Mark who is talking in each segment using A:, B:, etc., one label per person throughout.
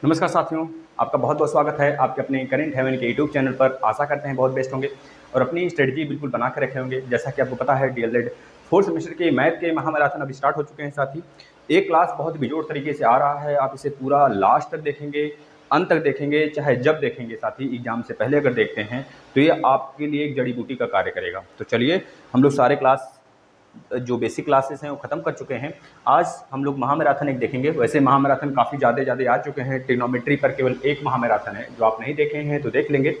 A: नमस्कार साथियों, आपका बहुत बहुत स्वागत है आपके अपने करेंट हेवन के यूट्यूब चैनल पर। आशा करते हैं बहुत बेस्ट होंगे और अपनी स्ट्रेटजी बिल्कुल बना के रखे होंगे। जैसा कि आपको पता है डीएलएड फोर्थ सेमेस्टर के मैथ के महामैराथन अभी स्टार्ट हो चुके हैं। साथ ही एक क्लास बहुत बेजोड़ तरीके से आ रहा है, आप इसे पूरा लास्ट तक देखेंगे, अंत तक देखेंगे, चाहे जब देखेंगे। साथ ही एग्जाम से पहले अगर देखते हैं तो ये आपके लिए एक जड़ी बूटी का कार्य करेगा। तो चलिए, हम लोग सारे क्लास जो बेसिक क्लासेस हैं वो ख़त्म कर चुके हैं। आज हम लोग महामैराथन एक देखेंगे। वैसे महामैराथन काफ़ी ज़्यादा आ चुके हैं, ट्रिग्नोमेट्री पर केवल एक महामैराथन है। जो आप नहीं देखे हैं तो देख लेंगे,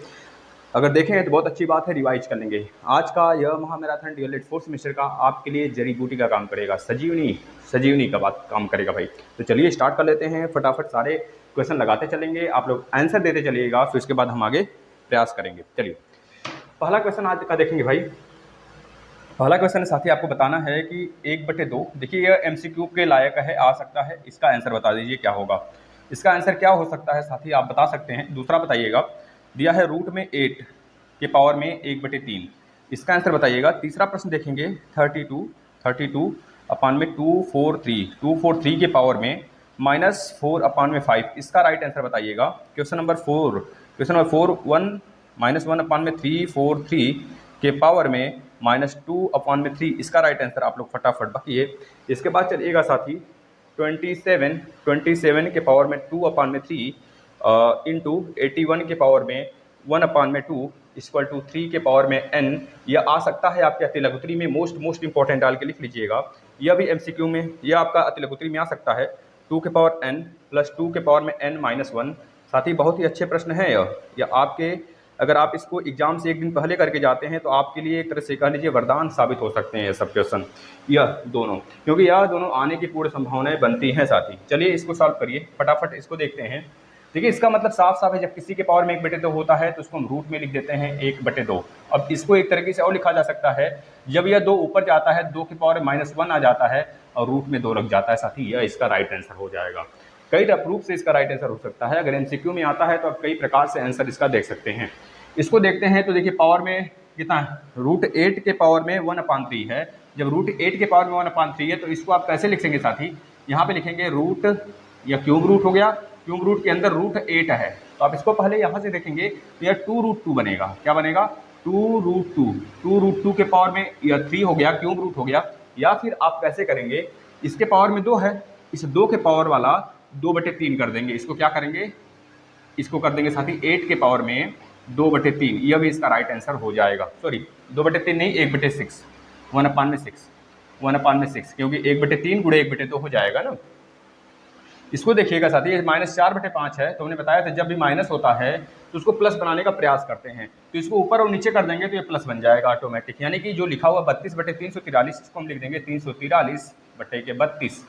A: अगर देखें हैं तो बहुत अच्छी बात है, रिवाइज कर लेंगे। आज का यह महामैराथन डीएलएड फोर्थ सेमेस्टर का आपके लिए जड़ी बूटी का काम करेगा, सजीवनी का बात काम करेगा भाई। तो चलिए स्टार्ट कर लेते हैं, फटाफट सारे क्वेश्चन लगाते चलेंगे, आप लोग आंसर देते चलिएगा, फिर उसके बाद हम आगे प्रयास करेंगे। चलिए पहला क्वेश्चन आज का देखेंगे भाई। पहला क्वेश्चन साथी आपको बताना है कि 1/2, देखिए यह एमसीक्यू के लायक है, आ सकता है। इसका आंसर बता दीजिए क्या होगा। इसका आंसर क्या हो सकता है साथी, आप बता सकते हैं। दूसरा बताइएगा, दिया है रूट में 8 के पावर में 1/3, इसका आंसर बताइएगा। तीसरा प्रश्न देखेंगे 32 अपान में 243 के पावर में -4 अपान में 5, इसका राइट आंसर बताइएगा। क्वेश्चन नंबर 4 1 अपान में 343 के पावर में -2 अपान में 3, इसका राइट आंसर आप लोग फटाफट बकिए। इसके बाद चलिएगा साथी 27 के पावर में 2 अपान में 3 इंटू 81 के पावर में 1 अपान में 2 इक्वल टू 3 के पावर में n। यह आ सकता है आपके अतिलघुत्री में, मोस्ट इंपॉर्टेंट डाल के लिख लीजिएगा। यह भी एमसीक्यू में, यह आपका अतिलघुत्री में आ सकता है। 2 के पावर n प्लस 2 के पावर में n-1। साथ ही बहुत ही अच्छे प्रश्न हैं यह आपके, अगर आप इसको एग्जाम से एक दिन पहले करके जाते हैं तो आपके लिए एक तरह से कह लीजिए वरदान साबित हो सकते हैं ये सब क्वेश्चन, यह दोनों, क्योंकि यह दोनों आने की पूर्ण संभावनाएं बनती हैं साथी। चलिए इसको सॉल्व करिए, फटाफट इसको देखते हैं। देखिए इसका मतलब साफ साफ है, जब किसी के पावर में 1/2 होता है तो उसको हम रूट में लिख देते हैं 1/2। अब इसको एक तरीके से और लिखा जा सकता है, जब यह 2 ऊपर जाता है, 2 के पावर में -1 आ जाता है और रूट में 2 लग जाता है साथी, यह इसका राइट आंसर हो जाएगा। कई रूप से इसका राइट आंसर हो सकता है। अगर एमसीक्यू में आता है तो आप कई प्रकार से आंसर इसका देख सकते हैं। इसको देखते हैं तो देखिए पावर में कितना है, √8 के पावर में 1/3 है। जब √8 के पावर में 1/3 है तो इसको आप कैसे लिखेंगे साथी, यहाँ पे लिखेंगे रूट या क्यूब रूट हो गया, क्यूब रूट के अंदर √8 है तो आप इसको पहले यहाँ से देखेंगे तो यह 2√2 बनेगा। क्या बनेगा, 2√2 के पावर में यह 3 हो गया, क्यूब रूट हो गया। या फिर आप कैसे करेंगे, इसके पावर में 2 है, इस 2 के पावर वाला 2/3 कर देंगे। इसको क्या करेंगे, इसको कर देंगे साथी 8 के पावर में 2/3, यह भी इसका राइट आंसर हो जाएगा। सॉरी 2/3 नहीं, 1/6, 1/6, क्योंकि 1/3 गुणे 1/2 हो जाएगा ना। इसको देखिएगा साथी, ये -4/5 है, तो हमने बताया था जब भी माइनस होता है तो उसको प्लस बनाने का प्रयास करते हैं, तो इसको ऊपर और नीचे कर देंगे तो ये प्लस बन जाएगा ऑटोमेटिक। यानी कि जो लिखा हुआ 32/343, इसको हम लिख देंगे 343/32।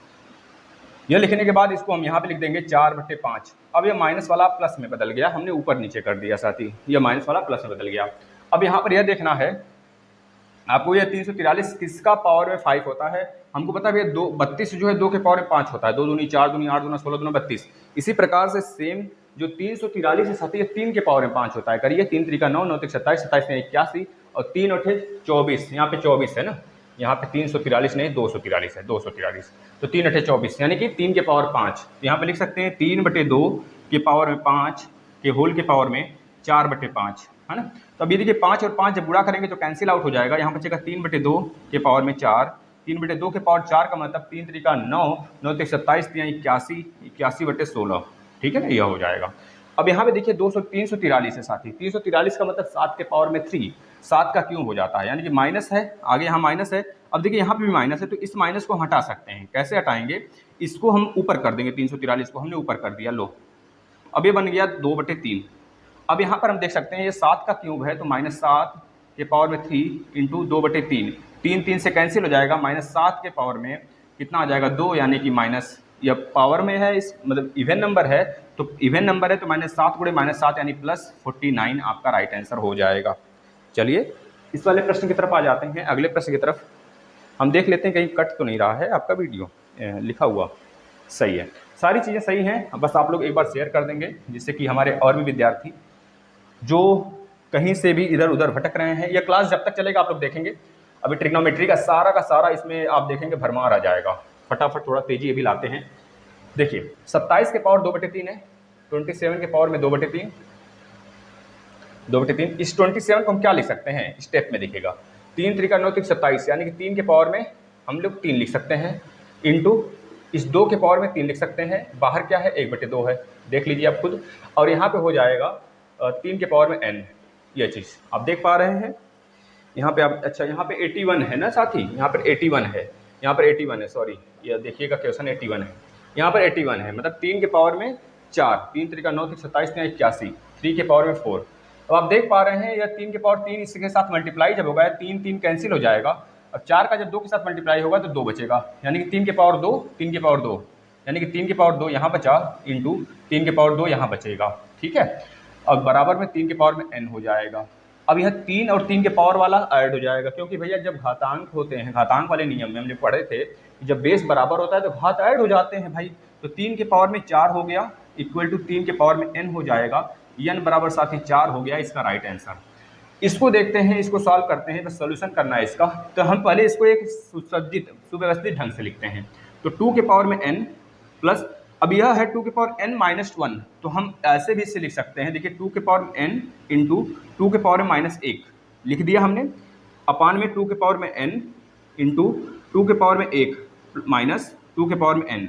A: यह लिखने के बाद इसको हम यहाँ पे लिख देंगे 4/5। अब ये माइनस वाला प्लस में बदल गया, हमने ऊपर नीचे कर दिया साथी, यह माइनस वाला प्लस में बदल गया। अब यहाँ पर यह देखना है आपको, यह 343 किसका पावर में 5 होता है। हमको पता है 32 जो है 2 के पावर में 5 होता है, 2 दूनी 4 दूनी 8 दूना 16 दूना 32। इसी प्रकार से सेम जो 343 है साथी, 3 के पावर में 5 होता है। करिए 3 3 9, 9 27, 27 81 और 3 8 24, यहाँ पे 24 है ना, यहाँ पे 343 नहीं 243 है, 243, तो 3 8 24 यानी कि 3 के पावर 5। यहाँ पे लिख सकते हैं 3/2 के पावर में 5 के होल के पावर में 4/5, है ना। तो अब ये देखिए 5 और 5 जब गुणा करेंगे तो कैंसिल आउट हो जाएगा। यहाँ बचेगा 3/2 के पावर में 4, 3/2 के पावर 4 का मतलब 3 3 9, 9 27, 81, 81/16, ठीक है ना, यह हो जाएगा। अब यहाँ पे देखिए 343 है साथी, 343 का मतलब 7 के पावर में 3, 7 का क्यूब हो जाता है, यानी कि माइनस है, आगे यहाँ माइनस है। अब देखिए यहाँ पे भी माइनस है, तो इस माइनस को हटा सकते हैं। कैसे हटाएंगे, इसको हम ऊपर कर देंगे, 343 को हमने ऊपर कर दिया, लो अब ये बन गया 2/3। अब यहाँ पर हम देख सकते हैं ये 7 का क्यूब है, तो -7 के पावर में 3 इंटू 2/3, 3 3 से कैंसिल हो जाएगा, -7 के पावर में कितना आ जाएगा 2, यानी कि माइनस, यह पावर में है, इस मतलब इवन नंबर है, तो इवन नंबर है तो -7 गुणे -7 यानी +49 आपका राइट आंसर हो जाएगा। चलिए इस वाले प्रश्न की तरफ आ जाते हैं, अगले प्रश्न की तरफ। हम देख लेते हैं कहीं कट तो नहीं रहा है आपका वीडियो, लिखा हुआ सही है, सारी चीज़ें सही हैं, बस आप लोग एक बार शेयर कर देंगे जिससे कि हमारे और भी विद्यार्थी जो कहीं से भी इधर उधर भटक रहे हैं, यह क्लास जब तक चलेगा आप लोग देखेंगे, अभी ट्रिग्नोमेट्री का सारा इसमें आप देखेंगे भरमार आ जाएगा। फटाफट थोड़ा तेजी अभी लाते हैं। देखिए 27 के पावर 2/3 है, 27 के पावर में 2/3, 2/3। इस 27 को हम क्या लिख सकते हैं, स्टेप में दिखेगा 3 3 9 3 27, यानी कि 3 के पावर में हम लोग 3 लिख सकते हैं, इंटू इस 2 के पावर में 3 लिख सकते हैं, बाहर क्या है 1/2 है, देख लीजिए आप खुद। और यहाँ पे हो जाएगा 3 के पावर में n, ये चीज़ आप देख पा रहे हैं यहाँ पे आप। अच्छा यहाँ पे 81 है ना साथी, यहाँ पर 81 है, यहाँ पर 81 है, सॉरी ये देखिएगा क्वेश्चन 81 है, यहाँ पर 81 है, मतलब 3 के पावर में 4, 3 3 9 3 27 81, 3 के पावर में 4। अब आप देख पा रहे हैं यह 3 के पावर 3 इसके साथ मल्टीप्लाई जब होगा 3 3 कैंसिल हो जाएगा, अब 4 का जब 2 के साथ मल्टीप्लाई होगा तो 2 बचेगा, यानी कि 3 के पावर 2, 3 के पावर 2, यानी कि 3 के पावर 2 यहाँ बचा, इंटू 3 के पावर 2 यहाँ बचेगा, ठीक है। अब बराबर में 3 के पावर में n हो जाएगा। अब यह 3 और 3 के पावर वाला ऐड हो जाएगा, क्योंकि भैया जब घातांक होते हैं, घातांक वाले नियम में हमने पढ़े थे जब बेस बराबर होता है तो घात ऐड हो जाते हैं भाई, तो 3 के पावर में 4 हो गया इक्वल टू 3 के पावर में n हो जाएगा, n बराबर साथ ही 4 हो गया इसका राइट आंसर। इसको देखते हैं, इसको सॉल्व करते हैं, बस सोल्यूशन करना है इसका। तो हम पहले इसको एक सुसज्जित सुव्यवस्थित ढंग से लिखते हैं, तो 2 के पावर में n प्लस, अब यह है 2 के पावर n माइनस 1, तो हम ऐसे भी इसे लिख सकते हैं, देखिए 2 के पावर में n इंटू 2 के पावर में माइनस 1 लिख दिया हमने, अपान में 2 के पावर में n इंटू 2 के पावर में 1 माइनस 2 के पावर में n।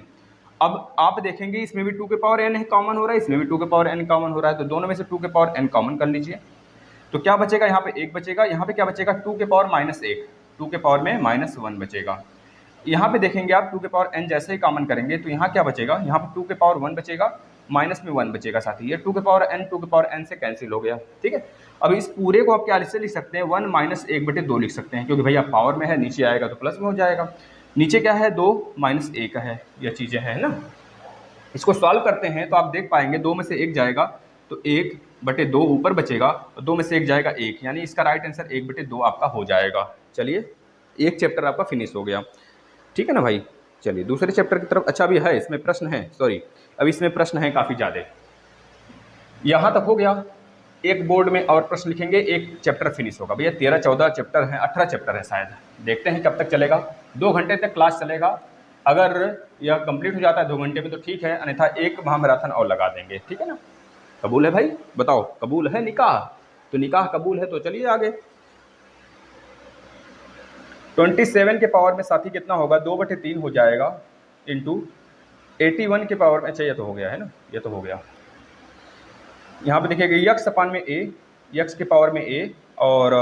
A: अब आप देखेंगे इसमें भी 2 के पावर n है कॉमन हो रहा है, इसमें भी 2 के पावर n कॉमन हो रहा है, तो दोनों में से 2 के पावर n कॉमन कर लीजिए, तो क्या बचेगा यहाँ पे 1 बचेगा, यहाँ पे क्या बचेगा 2 के पावर माइनस 1, 2 के पावर में माइनस 1 बचेगा। यहाँ पे देखेंगे आप 2 के पावर n जैसे ही कॉमन करेंगे तो यहाँ क्या बचेगा, यहाँ पे 2 के पावर 1 बचेगा, माइनस में 1 बचेगा साथी, ये 2 के पावर n 2 के पावर n से कैंसिल हो गया, ठीक है। अब इस पूरे को आप क्या से लिख सकते हैं, 1 माइनस 1/2 लिख सकते हैं, क्योंकि भैया पावर में है, नीचे आएगा तो प्लस में हो जाएगा, नीचे क्या है 2 माइनस 1 है, यह चीज़ें हैं ना। इसको सॉल्व करते हैं तो आप देख पाएंगे 2 में से 1 जाएगा तो 1/2 ऊपर बचेगा, तो 2 में से 1 जाएगा 1, यानी इसका राइट आंसर 1/2 आपका हो जाएगा। चलिए एक चैप्टर आपका फिनिश हो गया, ठीक है ना भाई। चलिए दूसरे चैप्टर की तरफ। अच्छा अभी है इसमें प्रश्न है, सॉरी अभी इसमें प्रश्न है काफ़ी ज़्यादा। यहाँ तक हो गया, एक बोर्ड में और प्रश्न लिखेंगे, एक चैप्टर फिनिश होगा। भैया 13-14 चैप्टर हैं, 18 चैप्टर है शायद, देखते हैं कब तक चलेगा। 2 घंटे तक क्लास चलेगा, अगर यह कंप्लीट हो जाता है 2 घंटे में तो ठीक है, अन्यथा एक महामैराथन और लगा देंगे, ठीक है ना। कबूल है भाई, बताओ कबूल है निकाह? तो निकाह कबूल है तो चलिए आगे। 27 के पावर में साथी कितना होगा, 2/3 हो जाएगा इंटू 81 के पावर में, अच्छा ये तो हो गया है ना, ये तो हो गया। यहाँ पे देखिएगा यक्स अपान में a, यक्स के पावर में a और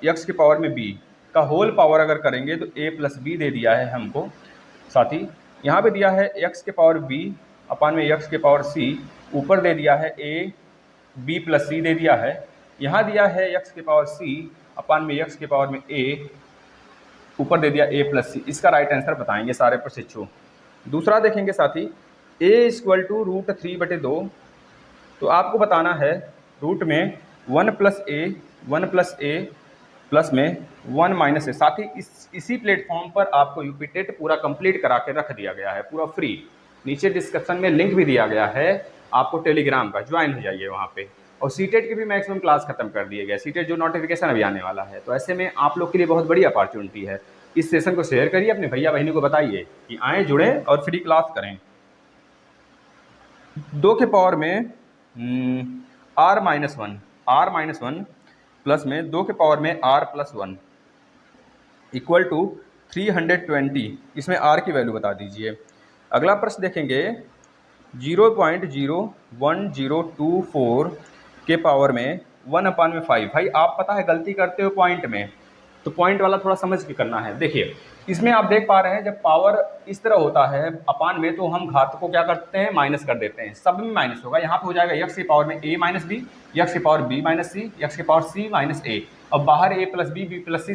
A: यक्स के पावर में b का होल पावर अगर करेंगे तो a प्लस b दे दिया है हमको साथी। यहाँ पे दिया है यक्स के पावर b अपान में यक्स के पावर c, ऊपर दे दिया है a b प्लस c दे दिया है। यहाँ दिया है यक्स के पावर c अपान में यक्स के पावर में a, ऊपर दे दिया a प्लस c। इसका राइट आंसर बताएंगे सारे प्रशिक्षु। दूसरा देखेंगे साथी, a इक्वल टू √3/2, तो आपको बताना है रूट में 1 प्लस a प्लस में 1 माइनस a। साथ ही इसी प्लेटफॉर्म पर आपको यूपी टेट पूरा कंप्लीट करा के रख दिया गया है, पूरा फ्री। नीचे डिस्क्रिप्शन में लिंक भी दिया गया है आपको टेलीग्राम का, ज्वाइन हो जाइए वहाँ पे। और सीटेट की भी मैक्सिमम क्लास खत्म कर दिए गए, सीटेट जो नोटिफिकेशन अभी आने वाला है, तो ऐसे में आप लोग के लिए बहुत बड़ी अपॉर्चुनिटी है। इस सेशन को शेयर करिए, अपने भैया बहनों को बताइए कि आएँ जुड़ें और फ्री क्लास करें। 2 के पावर में r-1 प्लस में 2 के पावर में r+1 इक्वल टू 320, इसमें r की वैल्यू बता दीजिए। अगला प्रश्न देखेंगे 0.01024 के पावर में 1/5। भाई आप पता है गलती करते हो पॉइंट में, तो पॉइंट वाला थोड़ा समझ के करना है। देखिए इसमें आप देख पा रहे हैं जब पावर इस तरह होता है अपान में, तो हम घात को क्या करते हैं, माइनस कर देते हैं, सब में माइनस होगा। यहाँ पे हो जाएगा यक्स की पावर में a माइनस बी, यक्स की power b minus c, x की पावर c माइनस a, और बाहर a plus b, b plus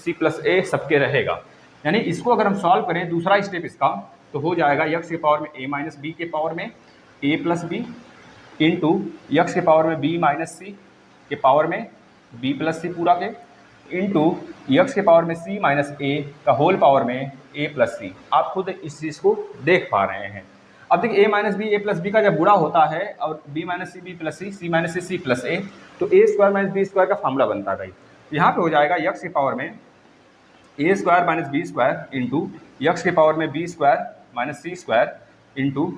A: c plus a सबके रहेगा। यानी इसको अगर हम सॉल्व करें, दूसरा स्टेप इसका, तो हो जाएगा यक्स की पावर में a माइनस बी के पावर में a plus b into x के पावर में b माइनस सी के पावर में b प्लस सी पूरा के इंटू यक्स के पावर में c माइनस a का होल पावर में a प्लस सी। आप खुद इस चीज़ को देख पा रहे हैं। अब देखिए a minus b, a plus b का जब गुणा होता है और b minus c, b plus c, c minus c, c plus a, तो a square minus B square का फॉर्मूला बनता है। यहाँ पे हो जाएगा यक्स के पावर में a square minus B square into x के पावर में b स्क्वायर माइनस सी स्क्वायर इंटू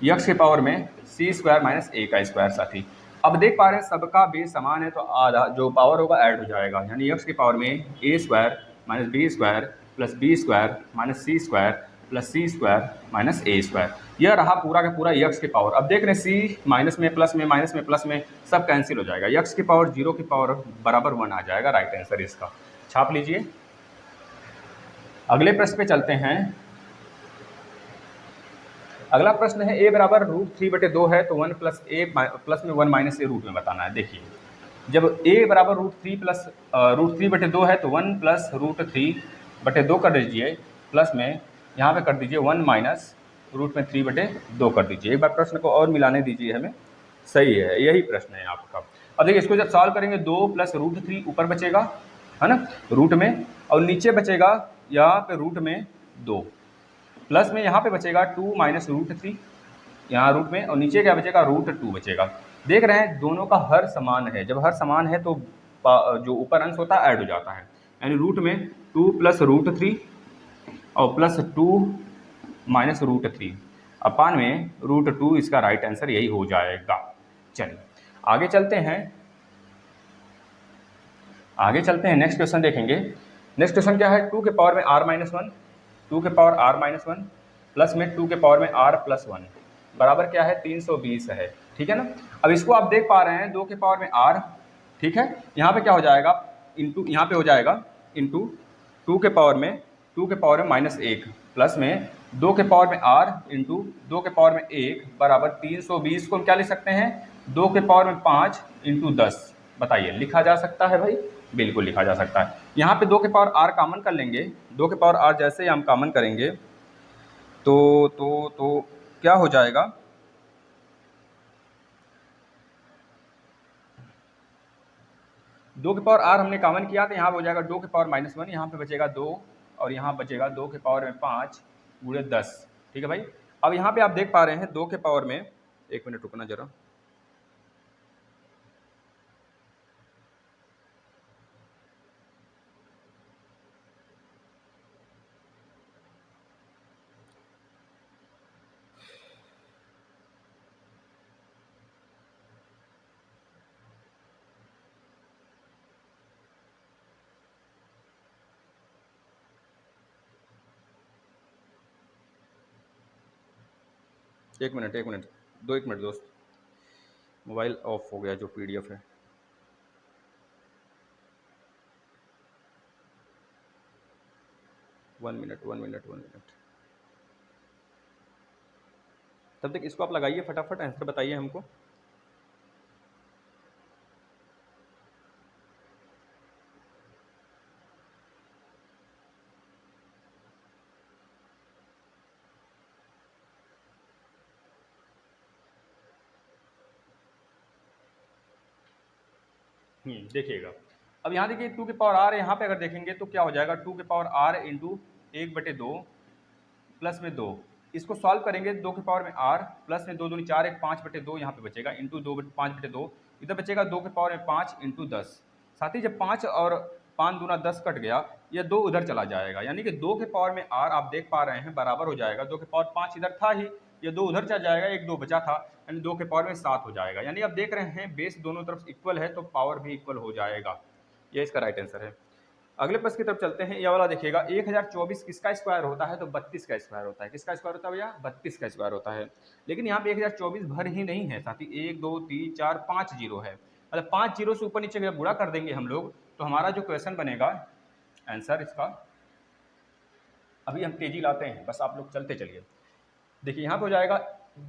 A: यक्स के पावर में सी स्क्वायर माइनस ए का स्क्वायर साथी। अब देख पा रहे हैं सबका बेस समान है तो आधा जो पावर होगा ऐड हो जाएगा, यानी यक्स के पावर में A square minus B square plus B square minus C square plus C square minus A square. यह रहा पूरा का पूरा यक्स के पावर। अब देख रहे हैं सी माइनस में प्लस में माइनस में प्लस में सब कैंसिल हो जाएगा, यक्स की पावर 0 की पावर बराबर 1 आ जाएगा। राइट आंसर इसका छाप लीजिए। अगले प्रश्न पे चलते हैं। अगला प्रश्न है ए बराबर √3/2 है तो 1 प्लस ए प्लस में 1 माइनस ए रूट में बताना है। देखिए जब ए बराबर √3/2 है तो 1 प्लस √3/2 कर दीजिए, प्लस में यहाँ पे कर दीजिए 1 माइनस √3/2 कर दीजिए। एक बार प्रश्न को और मिलाने दीजिए हमें। सही है, यही प्रश्न है आपका। अब देखिए इसको जब सॉल्व करेंगे 2 प्लस √3 ऊपर बचेगा है ना रूट में, और नीचे बचेगा यहाँ पे रूट में 2, प्लस में यहाँ पे बचेगा 2 माइनस √3 यहाँ रूट में, और नीचे क्या बचेगा √2 बचेगा। देख रहे हैं दोनों का हर समान है, जब हर समान है तो जो ऊपर अंश होता है ऐड हो जाता है, यानी रूट में 2 प्लस √3 और प्लस 2 माइनस √3 अपान में √2, इसका राइट आंसर यही हो जाएगा। चलिए आगे चलते हैं, नेक्स्ट क्वेश्चन देखेंगे। नेक्स्ट क्वेश्चन क्या है, 2 के पावर में r-1, 2 के पावर r-1 प्लस में 2 के पावर में r+1 बराबर क्या है 320 है, ठीक है ना। अब इसको आप देख पा रहे हैं 2 के पावर में r, ठीक है, यहाँ पे क्या हो जाएगा इंटू, यहाँ पे हो जाएगा इंटू 2 के पावर में -1 प्लस में 2 के पावर में r इंटू 2 के पावर में 1 बराबर 320 को हम क्या लिख सकते हैं 2 के पावर में 5 इंटू 10। बताइए लिखा जा सकता है भाई, बिल्कुल लिखा जा सकता है। यहाँ पे 2 के पावर r कॉमन कर लेंगे, 2 के पावर r जैसे ही हम कॉमन करेंगे तो क्या हो जाएगा, दो के पावर r हमने कॉमन किया तो यहाँ हो जाएगा 2 के पावर -1, यहाँ पे बचेगा 2 और यहाँ बचेगा 2 के पावर में 5 गुणे 10, ठीक है भाई। अब यहाँ पे आप देख पा रहे हैं 2 के पावर में, एक मिनट रुकना जरा, एक मिनट 1 मिनट दोस्त, मोबाइल ऑफ हो गया जो PDF है। वन मिनट तब तक इसको आप लगाइए, फटाफट आंसर बताइए हमको। देखिएगा अब यहाँ देखिए 2 के पावर r, यहाँ पे अगर देखेंगे तो क्या हो जाएगा 2 के पावर r इंटू 1/2 प्लस में 2, इसको सॉल्व करेंगे 2 के पावर में r प्लस में 2 दूनी 4 1 5/2 यहाँ पे बचेगा इंटू 5/2, इधर बचेगा 2 के पावर में 5 इंटू 10। साथ ही जब 5 और 5 दूना 10 कट गया, यह 2 उधर चला जाएगा, यानी कि 2 के पावर में r आप देख पा रहे हैं बराबर हो जाएगा 2 के पावर 5 इधर था ही, ये 2 उधर चला जाएगा, 1 2 बचा था, यानी 2 के पावर में 7 हो जाएगा। यानी आप देख रहे हैं बेस दोनों तरफ इक्वल है तो पावर भी इक्वल हो जाएगा, ये इसका राइट आंसर है। अगले प्रश्न की तरफ चलते हैं। यह वाला देखिएगा 1024 किसका स्क्वायर होता है तो 32 का स्क्वायर होता है। किसका स्क्वायर होता है भैया 32 का स्क्वायर होता है। लेकिन यहाँ पे 1024 भर ही नहीं है, साथ ही 1 2 3 4 5 जीरो है, मतलब 5 जीरो से ऊपर नीचे जब गुणा कर देंगे हम लोग तो हमारा जो क्वेश्चन बनेगा आंसर इसका, अभी हम तेजी लाते हैं, बस आप लोग चलते चलिए। देखिए यहाँ पे हो जाएगा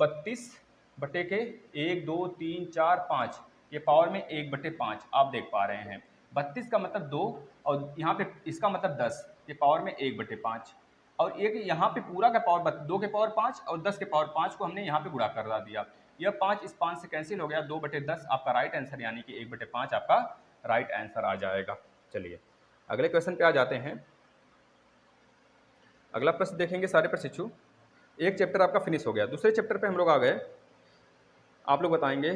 A: 32 बटे के 1 2 3 4 5, ये पावर में 1/5 आप देख पा रहे हैं। 32 का मतलब 2 और यहाँ पे इसका मतलब 10, ये पावर में 1/5, और एक यहाँ पे पूरा का पावर 2 के पावर 5 और 10 के पावर 5 को हमने यहाँ पे गुणा कर दिया। यह 5 इस 5 से कैंसिल हो गया, 2/10 आपका राइट आंसर, यानी कि 1/5 आपका राइट आंसर आ जाएगा। चलिए अगले क्वेश्चन पे आ जाते हैं। अगला प्रश्न देखेंगे सारे प्रशिक्षु। एक चैप्टर आपका फिनिश हो गया, दूसरे चैप्टर पे हम लोग आ गए। आप लोग बताएंगे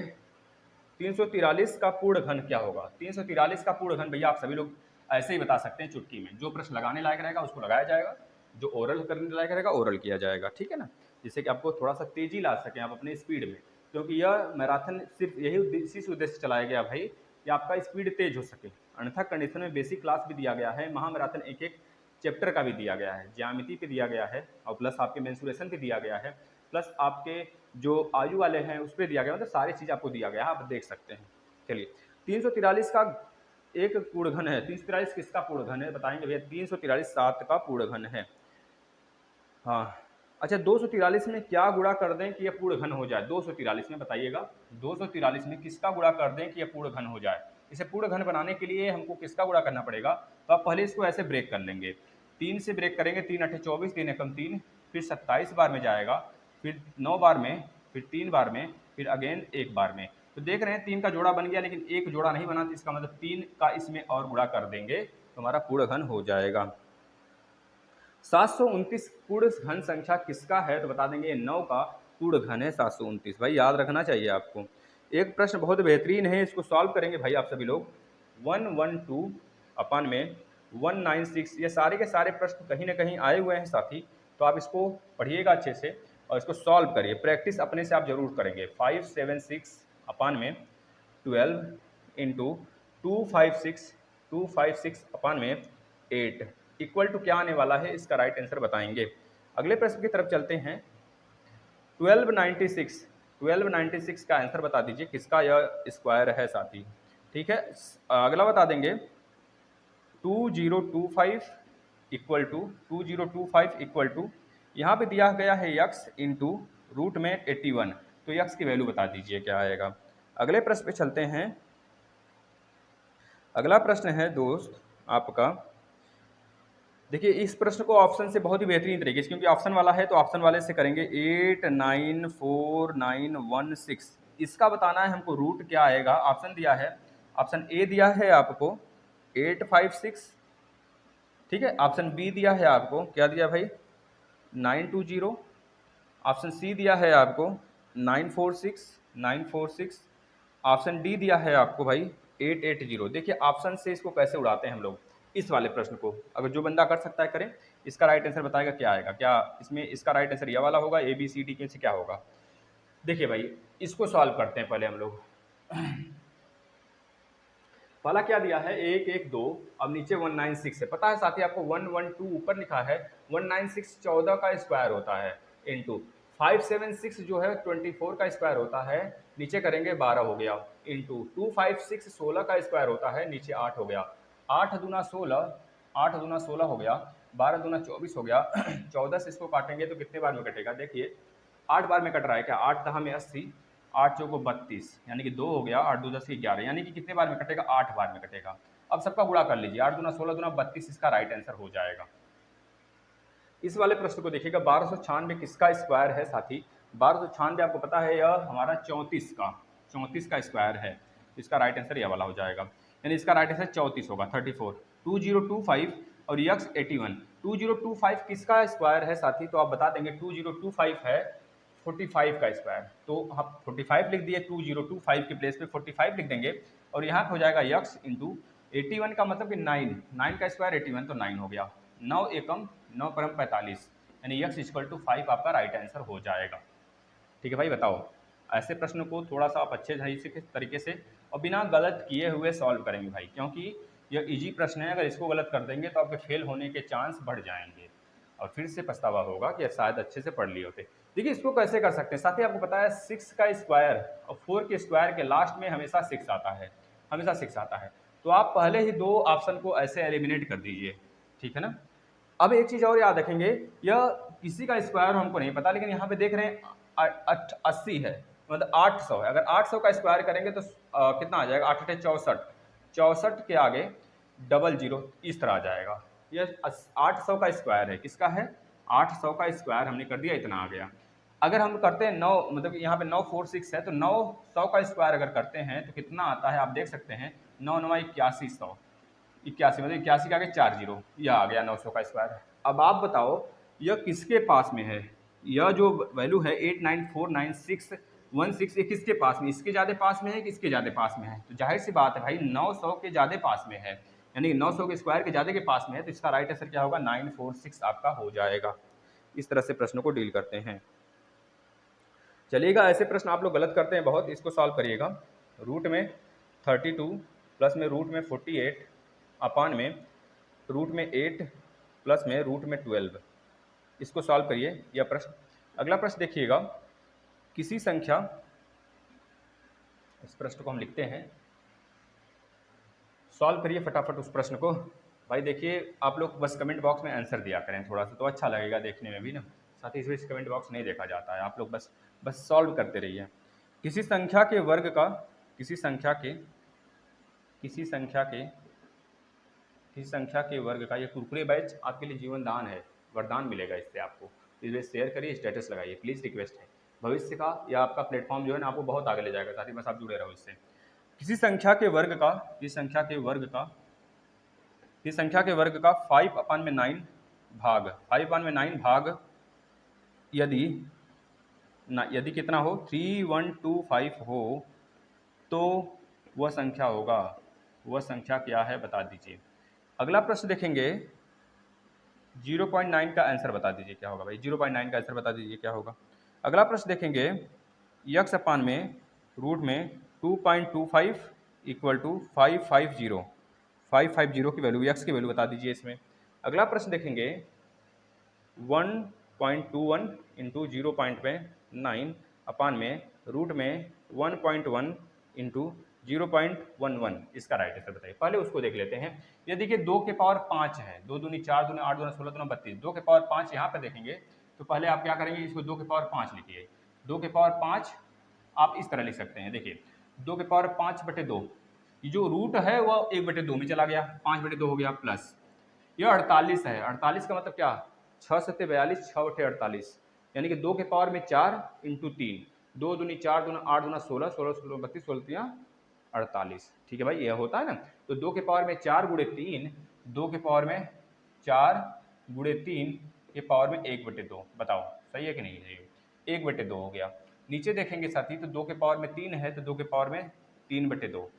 A: 343 का पूर्ण घन क्या होगा। 343 का पूर्ण घन भैया आप सभी लोग ऐसे ही बता सकते हैं चुटकी में, जो प्रश्न लगाने लायक रहेगा उसको लगाया जाएगा, जो ओरल करने लायक रहेगा ओरल किया जाएगा, ठीक है ना। जिससे कि आपको थोड़ा सा तेज़ी ला सकें आप अपने स्पीड में, क्योंकि यह मैराथन सिर्फ इसी से उद्देश्य चलाया गया भाई कि आपका स्पीड तेज हो सके। अन्यथा कंडीशन में बेसिक क्लास भी दिया गया है, महा मैराथन एक एक चैप्टर का भी दिया गया है, ज्यामिति पे दिया गया है, और प्लस आपके मेंसुरेशन पे दिया गया है, प्लस आपके जो आयु वाले हैं उस पर दिया गया, मतलब सारी चीज़ आपको दिया गया है, आप देख सकते हैं। चलिए 343 का एक पूर्ण घन है, 343 किसका पूर्ण घन है बताएंगे भैया? 343 7 का पूर्ण घन है। हाँ अच्छा, 243 में क्या गुणा कर दें कि यह पूर्ण घन हो जाए? 243 में बताइएगा, 243 में किसका गुणा कर दें कि यह पूर्ण घन हो जाए? इसे पूर्ण घन बनाने के लिए हमको किसका गुणा करना पड़ेगा? तो आप पहले इसको ऐसे ब्रेक कर लेंगे, 3 से ब्रेक करेंगे, 3 8 24, 3 एकम 3, फिर 27 बार में जाएगा, फिर 9 बार में, फिर 3 बार में, फिर अगेन 1 बार में। तो देख रहे हैं 3 का जोड़ा बन गया, लेकिन एक जोड़ा नहीं बना, तो इसका मतलब 3 का इसमें और गुणा कर देंगे तो हमारा पूर्ण घन हो जाएगा। 729 पूर्ण घन संख्या किसका है? तो बता देंगे 9 का पूर्ण घन है 729। भाई याद रखना चाहिए आपको। एक प्रश्न बहुत बेहतरीन है, इसको सॉल्व करेंगे भाई आप सभी लोग। 112 अपन में 196, ये सारे के सारे प्रश्न कहीं ना कहीं आए हुए हैं साथी, तो आप इसको पढ़िएगा अच्छे से और इसको सॉल्व करिए, प्रैक्टिस अपने से आप जरूर करेंगे। 576 अपन में 12 इंटू 256 अपन में 8 इक्वल टू क्या आने वाला है? इसका राइट आंसर बताएंगे। अगले प्रश्न की तरफ चलते हैं। 1296 का आंसर बता दीजिए किसका यह स्क्वायर है साथी। ठीक है, अगला बता देंगे 2025 इक्वल टू यहाँ पे दिया गया है यक्स इंटू रूट में 81, तो यक्स की वैल्यू बता दीजिए क्या आएगा। अगले प्रश्न पे चलते हैं। अगला प्रश्न है दोस्त आपका, देखिए इस प्रश्न को ऑप्शन से बहुत ही बेहतरीन तरीके से, क्योंकि ऑप्शन वाला है तो ऑप्शन वाले से करेंगे। 894916 इसका बताना है हमको रूट क्या आएगा। ऑप्शन दिया है, ऑप्शन ए दिया है आपको 856, ठीक है। ऑप्शन बी दिया है आपको, क्या दिया भाई? 920। ऑप्शन सी दिया है आपको 946। ऑप्शन डी दिया है आपको भाई 880। देखिए ऑप्शन से इसको कैसे उड़ाते हैं हम लोग। इस वाले प्रश्न को अगर जो बंदा कर सकता है करें। इसका राइट आंसर बताएगा क्या आएगा, क्या इसमें इसका राइट आंसर यह वाला होगा, ए बी सी डी से क्या होगा। देखिए भाई इसको सॉल्व करते हैं पहले हम लोग। पहला क्या दिया है? 112, अब नीचे 196 है, पता है साथी आपको 112 ऊपर लिखा है, 196 14 का स्क्वायर होता है, इंटू 576 जो है 24 का स्क्वायर होता है, नीचे करेंगे 12 हो गया, इंटू 256 16 का स्क्वायर होता है, नीचे 8 हो गया, 8 दूना 16, 8 दूना 16 हो गया, 12 दूना 24 हो गया। 14 से इसको काटेंगे तो कितने बार में कटेगा? देखिए 8 बार में कट रहा है क्या? 8 दहा में 80, 8 चौको 32, यानी कि 2 हो गया, 8 2 10 11, यानी कि कितने बार में कटेगा? 8 बार में कटेगा। अब सबका गुणा कर लीजिए, 8 दूना 16 दूना 32, इसका राइट आंसर हो जाएगा। इस वाले प्रश्न को देखिएगा, 1296 किसका स्क्वायर है साथी? 1296 आपको पता है यह हमारा 34 का स्क्वायर है, इसका राइट आंसर यह वाला हो जाएगा, यानी इसका राइट आंसर 34 होगा, 34। 2025 और यक्स 81, 2025 किसका स्क्वायर है साथी? तो आप बता देंगे 2025 है 45 का स्क्वायर, तो आप 45 लिख दिए, 2025 के प्लेस पे 45 लिख देंगे, और यहाँ पे हो जाएगा यक्स इंटू 81 का मतलब कि 9 का स्क्वायर 81, तो 9 हो गया, 9 एकम 9 परम 45, यानी यक्स इक्वल टू 5 आपका राइट आंसर हो जाएगा। ठीक है भाई, बताओ ऐसे प्रश्न को थोड़ा सा आप अच्छे तरीके से और बिना गलत किए हुए सॉल्व करेंगे भाई, क्योंकि यह इजी प्रश्न है, अगर इसको गलत कर देंगे तो आपके फेल होने के चांस बढ़ जाएंगे और फिर से पछतावा होगा कि शायद अच्छे से पढ़ लिए होते। देखिए इसको कैसे कर सकते हैं साथी, आपको पता है 6 का स्क्वायर और 4 के स्क्वायर के लास्ट में हमेशा 6 आता है, हमेशा 6 आता है, तो आप पहले ही दो ऑप्शन को ऐसे एलिमिनेट कर दीजिए, ठीक है ना। अब एक चीज़ और याद रखेंगे, यह किसी का स्क्वायर हमको नहीं पता, लेकिन यहाँ पे देख रहे हैं 80 है, मतलब 800 है, अगर 800 का स्क्वायर करेंगे तो कितना आ जाएगा? 8 8 64, 64 के आगे 00 इस तरह आ जाएगा। यह 800 का स्क्वायर है, किसका है? 800 का स्क्वायर हमने कर दिया, इतना आ गया। अगर हम करते हैं 9, मतलब यहाँ पे 946 है, तो 900 का स्क्वायर अगर करते हैं तो कितना आता है? आप देख सकते हैं 9 9 8100, 81 मतलब 81 के आगे 40, यह आ गया 900 का स्क्वायर। अब आप बताओ यह किसके पास में है? यह जो वैल्यू है 894916 ये किसके पास में? इसके ज़्यादा पास में है कि इसके ज़्यादा पास में है? तो जाहिर सी बात है भाई 900 के ज़्यादा पास में है, यानी 900 के स्क्वायर के ज़्यादा के पास में है, तो इसका राइट आंसर क्या होगा? 946 आपका हो जाएगा। इस तरह से प्रश्नों को डील करते हैं। चलिएगा, ऐसे प्रश्न आप लोग गलत करते हैं बहुत, इसको सॉल्व करिएगा। रूट में 32 प्लस में रूट में 48 अपान में रूट में 8 प्लस में रूट में 12, इसको सॉल्व करिए यह प्रश्न। अगला प्रश्न देखिएगा, किसी संख्या, इस प्रश्न को हम लिखते हैं, सॉल्व करिए फटाफट उस प्रश्न को। भाई देखिए, आप लोग बस कमेंट बॉक्स में आंसर दिया करें थोड़ा सा, तो अच्छा लगेगा देखने में भी ना। साथ ही इस कमेंट बॉक्स नहीं देखा जाता है, आप लोग बस सॉल्व करते रहिए। किसी संख्या के वर्ग का, किसी संख्या के वर्ग का, ये कुरकुरे बैच आपके लिए जीवन दान है, वरदान मिलेगा इससे आपको। इसे शेयर करिए, स्टेटस लगाइए, प्लीज़ रिक्वेस्ट है। भविष्य का या आपका प्लेटफॉर्म जो है ना, आपको बहुत आगे ले जाएगा, साथ ही बस आप जुड़े रहो इससे। किसी संख्या के वर्ग का, किसी संख्या के वर्ग का 5/9 भाग, 5/9 भाग यदि कितना हो, 3125 हो, तो वह संख्या होगा। वह संख्या क्या है बता दीजिए। अगला प्रश्न देखेंगे, 0.9 का आंसर बता दीजिए क्या होगा भाई, 0.9 का आंसर बता दीजिए क्या होगा। अगला प्रश्न देखेंगे, यक्स अपान में रूट में 2.25 इक्वल टू 550 की वैल्यू, यक्स की वैल्यू बता दीजिए इसमें। अगला प्रश्न देखेंगे, 1.21 इंटू 0.9 अपान में रूट में 1.1 इंटू 0.11, इसका राइट आंसर बताइए। पहले उसको देख लेते हैं। ये देखिए 2 के पावर 5 है, 2 दूनी 4 दूनी 8 दूनी 16 दूनी 32, 2 के पावर 5 यहाँ पे देखेंगे तो पहले आप क्या करेंगे, इसको 2 के पावर 5 लिखिए। 2 के पावर 5 आप इस तरह लिख सकते हैं, देखिए 2 के पावर 5/2, ये जो रूट है वह 1/2 में चला गया, 5/2 हो गया, प्लस यह 48 है। 48 का मतलब क्या, 6 7 42, 6/48, यानी कि 2 के पावर में 4 इंटू 3, 2 दूनी 4 दूना 8 दूना 16, 16 16 32, 16 48, ठीक है भाई, यह होता है ना। तो 2 के पावर में 4 गुणे 3, 2 के पावर में 4 गुणे 3 के पावर में 1/2, बताओ सही है कि नहीं है, 1/2 हो गया। नीचे देखेंगे साथी, तो 2 के पावर में 3 है, तो 2 के पावर में 3/2,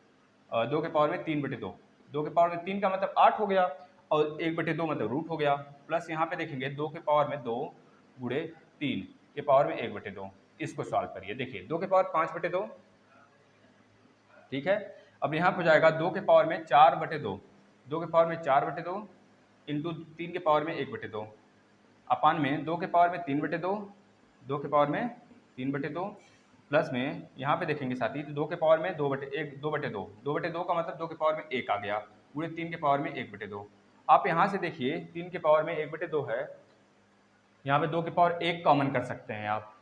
A: 2 के पावर में 3/2, 2 के पावर में 3 का मतलब 8 हो गया, और 1/2 मतलब रूट हो गया, प्लस यहाँ पे देखेंगे 2 के पावर में 2 गुणे 3 के पावर में 1/2, इसको सॉल्व करिए। देखिए 2 के पावर 5/2, ठीक है। अब यहाँ पर जाएगा 2 के पावर में 4/2, 2 के पावर में 4/2 इंटू 3 के पावर में 1/2 अपान में 2 के पावर में 3/2, 2 के पावर में 3/2, प्लस में यहाँ पे देखेंगे साथी, तो 2 के पावर में 2/1, 2/2, 2/2 का मतलब 2 के पावर में 1 आ गया, पूरे 3 के पावर में 1/2। आप यहाँ से देखिए 3 के पावर में 1/2 है, यहाँ पे 2 के पावर 1 कॉमन कर सकते हैं आप,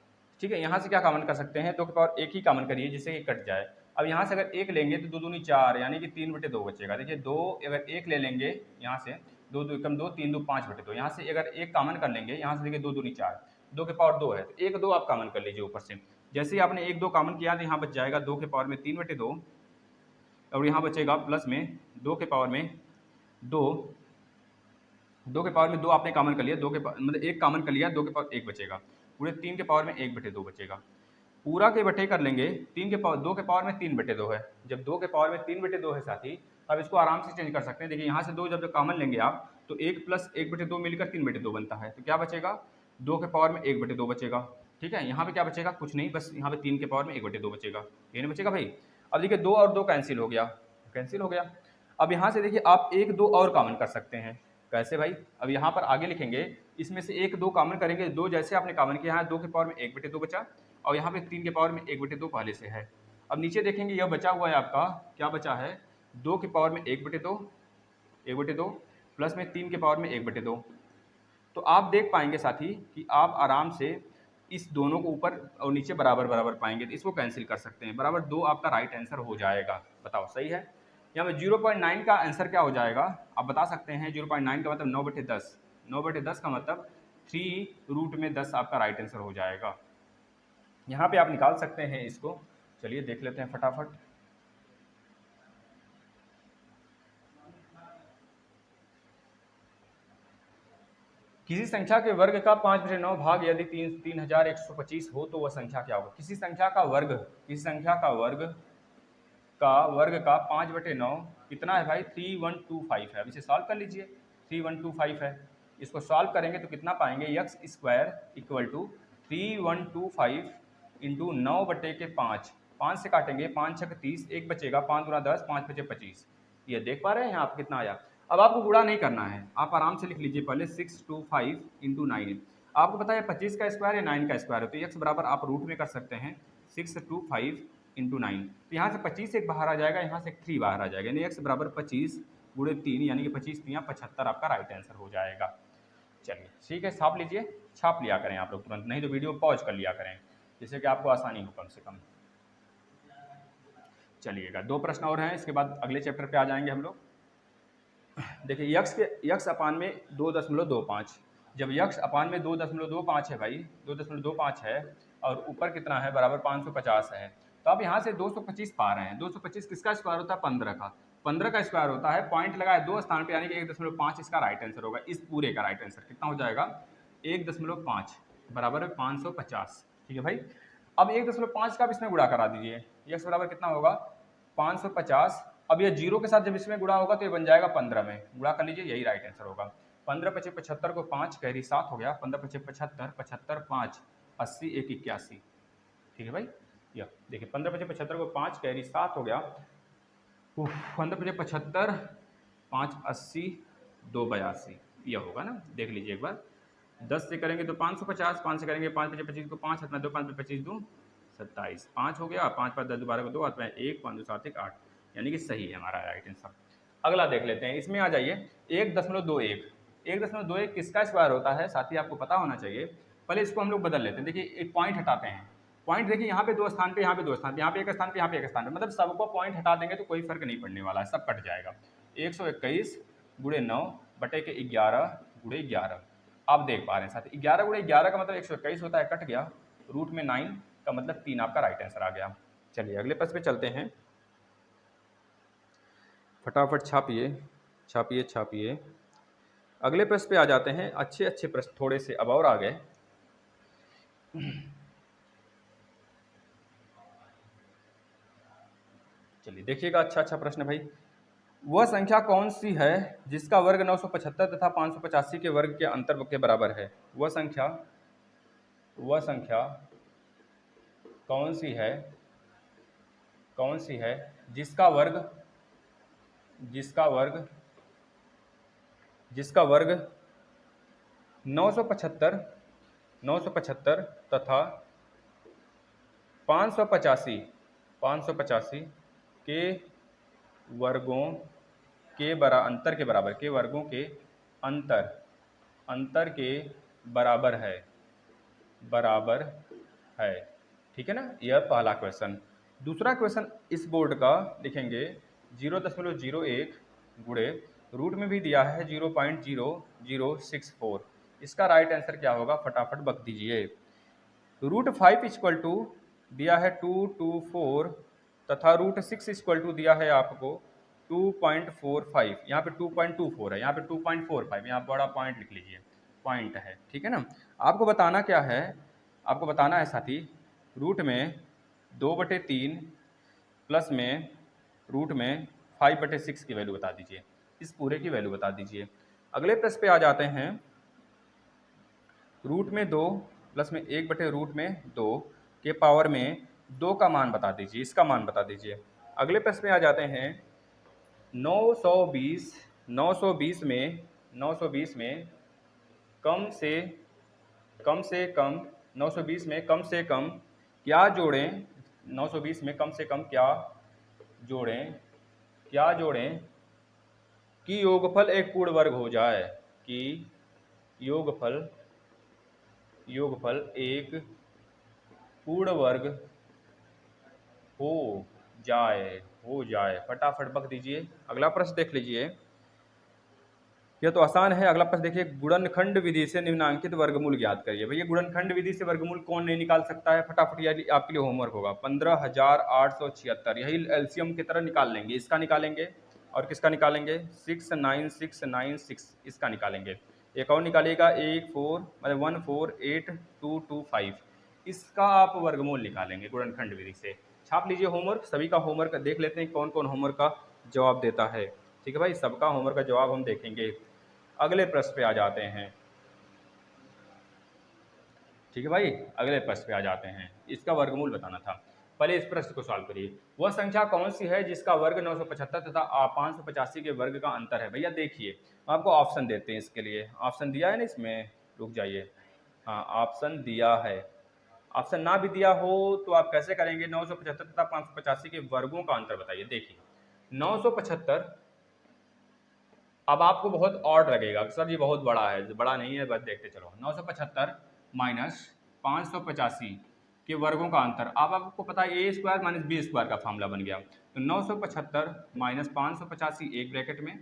A: ठीक है। यहाँ से क्या कॉमन कर सकते हैं, 2 के पावर 1 ही कॉमन करिए जिससे कि कट जाए। अब यहाँ से अगर 1 लेंगे तो 2 दूनी 4, यानी कि 3/2 बचेगा। देखिए 2 अगर 1 ले लेंगे यहाँ से, 2 2 कम 2, 3 2 5/2, यहाँ से अगर 1 कॉमन कर लेंगे, यहाँ से देखिए 2 दूनी 4, 2 के पावर 2 है, तो 1 2 आप कॉमन कर लीजिए ऊपर से। जैसे ही आपने 1 2 कॉमन किया तो यहाँ बच जाएगा 2 के पावर में 3/2, और यहाँ बचेगा प्लस में 2 के पावर में 2, 2 के पावर में 2 आपने कॉमन कर लिया, 2 के मतलब 1 कॉमन कर लिया, 2 के पावर 1 बचेगा, पूरे 3 के पावर में 1/2 बचेगा। पूरा के बटे कर लेंगे, 3 के पावर 2 के पावर में 3/2 है, जब 2 के पावर में 3/2 है साथी, अब इसको आराम से चेंज कर सकते हैं। देखिए यहाँ से 2 जब कॉमन लेंगे आप, तो 1 प्लस 1/2 मिलकर 3/2 बनता है, तो क्या बचेगा, 2 के पावर में 1/2 बचेगा, ठीक है। यहाँ पे क्या बचेगा, कुछ नहीं, बस यहाँ पे 3 के पावर में 1/2 बचेगा, ये नहीं बचेगा भाई। अब देखिए 2 और 2 कैंसिल हो गया, कैंसिल हो गया। अब यहाँ से देखिए आप 1 2 और कॉमन कर सकते हैं, कैसे भाई, अब यहाँ पर आगे लिखेंगे, इसमें से 1 2 कॉमन करेंगे, 2 जैसे आपने कॉमन किया है, 2 के पावर में 1/2 बचा, और यहाँ पे 3 के पावर में 1/2 पहले से है। अब नीचे देखेंगे यह बचा हुआ है आपका, क्या बचा है, 2 के पावर में 1/2 प्लस में 3 के पावर में 1/2। तो आप देख पाएंगे साथी कि आप आराम से इस दोनों को ऊपर और नीचे बराबर बराबर पाएंगे, तो इसको कैंसिल कर सकते हैं, बराबर 2 आपका राइट आंसर हो जाएगा। बताओ सही है। यहाँ पे 0.9 का आंसर क्या हो जाएगा, आप बता सकते हैं। 0.9 का मतलब 9/10, 9/10 का मतलब 3√10 आपका राइट आंसर हो जाएगा। यहाँ पे आप निकाल सकते हैं इसको, चलिए देख लेते हैं फटाफट। किसी संख्या के वर्ग का 5/9 भाग यदि 3125 हो तो वह संख्या क्या होगा। किसी संख्या का वर्ग, किसी संख्या का वर्ग का 5/9 कितना है भाई, 3125 है। अब इसे सॉल्व कर लीजिए, 3125 है, इसको सॉल्व करेंगे तो कितना पाएंगे, x² इक्वल टू 3125 इंटू 9/5, 5 से काटेंगे, 5 छक 30, 1 बचेगा, 5 गुना 10, 5 बचे 25। ये देख पा रहे हैं आप कितना आया। अब आपको गुणा नहीं करना है, आप आराम से लिख लीजिए पहले 625 इंटू 9। आपको पता है 25 का स्क्वायर या 9 का स्क्वायर है, तो x बराबर आप रूट में कर सकते हैं 625 इंटू 9। तो यहाँ से 25 एक बाहर आ जाएगा, यहाँ से 3 बाहर आ जाएगा, यानी x बराबर 25 गुणे 3, यानी कि 25 3 75 आपका राइट आंसर हो जाएगा। चलिए ठीक है, छाप लीजिए, छाप लिया करें आप लोग तुरंत, नहीं तो वीडियो पॉज कर लिया करें, जिससे कि आपको आसानी हो कम से कम। चलिएगा 2 प्रश्न और हैं, इसके बाद अगले चैप्टर पे आ जाएंगे हम लोग। देखिए यक्स अपान में 2.25, जब यक्स अपान में 2.25 है भाई, 2.25 है और ऊपर कितना है बराबर 550 है, तो आप यहाँ से 225 पा रहे हैं। 225 किसका स्क्वायर होता है? 15 का। 15 का स्क्वायर होता है, पॉइंट लगाए 2 स्थान पे, यानी कि 1.5 इसका राइट आंसर होगा। इस पूरे का राइट आंसर कितना हो जाएगा? 1.5 बराबर है 550। ठीक है भाई, अब 1.5 का भी इसमें गुणा करा दीजिए, यक्स बराबर कितना होगा? 550। अब ये जीरो के साथ जब इसमें गुणा होगा तो ये बन जाएगा 15 में, गुणा कर लीजिए, यही राइट आंसर होगा। 15 × 75 को 5 कैरी 7 हो गया, 15 × 75, 75 5 80 1 81। ठीक है भाई, यह देखिए 15 × 75 को 5 कैरी 7 हो गया, 15 × 75 5 80 2 82, यह होगा ना। देख लीजिए एक बार, 10 से करेंगे तो 550, 5 से करेंगे 5 × 25 को 5 अपना 2 5 25 2 27, 5 हो गया, 5 5 10 12 को 2 आता है 1 5 2 7 1 8, यानी कि सही है हमारा राइट आंसर। अगला देख लेते हैं, इसमें आ जाइए 1.21। 1.21 किसका स्क्वायर होता है साथी, आपको पता होना चाहिए। पहले इसको हम लोग बदल लेते हैं, देखिए एक पॉइंट हटाते हैं। पॉइंट देखिए यहाँ पे 2 स्थान पे, यहाँ पे 2 स्थान पे, यहाँ पे 1 स्थान पे, यहाँ पे 1 स्थान पे, मतलब सबको पॉइंट हटा देंगे तो कोई फर्क नहीं पड़ने वाला है, सब कट जाएगा। 121 गुणे 9 बटे के 11 गुणे 11। आप देख पा रहे हैं साथ, 11 गुणे 11 का मतलब 121 होता है, कट गया, रूट में 9 का मतलब 3 आपका राइट आंसर आ गया। चलिए अगले प्रश्न पे चलते हैं, फटाफट छापिए छापिए छापिए। अगले प्रश्न पे आ जाते हैं, अच्छे अच्छे प्रश्न थोड़े से अब और आ गए। चलिए देखिएगा, अच्छा अच्छा प्रश्न भाई। वह संख्या कौन सी है जिसका वर्ग 975 तथा 585 के वर्ग के अंतर के बराबर है? वह संख्या कौन सी है जिसका वर्ग 975 तथा 585 के वर्गों के अंतर के बराबर, के वर्गों के अंतर के बराबर है। ठीक है ना, यह पहला क्वेश्चन। दूसरा क्वेश्चन इस बोर्ड का लिखेंगे 0.01 गुणे, रूट में भी दिया है 0.0064। इसका राइट आंसर क्या होगा, फटाफट बता दीजिए। √5 इक्वल टू दिया है 224 तथा √6 इक्वल टू दिया है आपको 2.45। यहाँ पे 2.24 है, यहाँ पे 2.45, यहाँ बड़ा पॉइंट लिख लीजिए, पॉइंट है। ठीक है ना, आपको बताना क्या है, आपको बताना है साथी, रूट में 2/3 प्लस में रूट में 5/6 की वैल्यू बता दीजिए, इस पूरे की वैल्यू बता दीजिए। अगले प्रश्न पे आ जाते हैं, रूट में 2 प्लस में 1/√2 के पावर में 2 का मान बता दीजिए, इसका मान बता दीजिए। अगले प्रश्न में आ जाते हैं, 920 में कम से कम क्या जोड़ें, 920 में कम से कम क्या जोड़ें कि योगफल एक पूर्ण वर्ग हो जाए, कि योगफल एक पूर्ण वर्ग हो जाए। फटाफट बक दीजिए। अगला प्रश्न देख लीजिए, यह तो आसान है। अगला प्रश्न देखिए, गुणनखंड विधि से निम्नांकित वर्गमूल ज्ञात करिए। भैया गुणनखंड विधि से वर्गमूल कौन नहीं निकाल सकता है, फटाफट यह आपके लिए होमवर्क होगा। 15,876, यही एलसीएम की तरह निकाल लेंगे, इसका निकालेंगे और किसका निकालेंगे, 69696, इसका निकालेंगे। एक और निकालिएगा, 1482225, इसका आप वर्गमूल निकालेंगे गुणनखंड विधि से। छाप लीजिए होमवर्क, सभी का होमवर्क देख लेते हैं कौन कौन होमवर्क का जवाब देता है। ठीक है भाई, सबका होमवर्क का जवाब हम देखेंगे। अगले प्रश्न पे आ जाते हैं। ठीक है भाई, अगले प्रश्न पे आ जाते हैं। इसका वर्गमूल बताना था। पहले इस प्रश्न को सॉल्व करिए। वह संख्या कौन सी है जिसका वर्ग 975 तथा 585 के वर्ग का अंतर है? भैया देखिए, आपको ऑप्शन देते हैं इसके लिए। ऑप्शन दिया है ना इसमें, रुक जाइए। हाँ, ऑप्शन दिया है। ऑप्शन ना भी दिया हो तो आप कैसे करेंगे? 975 तथा 585 के वर्गों का अंतर बताइए। देखिए 975, अब आपको बहुत ऑड लगेगा सर जी, बहुत बड़ा है। बड़ा नहीं है, बस देखते चलो। 975 माइनस 585 के वर्गों का अंतर। अब आपको पता है ए स्क्वायर माइनस बी स्क्वायर का फॉर्मूला बन गया। तो 975 माइनस 585 एक ब्रैकेट में,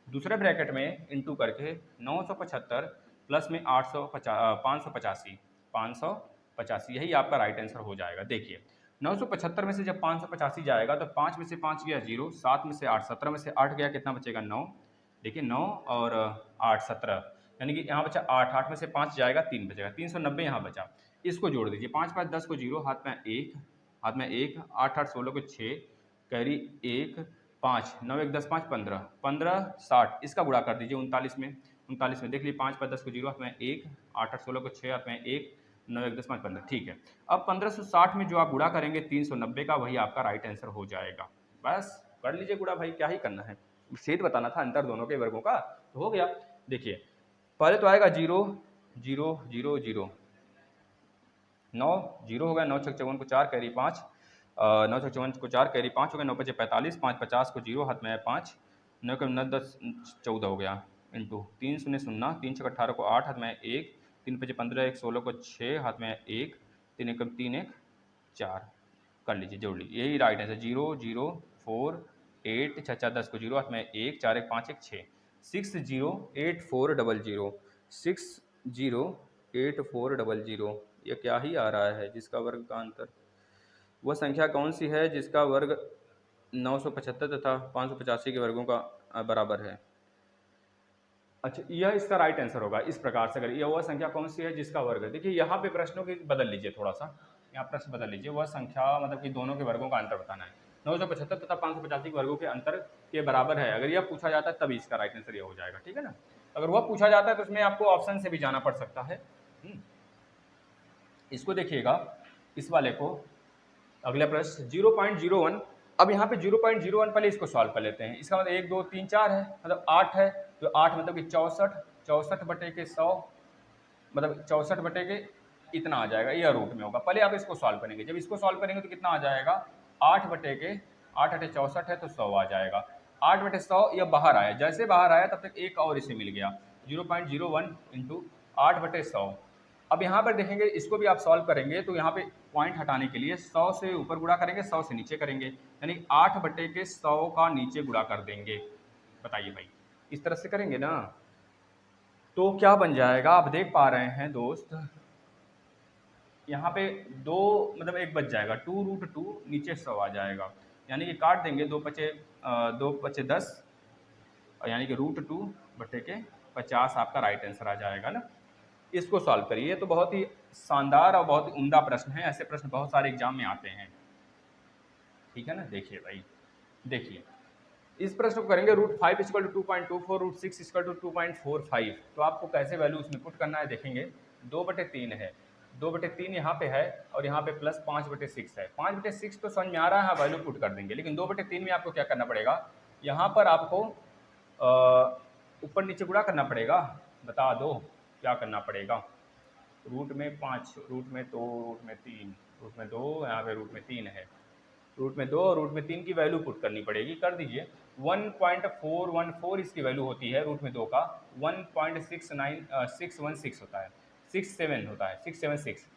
A: दूसरे ब्रैकेट में इंटू करके 975 प्लस में 585, यही आपका राइट आंसर हो जाएगा। देखिए 975 में से जब 585 जाएगा तो 5 में से 5 गया 0, 7 में से 8, 17 में से 8 गया, कितना बचेगा? 9। देखिए 9 और 8 17, यानी कि यहाँ बचा 8, 8 में से 5 जाएगा 3 बचेगा, 390 यहाँ बचा। इसको जोड़ दीजिए, 5 5 10 को 0, हाथ में 1, 8 8 16 को 6, कैरी 1, 5 9 1 10 5 15, 15 60, इसका गुणा कर दीजिए 39 में। 39 में देख लीजिए, 5 5 10 को 0, हाथ में 1, 8 8 16 को 6, हाथ में 1, 9 1 10 5 15। ठीक है, अब 1560 में जो आप गुणा करेंगे 390 का, वही आपका राइट आंसर हो जाएगा। बस कर लीजिए गुणा भाई, क्या ही करना है। सेट बताना था अंतर दोनों के वर्गों का, तो हो गया। देखिए पहले तो आएगा 0 0 0 0, 9 0 हो गया, 9 6 54 को 4 कैरी 5, 9 6 54 को 4 कैरी 5 हो गया, 9 5 45, 5 50 को 0, हाथ में 5, 9 के 9 10 14 हो गया, इंटू 3 0 0, 3 6 18 को 8, हाथ में 1, 3 5 15 1 16 को 6, हाथ में 1, 3 1 3 1 4, कर लीजिए, जोड़ लीजिए, यही राइट आंसर। 0 0 4 8 6 4 10 को 0, हाथ में 1, 4 1 5 1 6, 6 0 8 4 0 0, 6 0 8 4 0 0। ये क्या ही आ रहा है जिसका वर्ग का अंतर? वह संख्या कौन सी है जिसका वर्ग 975 तथा 585 के वर्गों का बराबर है? अच्छा, यह इसका राइट आंसर होगा। इस प्रकार से अगर यह वह संख्या कौन सी है जिसका वर्ग है, देखिए यहाँ पे प्रश्नों की बदल लीजिए थोड़ा सा, यहाँ प्रश्न बदल लीजिए। वह संख्या मतलब कि दोनों के वर्गों का अंतर बताना है। 975 तथा 585 के वर्गों के अंतर के बराबर है, अगर यह पूछा जाता है तभी इसका राइट आंसर यह हो जाएगा। ठीक है ना, अगर वह पूछा जाता है तो उसमें आपको ऑप्शन से भी जाना पड़ सकता है। इसको देखिएगा, इस वाले को, अगला प्रश्न 0.01। अब यहाँ पे 0.01 पहले इसको सॉल्व कर लेते हैं। इसका मतलब 1 2 3 4 है, मतलब 8 है, तो 8 मतलब कि 64, 64 बटे के 100, मतलब 64 बटे के इतना आ जाएगा, यह रूट में होगा। पहले आप इसको सॉल्व करेंगे, जब इसको सॉल्व करेंगे तो कितना आ जाएगा? 8 बटे के 8 8 64 है तो 100 आ जाएगा। 8 बटे 100 यह बाहर आया, जैसे बाहर आया तब तक एक और इसे मिल गया, 0.01 इंटू 8 बटे 100। अब यहाँ पर देखेंगे, इसको भी आप सॉल्व करेंगे तो यहाँ पे पॉइंट हटाने के लिए 100 से ऊपर गुणा करेंगे, 100 से नीचे करेंगे, यानी 8 बटे के 100 का नीचे गुणा कर देंगे। बताइए भाई, इस तरह से करेंगे ना तो क्या बन जाएगा? आप देख पा रहे हैं दोस्त, यहाँ पे 2 मतलब 1 बच जाएगा, 2√2 नीचे 100 आ जाएगा, यानी कि काट देंगे, 2 पचे 10, यानी कि √2 बटे के 50 आपका राइट आंसर आ जाएगा ना। इसको सॉल्व करिए, तो बहुत ही शानदार और बहुत ही उम्दा प्रश्न है। ऐसे प्रश्न बहुत सारे एग्जाम में आते हैं। ठीक है ना, देखिए भाई, देखिए इस प्रश्न को करेंगे, √5 = 2.24, √6 = 2.45। तो आपको कैसे वैल्यू उसमें पुट करना है देखेंगे। 2/3 है, 2/3 यहाँ पे है और यहाँ पे प्लस 5/6 है। 5/6 तो समझ में आ रहा है, वैल्यू पुट कर देंगे, लेकिन 2/3 में आपको क्या करना पड़ेगा? यहाँ पर आपको ऊपर नीचे गुणा करना पड़ेगा। बता दो क्या करना पड़ेगा? रूट में 5, रूट में 2, रूट में 3, रूट में 2, यहाँ पे रूट में 3 है, रूट में 2 और रूट में 3 की वैल्यू पुट करनी पड़ेगी। कर दीजिए, 1.414 इसकी वैल्यू होती है रूट में 2 का, 1.616 होता है, 67 होता है, 676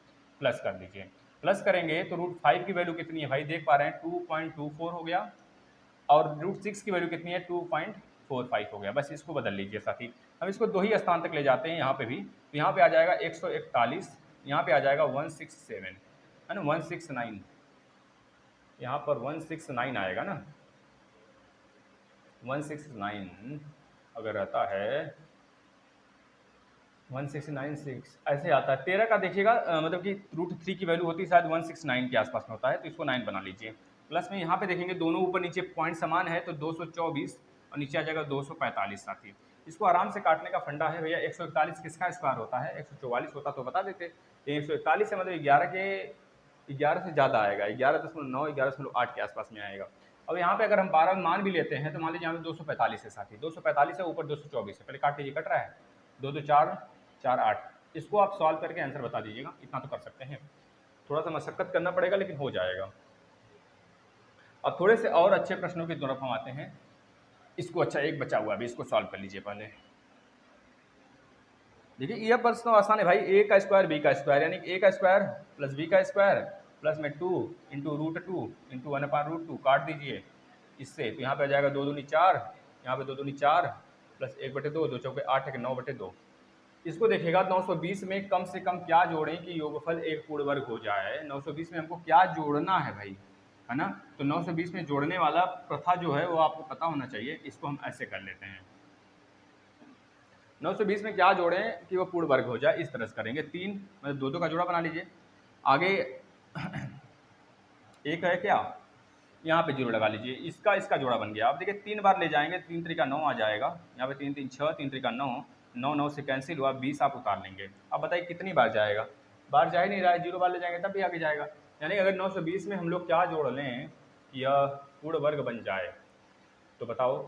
A: प्लस कर दीजिए। प्लस करेंगे तो √5 की वैल्यू कितनी है भाई? देख पा रहे हैं 2.24 हो गया, और √6 की वैल्यू कितनी है? 2.45 हो गया। बस इसको बदल लीजिए साथी। हम इसको 2 ही स्थान तक ले जाते हैं यहाँ पे भी, तो यहाँ पे आ जाएगा 141, यहाँ पे आ जाएगा 167, है ना, 169, यहाँ पर 169 आएगा ना, 169 अगर रहता है 169 ऐसे आता है। 13 का देखिएगा, मतलब कि √3 की वैल्यू होती है शायद 169 के आसपास में होता है, तो इसको 9 बना लीजिए। प्लस में यहाँ पे देखेंगे दोनों ऊपर नीचे पॉइंट समान है, तो 224 और नीचे आ जाएगा 245 साथी। इसको आराम से काटने का फंडा है भैया। 141 किसका स्क्वायर होता है? 144 होता तो बता देते। 141 से मतलब 11 से ज़्यादा आएगा, 11.9 11.8 के आसपास में आएगा। अब यहाँ पे अगर हम 12 मान भी लेते हैं तो मान लीजिए यहाँ पे 245 है साथी, 245 है, ऊपर 224 है। पहले काट लीजिए, कट रहा है 2 2 4 4 8। इसको आप सॉल्व करके आंसर बता दीजिएगा, इतना तो कर सकते हैं। थोड़ा सा मशक्कत करना पड़ेगा लेकिन हो जाएगा। अब थोड़े से और अच्छे प्रश्नों की तरफ हम आते हैं। इसको अच्छा एक बचा हुआ अभी, इसको सॉल्व कर लीजिए पहले। देखिए यह प्रश्न तो आसान है भाई। ए का स्क्वायर बी का स्क्वायर यानी ए का स्क्वायर प्लस बी का स्क्वायर प्लस में 2 इंटू √2 इंटू 1/√2 काट दीजिए इससे, तो यहाँ पे आ जाएगा 2 दूनी 4, यहाँ पे 2 दूनी 4 प्लस 1/2, 2 चौके 8 है, 9/2। इसको देखिएगा 920 में कम से कम क्या जोड़ें कि योगफल एक पूर्ण वर्ग हो जाए। 920 में हमको क्या जोड़ना है भाई, है ना? तो 920 में जोड़ने वाला प्रथा जो है वो आपको पता होना चाहिए। इसको हम ऐसे कर लेते हैं, 920 में क्या जोड़ें कि वो पूर्ण वर्ग हो जाए, इस तरह से करेंगे। 3 मतलब 2 2 का जोड़ा बना लीजिए। आगे एक है क्या, यहाँ पे 0 लगा लीजिए, इसका जोड़ा बन गया। अब देखिए 3 बार ले जाएंगे, 3 3 9 आ जाएगा, यहाँ पे 3 3 6, 3 3 9, 9 9 से कैंसिल हुआ, 20 आप उतार लेंगे। अब बताइए कितनी बार जाएगा? बार जा ही नहीं रहा है, 0 बार ले जाएंगे तब भी आगे जाएगा। यानी अगर 920 में हम लोग क्या जोड़ लें कि यह पूर्ण वर्ग बन जाए, तो बताओ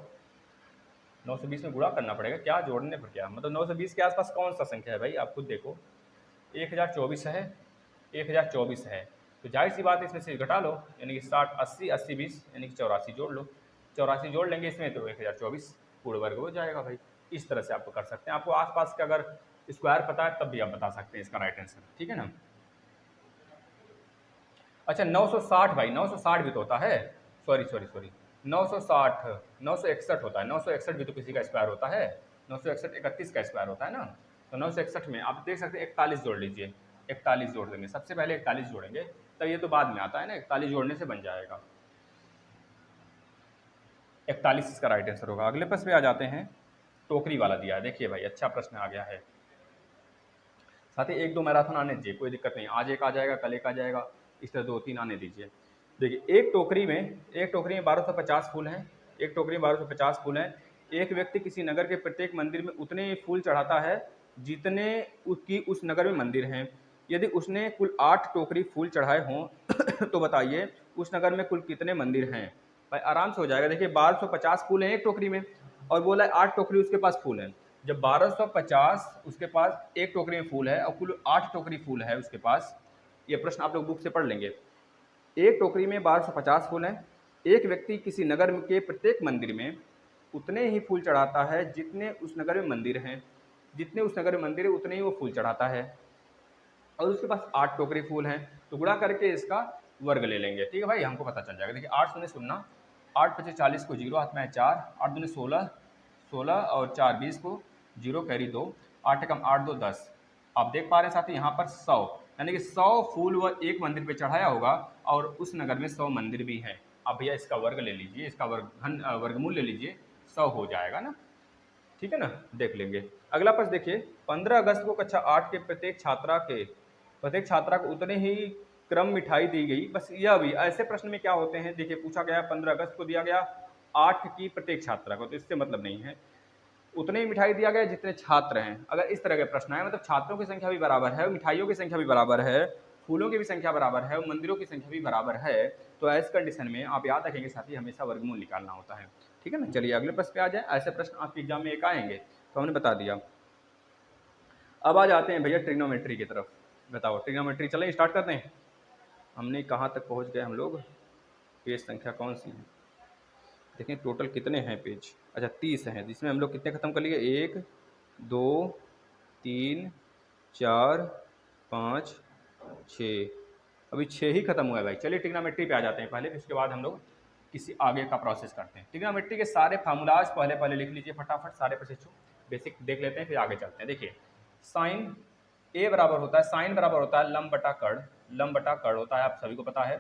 A: 920 में गुणा करना पड़ेगा, क्या जोड़ने पर क्या मतलब 920 के आसपास कौन सा संख्या है भाई? आप खुद देखो, 1024 है, 1024 है, तो जाहिर सी बात है इसमें से घटा लो, यानी कि 60 80 80 20 यानी कि 84 जोड़ लो। 84 जोड़ लेंगे इसमें तो 1024 पूर्ण वर्ग हो जाएगा भाई। इस तरह से आपको कर सकते हैं। आपको आसपास का अगर स्क्वायर पता है तब भी आप बता सकते हैं इसका राइट आंसर, ठीक है ना? अच्छा 960 भाई, 960 भी तो होता है, सॉरी 960 961 होता है, 961 भी तो किसी का स्क्वायर होता है। 961 31 का स्क्वायर होता है ना। तो 961 में आप देख सकते हैं 41 जोड़ लीजिए, 41 जोड़ देंगे, सबसे पहले 41 जोड़ेंगे, तब ये तो बाद में आता है ना, 41 जोड़ने से बन जाएगा 41, इसका राइट आंसर होगा। अगले प्रश्न पे आ जाते हैं, टोकरी वाला दिया है, देखिए भाई अच्छा प्रश्न आ गया है। साथ ही 1 2 मैराथन आने दीजिए, कोई दिक्कत नहीं, आज एक आ जाएगा कल एक आ जाएगा, इस तरह 2 3 आने दीजिए। देखिए एक टोकरी में 1250 फूल हैं, एक टोकरी में 1250 फूल हैं। एक व्यक्ति किसी नगर के प्रत्येक मंदिर में उतने फूल चढ़ाता है जितने उसकी उस नगर में मंदिर हैं। यदि उसने कुल 8 टोकरी फूल चढ़ाए हों तो बताइए उस नगर में कुल कितने मंदिर हैं? भाई आराम से हो जाएगा। देखिए 1250 फूल हैं एक टोकरी में, और बोला 8 टोकरी उसके पास फूल हैं। जब 1250 उसके पास एक टोकरी में फूल है और कुल 8 टोकरी फूल है उसके पास, ये प्रश्न आप लोग बुक से पढ़ लेंगे। एक टोकरी में 1250 फूल हैं। एक व्यक्ति किसी नगर के प्रत्येक मंदिर में उतने ही फूल चढ़ाता है जितने उस नगर में मंदिर हैं। जितने उस नगर में मंदिर है उतने ही वो फूल चढ़ाता है, और उसके पास 8 टोकरी फूल हैं। तो गुणा करके इसका वर्ग ले लेंगे, ठीक है भाई, हमको पता चल जाएगा। देखिए 8 शून्य शून्य, 8 पचे 40 को 0 हाथ में है 4, 8 दूनी 16, 16 और 4 20 को 0 कैरी 2, 8 एकम 8 2 10। आप देख पा रहे हैं साथी यहाँ पर 100, यानी कि 100 फूल वह एक मंदिर पे चढ़ाया होगा और उस नगर में 100 मंदिर भी हैं। अब भैया इसका वर्ग ले लीजिए, इसका वर्गमूल ले लीजिए, 100 हो जाएगा ना, ठीक है ना, देख लेंगे। अगला प्रश्न देखिए, 15 अगस्त को कक्षा 8 के प्रत्येक छात्रा को उतने ही क्रम मिठाई दी गई। बस यह भी ऐसे प्रश्न में क्या होते हैं, देखिए पूछा गया 15 अगस्त को दिया गया 8 की प्रत्येक छात्रा को, तो इससे मतलब नहीं है। उतने ही मिठाई दिया गया जितने छात्र हैं। अगर इस तरह के प्रश्न आए, मतलब छात्रों की संख्या भी बराबर है, मिठाइयों की संख्या भी बराबर है, फूलों की भी संख्या बराबर है और मंदिरों की संख्या भी बराबर है, तो ऐसे कंडीशन में आप याद रखेंगे साथी हमेशा वर्गमूल निकालना होता है, ठीक है ना। चलिए अगले प्रश्न पे आ जाए। ऐसे प्रश्न आपके एग्जाम में एक आएंगे तो हमने बता दिया। अब आ जाते हैं भैया ट्रिग्नोमेट्री की तरफ। बताओ ट्रिग्नोमेट्री, चलें स्टार्ट करते हैं। हमने कहाँ तक पहुँच गए हम लोग, पेज संख्या कौन सी है, देखें टोटल कितने हैं पेज। अच्छा 30 हैं, जिसमें हम लोग कितने खत्म कर लिए, 1 2 3 4 5 6, अभी 6 ही खत्म हुआ है भाई। चलिए ट्रिग्नोमेट्री पे आ जाते हैं पहले, फिर उसके बाद हम लोग किसी आगे का प्रोसेस करते हैं। ट्रिग्नोमेट्री के सारे फार्मूलाज पहले लिख लीजिए फटाफट, सारे प्रशिक्षु बेसिक देख लेते हैं फिर आगे चलते हैं। देखिए साइन ए बराबर होता है, साइन बराबर होता है लंब बटा कर्ण, लंब बटा कर्ण होता है, आप सभी को पता है।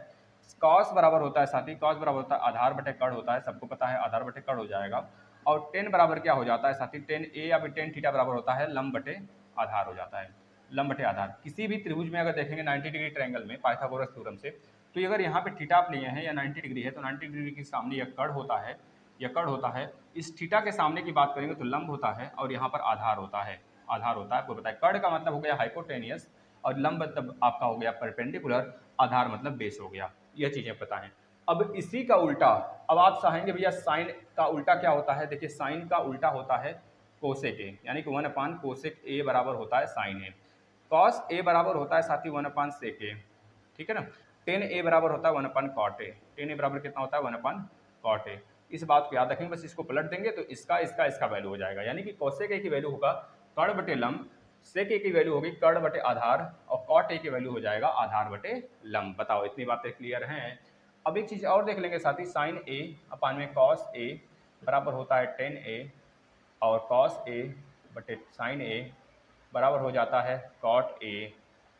A: कॉस बराबर होता है साथी, कॉस बराबर होता है आधार बटे कर्ण होता है, सबको पता है, आधार बटे कर्ण हो जाएगा। और टेन बराबर क्या हो जाता है साथी, टेन ए या फिर टेन थीटा बराबर होता है लंब बटे आधार हो जाता है, लंब बटे आधार। किसी भी त्रिभुज में अगर देखेंगे 90 डिग्री ट्रायंगल में पाइथागोरस थ्योरम से, तो अगर यहाँ पे थीटा आप लिए हैं या 90 डिग्री है तो 90 डिग्री के सामने यह कर्ण होता है, यह कर्ण होता है। इस थीटा के सामने की बात करेंगे तो लंब होता है और यहाँ पर आधार होता है। आधार होता है, आपको पता है कर्ण का मतलब हो गया हाइपोटेनियस और लंब मतलब आपका हो गया परपेंडिकुलर, आधार मतलब बेस हो गया। यह चीजें पता है। अब इसी का उल्टा, अब आप चाहेंगे भैया साइन का उल्टा क्या होता है, देखिए साइन का उल्टा होता है कोसेक ए, यानी कि 1 कोसेक ए बराबर होता है साइन ए। कॉस ए बराबर होता है साथी 1 सेक ए, ठीक है ना। टेन ए बराबर होता है 1 कॉट ए, टेन ए बराबर कितना होता है 1 कॉट ए। इस बात को याद रखेंगे, बस इसको पलट देंगे तो इसका इसका इसका वैल्यू हो जाएगा, यानी कि कोसेक ए की वैल्यू होगा कर्ण बटे लंब, सेक ए की वैल्यू होगी कर्ण बटे आधार और कॉट ए की वैल्यू हो जाएगा आधार बटे लंब। बताओ इतनी बातें क्लियर हैं। अब एक चीज और देख लेंगे साथी, साइन ए अपान में कॉस ए बराबर होता है टेन ए और कॉस ए बटे साइन ए बराबर हो जाता है कॉट ए,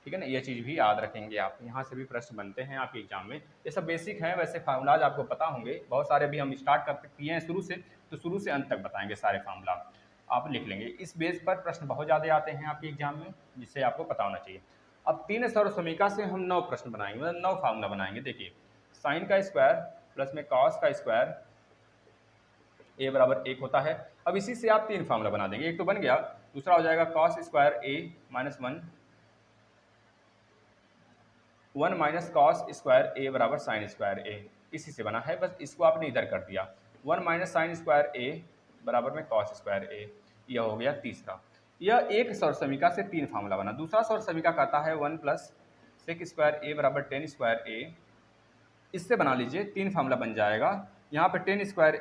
A: ठीक है ना। ये चीज़ भी याद रखेंगे आप, यहाँ से भी प्रश्न बनते हैं आपके एग्जाम में। ये सब बेसिक हैं, वैसे फार्मूलाज आपको पता होंगे बहुत सारे, भी हम स्टार्ट करके किए हैं शुरू से, तो शुरू से अंत तक बताएंगे सारे फार्मूला आप लिख लेंगे। इस बेस पर प्रश्न बहुत ज़्यादा आते हैं आपके एग्जाम में, जिससे आपको पता होना चाहिए। अब 3 सौर समीका से हम 9 प्रश्न बनाएंगे, मतलब 9 फार्मूला बनाएंगे। देखिए साइन का स्क्वायर प्लस में कॉस का स्क्वायर ए बराबर 1 होता है। अब इसी से आप 3 फार्मूला बना देंगे, एक तो बन गया, दूसरा हो जाएगा cos square A minus 1 minus cos square ए बराबर साइन स्क्वायर ए, इसी से बना है, बस इसको आपने इधर कर दिया। 1 माइनस साइन स्क्वायर ए बराबर में कॉस स्क्वायर ए, यह हो गया तीसरा। यह एक सौर समीका से 3 फार्मूला बना। दूसरा सौर समीका कहता है 1 प्लस सेक स्क्वायर ए बराबर टेन स्क्वायर ए, इससे बना लीजिए 3 फार्मूला बन जाएगा। यहाँ पे ten square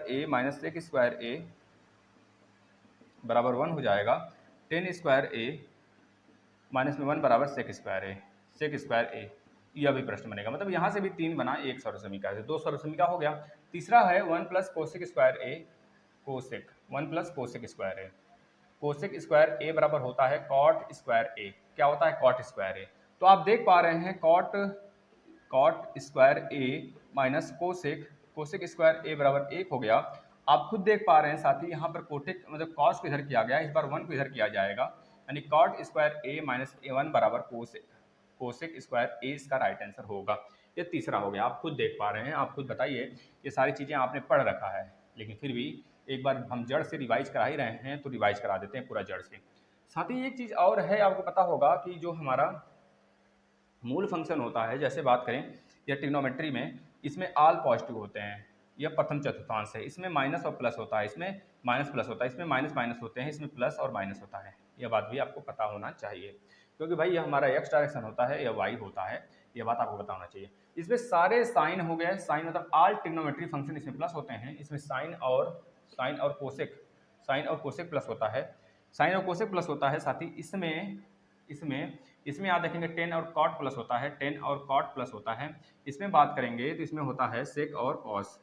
A: A minus sec square ए बराबर 1 हो जाएगा, टेन स्क्वायर ए माइनस में 1 बराबर सेक स्क्वायर ए, यह भी प्रश्न बनेगा। मतलब यहाँ से भी 3 बना एक सौर समीका से, 2 सौर समीका हो गया। तीसरा है 1 प्लस कोसेक स्क्वायर ए कोसेक, 1 प्लस कोसेक स्क्वायर ए, कोसेक स्क्वायर ए बराबर होता है कॉट स्क्वायर ए। क्या होता है कॉट स्क्वायर ए, तो आप देख पा रहे हैं cot square A minus cosec square ए बराबर 1 हो गया। आप खुद देख पा रहे हैं साथी, यहाँ पर कोटेक मतलब कॉस को इधर किया गया, इस बार 1 को इधर किया जाएगा, यानी कॉट स्क्वायर ए माइनस ए 1 बराबर कोसेक स्क्वायर ए इसका राइट आंसर होगा। ये तीसरा हो गया, आप खुद देख पा रहे हैं। आप खुद बताइए, ये सारी चीज़ें आपने पढ़ रखा है, लेकिन फिर भी एक बार हम जड़ से रिवाइज करा ही रहे हैं तो रिवाइज करा देते हैं पूरा जड़ से। साथ ही एक चीज़ और है, आपको पता होगा कि जो हमारा मूल फंक्शन होता है, जैसे बात करें या ट्रिग्नोमेट्री में, इसमें ऑल पॉजिटिव होते हैं, यह प्रथम चतुर्थांश है, इसमें माइनस और प्लस होता है, इसमें माइनस प्लस होता है, इसमें माइनस माइनस होते हैं, इसमें प्लस और माइनस होता है। यह बात भी आपको पता होना चाहिए, क्योंकि भाई यह हमारा एक्स डायरेक्शन होता है, यह वाई होता है, यह बात आपको पता होना चाहिए। इसमें सारे साइन हो गए, साइन मतलब ऑल ट्रिग्नोमेट्री फंक्शन इसमें प्लस होते हैं, इसमें साइन और कोसेक प्लस होता है, साइन और कोसेक प्लस होता है। साथ ही इसमें याद रखेंगे टेन और कॉट प्लस होता है, टेन और कॉट प्लस होता है। इसमें बात करेंगे तो इसमें होता है सेक और कॉस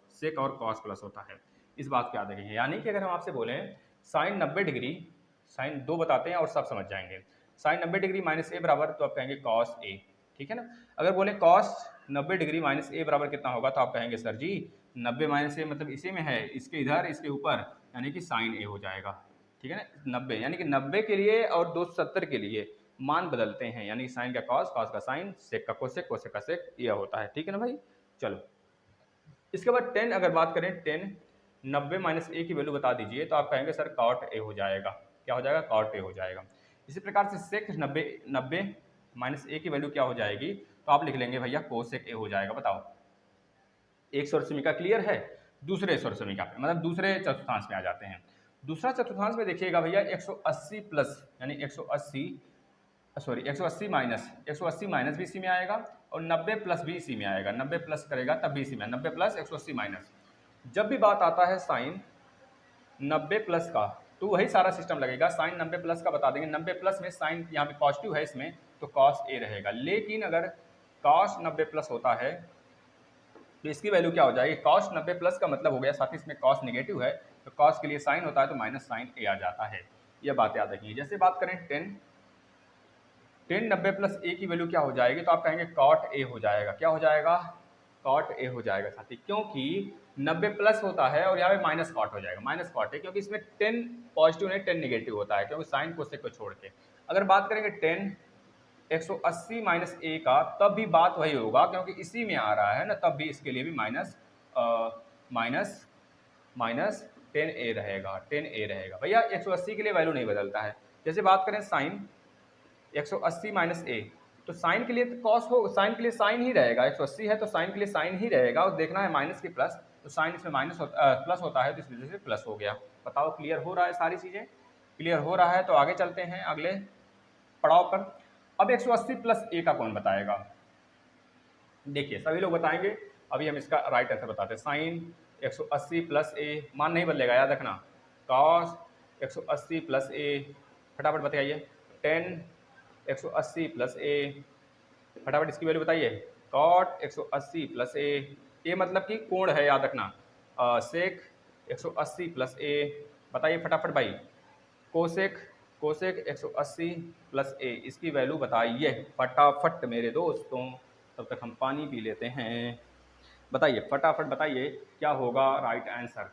A: प्लस होता है। इस बात को याद रखेंगे, यानी कि अगर हम आपसे बोलें साइन 90 डिग्री, साइन 2 बताते हैं और सब समझ जाएंगे, साइन 90 डिग्री माइनस ए बराबर, तो आप कहेंगे कॉस ए, ठीक है ना। अगर बोले कॉस 90 डिग्री माइनस ए बराबर कितना होगा, तो आप कहेंगे सर जी 90 माइनस ए मतलब इसी में है, इसके इधर इसके ऊपर, यानी कि साइन ए हो जाएगा, ठीक है ना। 90 यानी कि 90 के लिए और 270 के लिए मान बदलते हैं, यानी साइन का कॉस का साइन, सेक का कोसेक का सेक, यह होता है, ठीक है ना भाई। चलो इसके बाद 10 अगर बात करें, 10 90 माइनस ए की वैल्यू बता दीजिए, तो आप कहेंगे सर कॉट ए हो जाएगा। क्या हो जाएगा, कॉट ए हो जाएगा। इसी प्रकार से सेक 90 माइनस ए की वैल्यू क्या हो जाएगी, तो आप लिख लेंगे भैया कोसेक ए हो जाएगा। बताओ एक सौर समीका क्लियर है। दूसरे सौर समीका पे मतलब दूसरे चतुर्थांश में आ जाते हैं। दूसरा चतुर्थांश में देखिएगा भैया 180 प्लस यानी 180 माइनस भी इसी में आएगा और 90 प्लस भी इसी में आएगा। 90 प्लस करेगा तब भी इसी में, 90 प्लस 180 माइनस। जब भी बात आता है साइन 90 प्लस का, तो वही सारा सिस्टम लगेगा। साइन 90 प्लस का बता देंगे, 90 प्लस में साइन यहाँ पे पॉजिटिव है इसमें, तो कॉस ए रहेगा। लेकिन अगर कॉस 90 प्लस होता है तो इसकी वैल्यू क्या हो जाएगी, कॉस 90 प्लस का मतलब हो गया, साथ ही इसमें कॉस नेगेटिव है, तो कॉस के लिए साइन होता है तो माइनस साइन ए आ जाता है। यह बात याद रखिए। जैसे बात करें 10 90 प्लस ए की वैल्यू क्या हो जाएगी, तो आप कहेंगे कॉट ए हो जाएगा। क्या हो जाएगा, कॉट ए हो जाएगा साथी, क्योंकि 90 प्लस होता है और यहाँ पे माइनस कॉट हो जाएगा। माइनस कॉट है क्योंकि इसमें 10 पॉजिटिव नहीं 10 नेगेटिव होता है, क्योंकि साइन कोसेक को छोड़ के। अगर बात करेंगे 10 180 माइनस ए का, तब भी बात वही होगा, क्योंकि इसी में आ रहा है ना, तब भी इसके लिए भी माइनस माइनस माइनस 10a रहेगा, 10a रहेगा। भैया 180 के लिए वैल्यू नहीं बदलता है। जैसे बात करें साइन 180 माइनस ए, तो साइन के लिए तो कॉस हो, साइन के लिए साइन ही रहेगा। 180 है तो साइन के लिए साइन ही रहेगा, और देखना है माइनस की प्लस, तो साइन इसमें माइनस प्लस होता है, तो इस वजह से प्लस हो गया। बताओ क्लियर हो रहा है? सारी चीज़ें क्लियर हो रहा है? तो आगे चलते हैं अगले पड़ाव पर। अब 180 प्लस ए का कौन बताएगा? देखिए सभी लोग बताएंगे, अभी हम इसका राइट आंसर बताते हैं। साइन 180 प्लस ए, मान नहीं बदलेगा, याद रखना। कॉस 180 प्लस ए, फटाफट बताइए। 10 180 प्लस ए, फटाफट इसकी वैल्यू बताइए। कॉट 180 प्लस ए, ए मतलब कि कोण है, याद रखना। सेक 180 प्लस ए, बताइए फटाफट भाई। कोसेक कोसेक 180 प्लस ए, इसकी वैल्यू बताइए फटाफट मेरे दोस्तों। तब तक हम पानी पी लेते हैं। बताइए फटाफट बताइए क्या होगा राइट आंसर,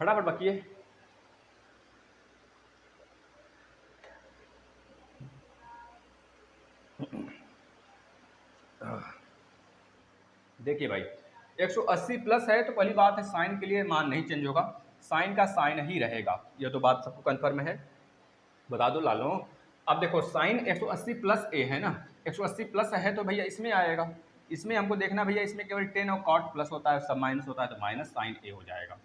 A: फटाफट बकिए। देखिए भाई 180 प्लस है तो पहली बात है साइन के लिए मान नहीं चेंज होगा, साइन का साइन ही रहेगा, ये तो बात सबको कंफर्म है। बता दो लालो। अब देखो साइन 180 प्लस ए है ना, 180 प्लस है तो भैया इसमें आएगा, इसमें हमको देखना भैया, इसमें केवल 10 और कॉट प्लस होता है, सब माइनस होता है, तो माइनस साइन ए हो जाएगा।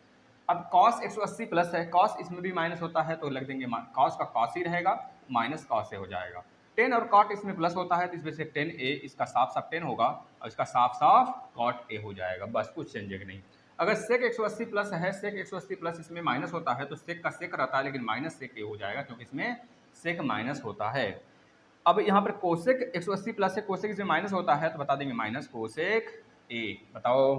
A: अब कॉस 180 प्लस है, कॉस इसमें भी माइनस होता है, तो लग देंगे कॉस का कॉस ही रहेगा, माइनस कॉस ए हो जाएगा। 10 और कॉट इसमें प्लस होता है, तो इस वजह से 10a, इसका साफ साफ 10 होगा, और इसका साफ साफ कॉट ए हो जाएगा, बस कुछ चेंजेगा नहीं। अगर सेक 180 प्लस है, सेक 180 प्लस इसमें माइनस होता है, तो सेक का सेक रहता है, लेकिन माइनस सेक ए हो जाएगा, क्योंकि इसमें सेक माइनस होता है। अब यहाँ पर कोसेक 180 प्लस है, कोसेक इसमें माइनस होता है, तो बता देंगे माइनस कोसेक ए। बताओ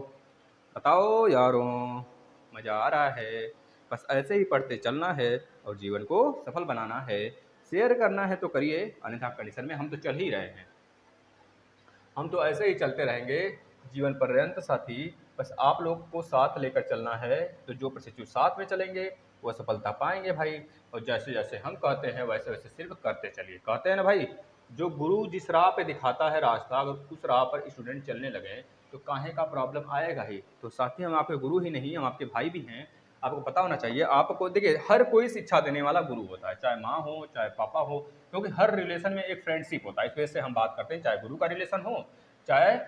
A: बताओ यारों, मजा आ रहा है? बस ऐसे ही पढ़ते चलना है और जीवन को सफल बनाना है। शेयर करना है तो करिए, अन्यथा कंडीशन में हम तो चल ही रहे हैं, हम तो ऐसे ही चलते रहेंगे जीवन पर्यंत साथी। बस आप लोग को साथ लेकर चलना है, तो जो प्रशिक्षु साथ में चलेंगे वो सफलता पाएंगे भाई। और जैसे जैसे हम कहते हैं वैसे वैसे सिर्फ करते चलिए। कहते हैं ना भाई, जो गुरु जिस राह पे दिखाता है रास्ता, अगर उस राह पर स्टूडेंट चलने लगे तो काहे का प्रॉब्लम आएगा ही। तो साथी हम आपके गुरु ही नहीं, हम आपके भाई भी हैं। आपको पता होना चाहिए, आपको देखिए हर कोई शिक्षा देने वाला गुरु होता है, चाहे माँ हो चाहे पापा हो, क्योंकि हर रिलेशन में एक फ्रेंडशिप होता है। इस वजह से हम बात करते हैं, चाहे गुरु का रिलेशन हो, चाहे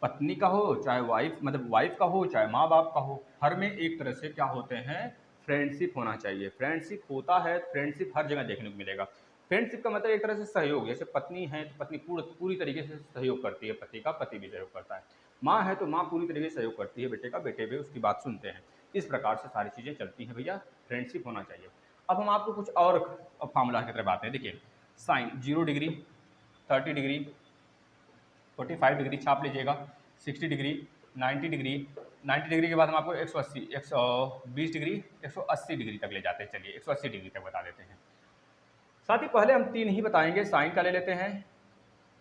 A: पत्नी का हो, चाहे वाइफ मतलब वाइफ का हो, चाहे माँ बाप का हो, हर में एक तरह से क्या होते हैं, फ्रेंडशिप होना चाहिए। फ्रेंडशिप होता है, फ्रेंडशिप हर जगह देखने को मिलेगा। फ्रेंडशिप का मतलब एक तरह से सहयोग, जैसे पत्नी है तो पत्नी पूरी तरीके से सहयोग करती है पति का, पति भी सहयोग करता है। माँ है तो माँ पूरी तरीके से सहयोग करती है बेटे का, बेटे भी उसकी बात सुनते हैं। इस प्रकार से सारी चीज़ें चलती हैं भैया, फ्रेंडशिप होना चाहिए। अब हम आपको कुछ और फार्मूला की तरफ आते हैं। देखिए साइन 0 डिग्री, 30 डिग्री, 45 डिग्री छाप लीजिएगा, 60 डिग्री, 90 डिग्री, 90 डिग्री के बाद हम आपको 120 डिग्री, 180 डिग्री तक ले जाते हैं। चलिए 180 डिग्री तक बता देते हैं। साथ ही पहले हम 3 ही बताएंगे, साइन का ले लेते हैं,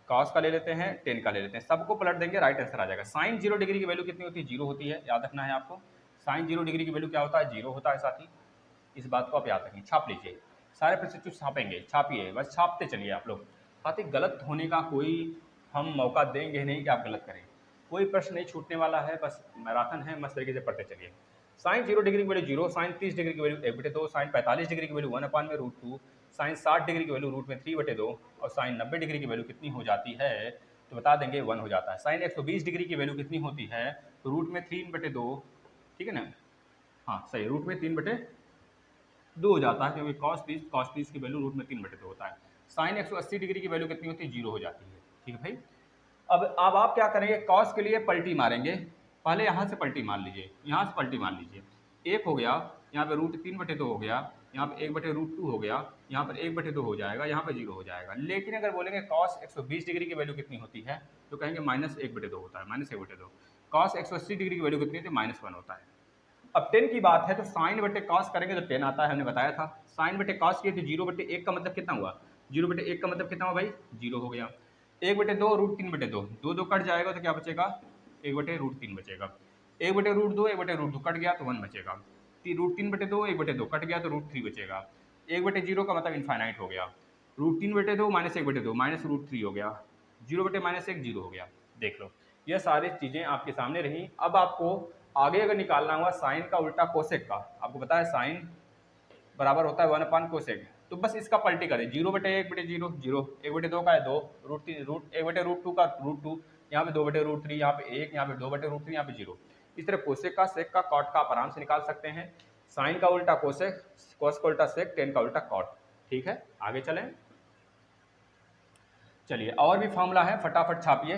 A: कॉस का ले लेते हैं, टेन का ले लेते हैं, सबको पलट देंगे, राइट आंसर आ जाएगा। साइन 0 डिग्री की वैल्यू कितनी होती है? 0 होती है, याद रखना है आपको। साइन 0 डिग्री की वैल्यू क्या होता है? 0 होता है साथी, इस बात को आप याद रखें। छाप लीजिए, सारे प्रशिक्षु छापेंगे, छापिए, बस छापते चलिए आप लोग। साथी गलत होने का कोई हम मौका देंगे नहीं कि आप गलत करें, कोई प्रश्न नहीं छूटने वाला है, बस मैराथन है, मस्त तरीके से पढ़ते चलिए। साइन 0 डिग्री की वैल्यू 0, साइन 30 डिग्री की वैल्यू 1/2, साइन 45 डिग्री की वैल्यू 1/√2, साइन 60 डिग्री की वैल्यू √3/2, और साइन 90 डिग्री की वैल्यू कितनी हो जाती है? तो बता देंगे 1 हो जाता है। साइन 120 डिग्री की वैल्यू कितनी होती है? तो √3/2, ठीक है ना? हाँ सही, √3/2 हो जाता है, क्योंकि cos 30 की वैल्यू √3/2 होता है। साइन 180 डिग्री की वैल्यू कितनी होती है? 0 हो जाती है, ठीक है भाई। अब आप क्या करेंगे, कॉस के लिए पलटी मारेंगे। पहले यहाँ से पलटी मार लीजिए, यहाँ से पलटी मार लीजिए। 1 हो गया, यहाँ पे √3/2 हो गया, यहाँ पे 1/√2 हो गया, यहाँ पर 1/2 हो जाएगा, यहाँ पे 0 हो जाएगा। लेकिन अगर बोलेंगे कॉस 120 डिग्री की वैल्यू कितनी होती है, तो कहेंगे -1/2 होता है, -1/2। कॉस 180 डिग्री की वैल्यू कितनी होती है? -1 होता है। अब 10 की बात है तो साइन बटे कॉस करेंगे तो 10 आता है, हमने बताया था। साइन बटे कॉस किए तो 0/1 का मतलब कितना हुआ? 0/1 का मतलब कितना हुआ भाई? 0 हो गया। 1/2 √3/2, 2 कट जाएगा तो क्या बचेगा? 1/√3 बचेगा। 1/√2, 1/√2 कट गया तो 1 बचेगा। √3/2, 1/2 कट गया तो √3 बचेगा। 1/0 का मतलब इनफाइनाइट हो गया। √3/2 -1/2 -√3 हो गया। 0/-1 0 हो गया। देख लो, यह सारी चीज़ें आपके सामने रही। अब आपको आगे अगर निकालना हुआ साइन का उल्टा कोसेक का, आपको पता है साइन बराबर होता है 1 कोसेक, तो बस इसका पलटी करें, 0/1/0 0, 1/2 का है 2, √3 1/√2 का √2, यहाँ पे 2/√3, यहाँ पे 1, यहाँ पे 2/√3, यहाँ पे 0। इस तरह कोसेक का, सेक का, कॉट का आप आराम से निकाल सकते हैं। साइन का उल्टा कोसेक, कोस का उल्टा सेक, टेन का उल्टा कॉट। ठीक है, आगे चलें। चलिए और भी फॉर्मूला है, फटाफट छापिए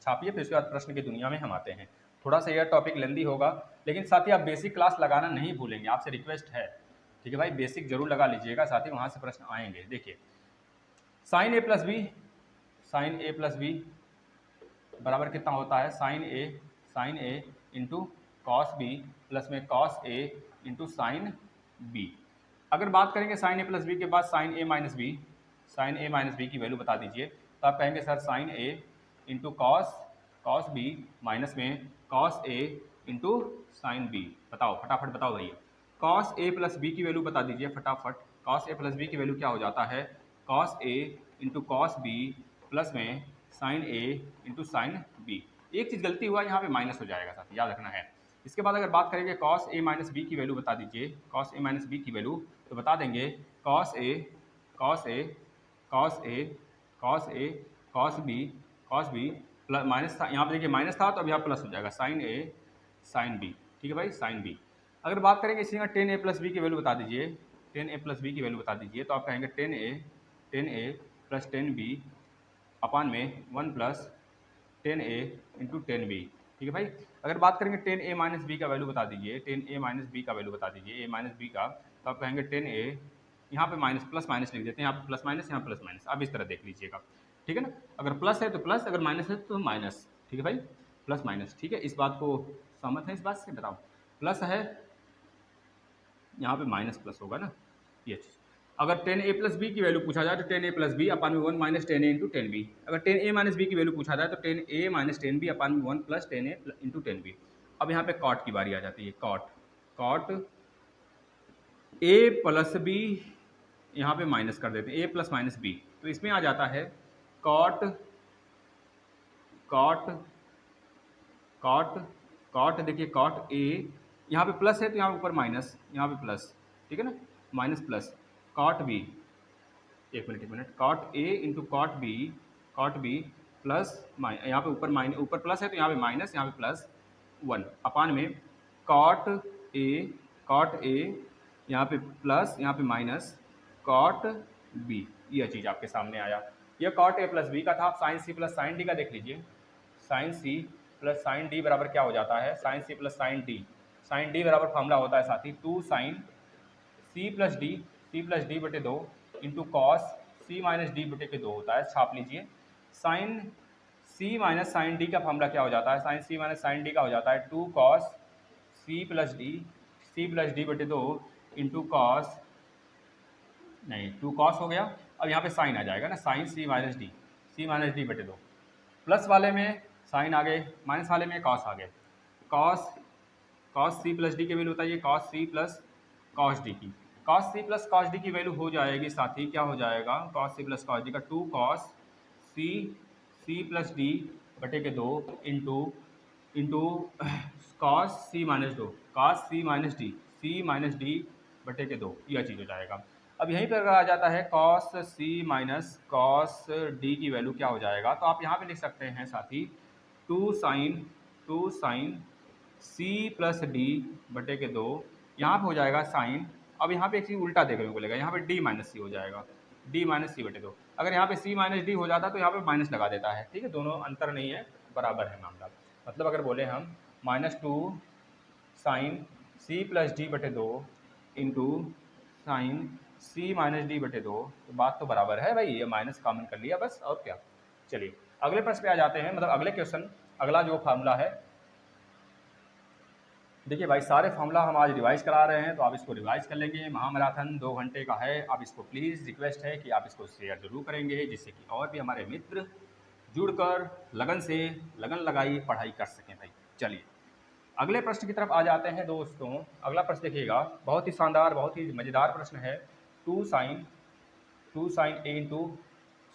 A: छापिए, फिर उसके बाद प्रश्न की दुनिया में हम आते हैं। थोड़ा सा यह टॉपिक लेंदी होगा, लेकिन साथ ही आप बेसिक क्लास लगाना नहीं भूलेंगे, आपसे रिक्वेस्ट है। ठीक है भाई, बेसिक जरूर लगा लीजिएगा, साथ ही वहाँ से प्रश्न आएंगे। देखिए sign A plus B, sine A plus B बराबर कितना होता है, साइन ए इंटू कॉस बी प्लस में कॉस ए इंटू साइन बी। अगर बात करेंगे साइन ए प्लस बी के बाद sign A minus B, sine A minus B की वैल्यू बता दीजिए, तो आप कहेंगे सर साइन ए इंटू कॉस बी माइनस में कॉस ए इंटू साइन बी। बताओ फटाफट बताओ भैया, कॉस ए प्लस बी की वैल्यू बता दीजिए फटाफट। कॉस ए प्लस बी की वैल्यू क्या हो जाता है, cos A into cos B plus में साइन ए इंटू साइन बी। एक चीज़ गलती हुआ, यहाँ पे माइनस हो जाएगा, साथ याद रखना है। इसके बाद अगर बात करेंगे कॉस ए माइनस बी की वैल्यू बता दीजिए, कॉस ए माइनस बी की वैल्यू, तो बता देंगे cos A cos A cos A cos A cos B plus minus था, यहाँ पे देखिए माइनस था तो अब यहाँ प्लस हो जाएगा साइन ए साइन बी। ठीक है भाई, साइन बी। अगर बात करेंगे इसी में टेन ए प्लस बी की वैल्यू बता दीजिए, टेन ए प्लस बी की वैल्यू बता दीजिए, तो आप कहेंगे टेन ए प्लस टेन बी अपान में 1 प्लस टेन ए इंटू टेन बी। ठीक है भाई। अगर बात करेंगे टेन ए माइनस बी का वैल्यू बता दीजिए, टेन ए माइनस बी का वैल्यू बता दीजिए, ए माइनस बी का, तो आप कहेंगे टेन ए, यहाँ पे माइनस प्लस माइनस लिख देते हैं, यहाँ पे प्लस माइनस, यहाँ प्लस माइनस, अब इस तरह देख लीजिएगा। ठीक है ना, अगर प्लस है तो प्लस, अगर माइनस है तो माइनस। ठीक है भाई, प्लस माइनस। ठीक है, इस बात को सहमत है, इस बात से बताओ, प्लस है यहाँ पे माइनस प्लस होगा ना, ये चीज़। अगर टेन ए प्लस बी की वैल्यू पूछा जाए तो टेन ए प्लस बी अपान में 1 माइनस टेन ए इंटू टेन बी। अगर टेन ए माइनस बी की वैल्यू पूछा जाए तो टेन ए माइनस टेन बी अपान में 1 प्लस टेन ए इंटू टेन बी। अब यहाँ पे कॉट की बारी आ जाती है, कॉट ए प्लस बी, यहाँ पे माइनस कर देते हैं, ए प्लस माइनस बी, तो इसमें आ जाता है कॉट कॉट कॉट कॉट देखिए कॉट ए, यहाँ पे प्लस है तो यहाँ पे ऊपर माइनस, यहाँ पे प्लस। ठीक है ना, माइनस प्लस कॉट बी, एक minute, cot a into cot b plus यहाँ पे ऊपर प्लस है तो यहाँ पे माइनस, यहाँ पे प्लस 1 अपान में कॉट ए यहाँ पे प्लस, यहाँ पे माइनस कॉट बी। यह चीज़ आपके सामने आया। यह कॉट ए प्लस बी का था। आप sine c plus sine d का देख लीजिए, sine c plus sine d बराबर क्या हो जाता है, sine c plus sine d बराबर फॉर्मूला होता है साथी 2 साइन सी प्लस डी बटे 2 into cos c minus d बटे के 2 होता है। छाप लीजिए, साइन सी माइनस साइन डी का फॉर्मूला क्या हो जाता है, साइन सी माइनस साइन डी का हो जाता है 2 कॉस सी प्लस डी बटे 2 इंटू कॉस, नहीं 2 कॉस हो गया, अब यहाँ पे साइन आ जाएगा ना, साइन सी माइनस डी बटे 2, प्लस वाले में साइन आ गए, माइनस वाले में कॉस आ गए, कॉस सी प्लस डी की वैल्यू बताइए, cos c plus cos d की, कॉस डी की वैल्यू हो जाएगी साथी, क्या हो जाएगा, cos c plus cos d का 2 कॉस सी प्लस डी बटे के 2 into cos c minus d बटे के 2, यह चीज़ हो जाएगा। अब यहीं पर अगर आ जाता है cos c minus cos d की वैल्यू क्या हो जाएगा, तो आप यहाँ पे लिख सकते हैं साथी 2 साइन सी प्लस डी बटे के 2, यहाँ पे हो जाएगा साइन। अब यहाँ पे एक चीज़ उल्टा देखने को मिलेगा, यहाँ पे डी माइनस सी हो जाएगा, डी माइनस सी बटे 2। अगर यहाँ पे सी माइनस डी हो जाता तो यहाँ पे माइनस लगा देता है। ठीक है, दोनों अंतर नहीं है, बराबर है मामला। मतलब अगर बोले हम -2 साइन सी प्लस डी बटे 2 इंटू साइन सी माइनस डी बटे 2, तो बात तो बराबर है भाई, ये माइनस कॉमन कर लिया बस, और क्या। चलिए अगले प्रश्न पे आ जाते हैं, मतलब अगले क्वेश्चन, अगला जो फार्मूला है। देखिए भाई, सारे फार्मूला हम आज रिवाइज करा रहे हैं, तो आप इसको रिवाइज कर लेंगे। महामैराथन 2 घंटे का है, आप इसको प्लीज़ रिक्वेस्ट है कि आप इसको शेयर जरूर करेंगे, जिससे कि और भी हमारे मित्र जुड़कर लगन लगाई पढ़ाई कर सकें भाई। चलिए अगले प्रश्न की तरफ आ जाते हैं दोस्तों। अगला प्रश्न देखिएगा, बहुत ही शानदार, बहुत ही मज़ेदार प्रश्न है। 2 साइन ए इंटू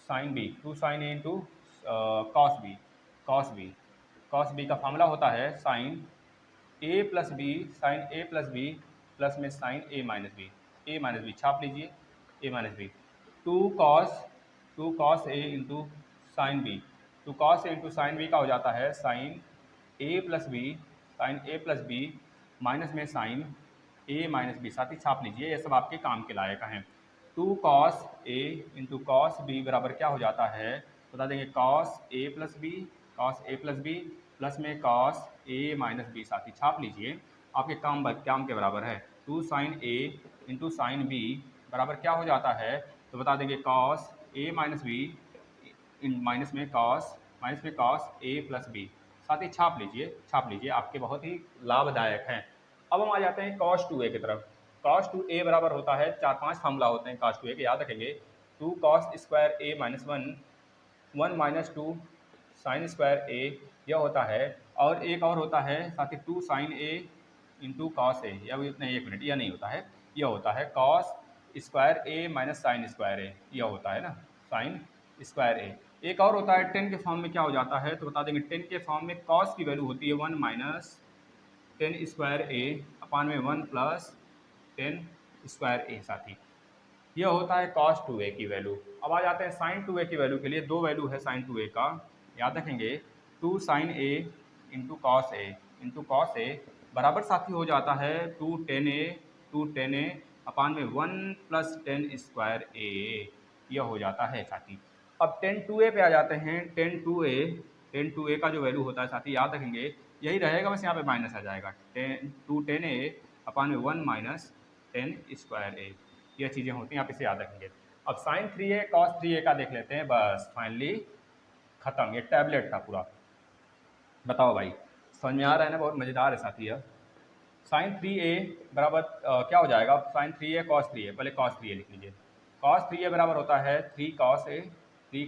A: साइन बी, 2 साइन ए इंटू कॉस बी का फार्मूला होता है A plus B sine A plus B plus में साइन ए माइनस बी छाप लीजिए A minus B. Two cos A into sine B, two cos A into sine B का हो जाता है sine A plus B minus में sine A minus B, साथ ही छाप लीजिए, ये सब आपके काम के लायक हैं। टू कॉस ए इंटू कॉस बी बराबर क्या हो जाता है, बता देंगे cos a plus B plus में कॉस ए माइनस बी, साथ ही छाप लीजिए, आपके काम के बराबर है। टू साइन ए इंटू साइन बी बराबर क्या हो जाता है, तो बता देंगे cos a minus b minus में कॉस ए प्लस बी, साथ ही छाप लीजिए, आपके बहुत ही लाभदायक हैं। अब हम आ जाते हैं कॉस टू ए की तरफ। कॉस टू ए बराबर होता है, 4-5 फार्मूला होते हैं कॉस टू ए के, याद रखेंगे। Two cos square A minus one minus two sine square A, यह होता है। और एक और होता है साथ ही two sine A into cos A, या नहीं एक मिनट, यह नहीं होता है, यह होता है cos square A minus sign square A, यह होता है ना साइन स्क्वायर ए। एक और होता है 10 के फॉर्म में क्या हो जाता है, तो बता देंगे 10 के फॉर्म में कॉस की वैल्यू होती है 1 माइनस 10 स्क्वायर ए अपान में 1 प्लस 10 स्क्वायर ए, साथ ही यह होता है कॉस टू ए की वैल्यू। अब आ जाते हैं साइन टू ए की वैल्यू के लिए, दो वैल्यू है साइन टू ए का, याद रखेंगे। Two sine A into cos A बराबर साथी हो जाता है टू टेन ए अपान में 1 प्लस 10 स्क्वायर ए, यह हो जाता है साथी। अब 10 टू ए पे आ जाते हैं। 10 टू ए का जो वैल्यू होता है साथी याद रखेंगे, यही रहेगा, बस यहाँ पे माइनस आ जाएगा। 10 ए अपान में 1 माइनस 10 स्क्वायर ए, यह चीज़ें होती हैं, आप इसे याद रखेंगे। अब साइन 3a कॉस 3a का देख लेते हैं, बस फाइनली खत्म, ये टैबलेट था पूरा। बताओ भाई समझ में आ रहा है ना, बहुत मज़ेदार है साथी यह। साइन 3a बराबर क्या हो जाएगा, साइन 3a कॉस 3a, पहले कॉस 3a लिख लीजिए। कॉस 3a बराबर होता है 3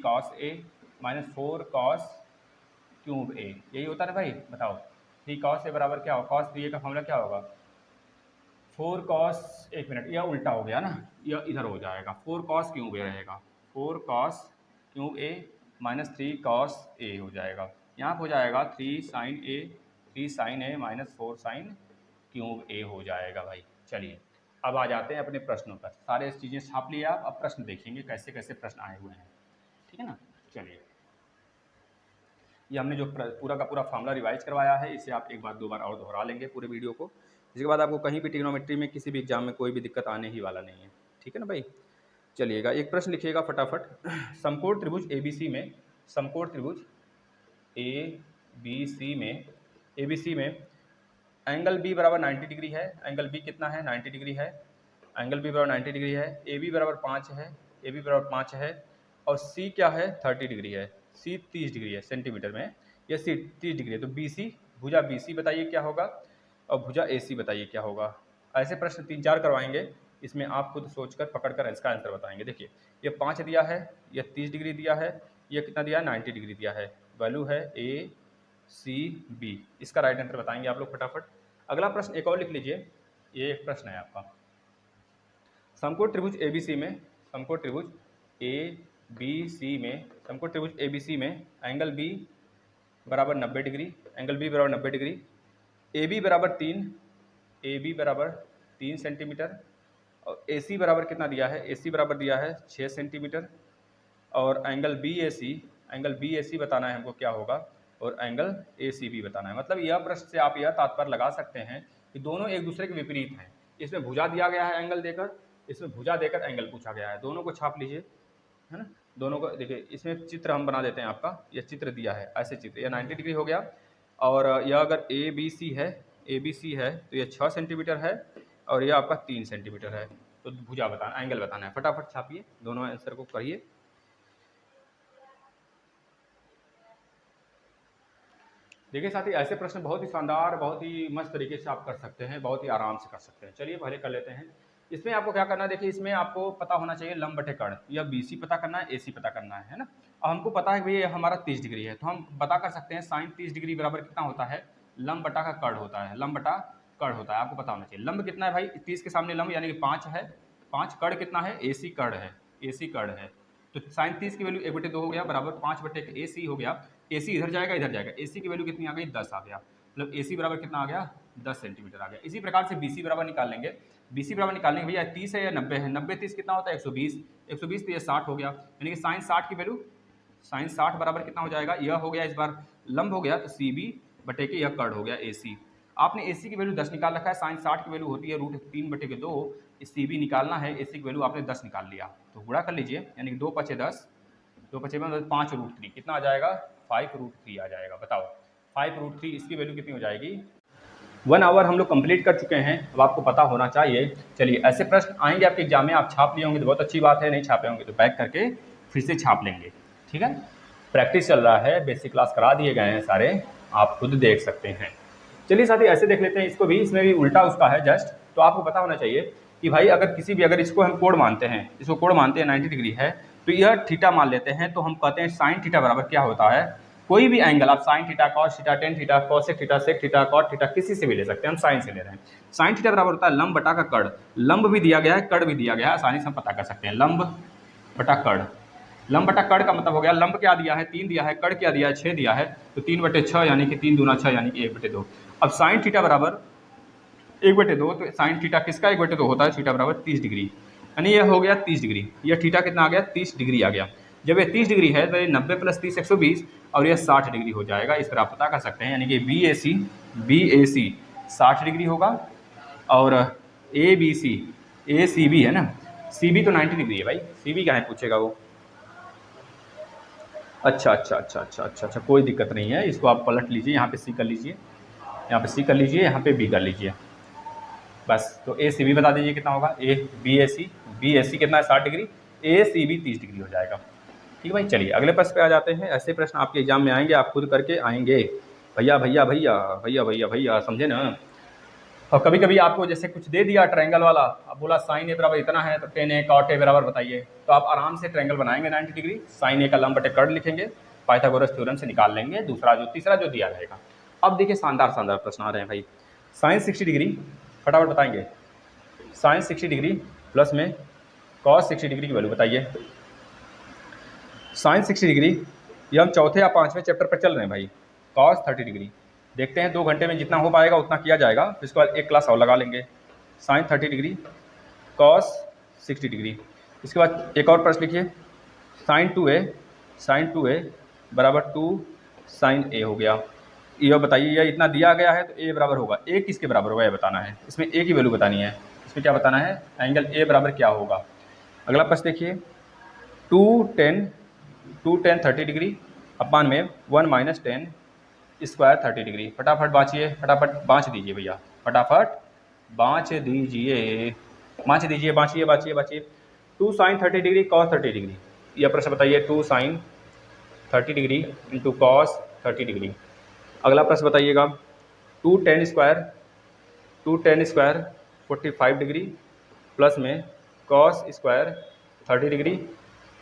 A: cos a minus 4 cos cube ए, यही होता है ना भाई, बताओ। 3 कॉस ए बराबर क्या होगा, कॉस 3a का फॉर्मूला क्या होगा, 4 कॉस, एक मिनट यह उल्टा हो गया ना, यह इधर हो जाएगा, 4 कॉस क्यूब ए रहेगा, 4 cos cube A minus 3 cos A हो जाएगा। यहाँ पर हो जाएगा 3 sign A minus 4 sine cube ए हो जाएगा भाई। चलिए अब आ जाते हैं अपने प्रश्नों पर, सारे चीज़ें छाप लिए आप, अब प्रश्न देखेंगे कैसे कैसे प्रश्न आए हुए हैं, ठीक है ना। चलिए ये हमने जो पूरा का पूरा फार्मूला रिवाइज करवाया है, इसे आप एक बार दो बार और दोहरा लेंगे पूरे वीडियो को, जिसके बाद आपको कहीं भी ट्रिग्नोमेट्री में किसी भी एग्जाम में कोई भी दिक्कत आने ही वाला नहीं है, ठीक है ना भाई। चलिएगा एक प्रश्न लिखिएगा फटाफट। समकोण त्रिभुज ए बी सी में एंगल बी बराबर 90 डिग्री है, एंगल बी कितना है 90 डिग्री है, एंगल बी बराबर 90 डिग्री है, ए बी बराबर 5 है, और सी क्या है 30 डिग्री है, सी 30 डिग्री है सेंटीमीटर में, या सी 30 डिग्री है, तो बी सी भुजा बी सी बताइए क्या होगा, और भुजा ए सी बताइए क्या होगा। ऐसे प्रश्न 3-4 करवाएंगे, इसमें आप खुद सोचकर पकड़कर इसका आंसर बताएंगे। देखिए ये 5 दिया है, ये 30 डिग्री दिया है, ये कितना दिया है 90 डिग्री दिया है, वैल्यू है ए सी बी, इसका राइट आंसर बताएंगे आप लोग फटाफट। अगला प्रश्न एक और लिख लीजिए, ये एक प्रश्न है आपका। समकोण त्रिभुज ए बी सी में एंगल बी बराबर 90 डिग्री, ए बी बराबर 3 सेंटीमीटर, और ए सी बराबर कितना दिया है, ए सी बराबर दिया है 6 सेंटीमीटर, और एंगल बी ए सी बताना है हमको क्या होगा, और एंगल ए सी बी बताना है। मतलब यह प्रश्न से आप यह तात्पर्य लगा सकते हैं कि दोनों एक दूसरे के विपरीत हैं। इसमें भुजा दिया गया है एंगल देकर, इसमें भुजा देकर एंगल पूछा गया है, दोनों को छाप लीजिए, है ना। दोनों को देखिए, इसमें चित्र हम बना देते हैं आपका, यह चित्र दिया है ऐसे चित्र, यह 90 डिग्री हो गया, और यह अगर ए बी सी है तो यह 6 सेंटीमीटर है, और यह आपका 3 सेंटीमीटर है, तो भुजा बताना, एंगल बताना है। फटाफट छापिए, दोनों आंसर को करिए। देखिए साथी ऐसे प्रश्न बहुत ही शानदार, बहुत ही मस्त तरीके से आप कर सकते हैं, बहुत ही आराम से कर सकते हैं। चलिए पहले कर लेते हैं। इसमें आपको क्या करना है, देखिए इसमें आपको पता होना चाहिए लंब बटे कर्ण, या बी सी पता करना है, ए सी पता करना है ना। अब हमको पता है कि ये हमारा 30 डिग्री है, तो हम पता कर सकते हैं साइन 30 डिग्री बराबर कितना होता है, लंब बटा का कर्ण होता है, लंब बटा कर्ण होता है, आपको पता होना चाहिए। लंब कितना है भाई, 30 के सामने लंब यानी कि 5 है, 5, कर्ण कितना है, ए सी कर्ण है, तो साइन 30 की वैल्यू 1/2 हो गया, बराबर 5/AC हो गया। AC इधर जाएगा, ए सी की वैल्यू कितनी आ गई, 10 आ गया, मतलब AC बराबर कितना आ गया, 10 सेंटीमीटर आ गया। इसी प्रकार से BC बराबर निकाल लेंगे। BC बराबर निकालने के भैया 30 है या 90 है, 90 30 कितना होता है 120, 120 तो ये 60 हो गया, यानी कि साइन 60 की वैल्यू, साइन 60 बराबर कितना हो जाएगा, यह हो गया इस बार लंब हो गया तो CB बटे के यह कर्ण हो गया AC। आपने AC की वैल्यू 10 निकाल रखा है, साइन 60 की वैल्यू होती है √3/2, CB निकालना है, AC की वैल्यू आपने 10 निकाल लिया तो गुणा कर लीजिए, यानी कि 2 पचे 10, 2 पचे 5√3 कितना आ जाएगा 5√3 आ जाएगा। बताओ 5√3 इसकी वैल्यू कितनी हो जाएगी। 1 आवर हम लोग कंप्लीट कर चुके हैं, अब आपको पता होना चाहिए। चलिए ऐसे प्रश्न आएंगे आपके एग्जाम में, आप छाप लिए होंगे तो बहुत अच्छी बात है, नहीं छापे होंगे तो बैक करके फिर से छाप लेंगे, ठीक है। प्रैक्टिस चल रहा है, बेसिक क्लास करा दिए गए हैं सारे, आप खुद देख सकते हैं। चलिए साथी ऐसे देख लेते हैं इसको भी, इसमें भी उल्टा उसका है जस्ट, तो आपको पता होना चाहिए कि भाई अगर किसी भी, अगर इसको हम कोण मानते हैं, इसको कोण मानते हैं 90 डिग्री है, तो यह थीटा मान लेते हैं, तो हम कहते हैं साइन थीटा बराबर क्या होता है, कोई भी एंगल आप sine theta, cos theta, tan theta, cosec theta, sec theta, cot theta, किसी से भी ले सकते हैं, हम साइन से ले रहे हैं। साइन थीटा बराबर होता है लंब बटा का कर्ण, लंब भी दिया गया है कर्ण भी दिया गया है, आसानी से हम पता कर सकते हैं, लंब बटा कर्ण। लंब बटा कर्ण का मतलब हो गया, लंब क्या दिया है 3 दिया है, कर्ण क्या दिया है 6 दिया है, तो 3/6 यानी कि 3 दूना 6 यानी कि 1/2। अब साइन थीटा बराबर 1/2, तो साइन थीटा किसका 1/2 होता है, थीटा बराबर 30 डिग्री, यानी यह हो गया 30 डिग्री, यह थीटा कितना आ गया 30 डिग्री आ गया। जब ये 30 डिग्री है तो ये 90 + 30 120 और यह 60 डिग्री हो जाएगा, इस तरह आप पता कर सकते हैं, यानी कि BAC 60 डिग्री होगा और ACB है ना, CB तो 90 डिग्री है भाई, CB क्या है पूछेगा वो। अच्छा, कोई दिक्कत नहीं है, इसको आप पलट लीजिए, यहाँ पे C कर लीजिए, यहाँ पे C कर लीजिए, यहाँ पे B कर लीजिए बस। तो ACB बता दीजिए कितना होगा, BAC कितना है 60 डिग्री, ACB 30 डिग्री हो जाएगा। ठीक है भाई, चलिए अगले प्रश्न पे आ जाते हैं। ऐसे प्रश्न आपके एग्जाम में आएंगे, आप खुद करके आएंगे, भैया समझे ना। और कभी कभी आपको जैसे कुछ दे दिया ट्रायंगल वाला, अब बोला साइन A बराबर इतना है तो टेन A कॉट A बराबर बताइए, तो आप आराम से ट्रायंगल बनाएंगे 90 डिग्री, साइन A का लंब बटे कर्ण लिखेंगे, पाइथागोरस थ्योरम से निकाल लेंगे, तीसरा जो दिया रहेगा। अब देखिए शानदार प्रश्न आ रहे हैं भाई। साइन 60 डिग्री फटाफट बताएंगे, साइन 60 डिग्री प्लस में कॉस 60 डिग्री की वैल्यू बताइए। साइन 60 डिग्री, ये हम चौथे या 5वें चैप्टर पर चल रहे हैं भाई। कॉस 30 डिग्री, देखते हैं 2 घंटे में जितना हो पाएगा उतना किया जाएगा, फिर इसके बाद एक क्लास और लगा लेंगे। साइन 30 डिग्री कॉस 60 डिग्री, इसके बाद एक और प्रश्न लिखिए, साइन 2A बराबर 2 साइन A हो गया। यह बताइए, यह इतना दिया गया है तो A बराबर होगा, A किसके बराबर होगा यह बताना है, इसमें A की वैल्यू बतानी है, इसमें क्या बताना है, एंगल A बराबर क्या होगा। अगला प्रश्न देखिए, 2 tan 30 डिग्री अपान में 1 - 10 स्क्वायर 30 डिग्री। फटाफट बाँचिए, फटाफट बाँच दीजिए भैया, फटाफट बाँच दीजिए, बाँचिए। 2 साइन 30 डिग्री कॉस 30 डिग्री, यह प्रश्न बताइए, 2 sine 30 degree into cos 30 degree. अगला प्रश्न बताइएगा, 2 tan स्क्वायर 45 डिग्री प्लस में कॉस स्क्वायर 30 डिग्री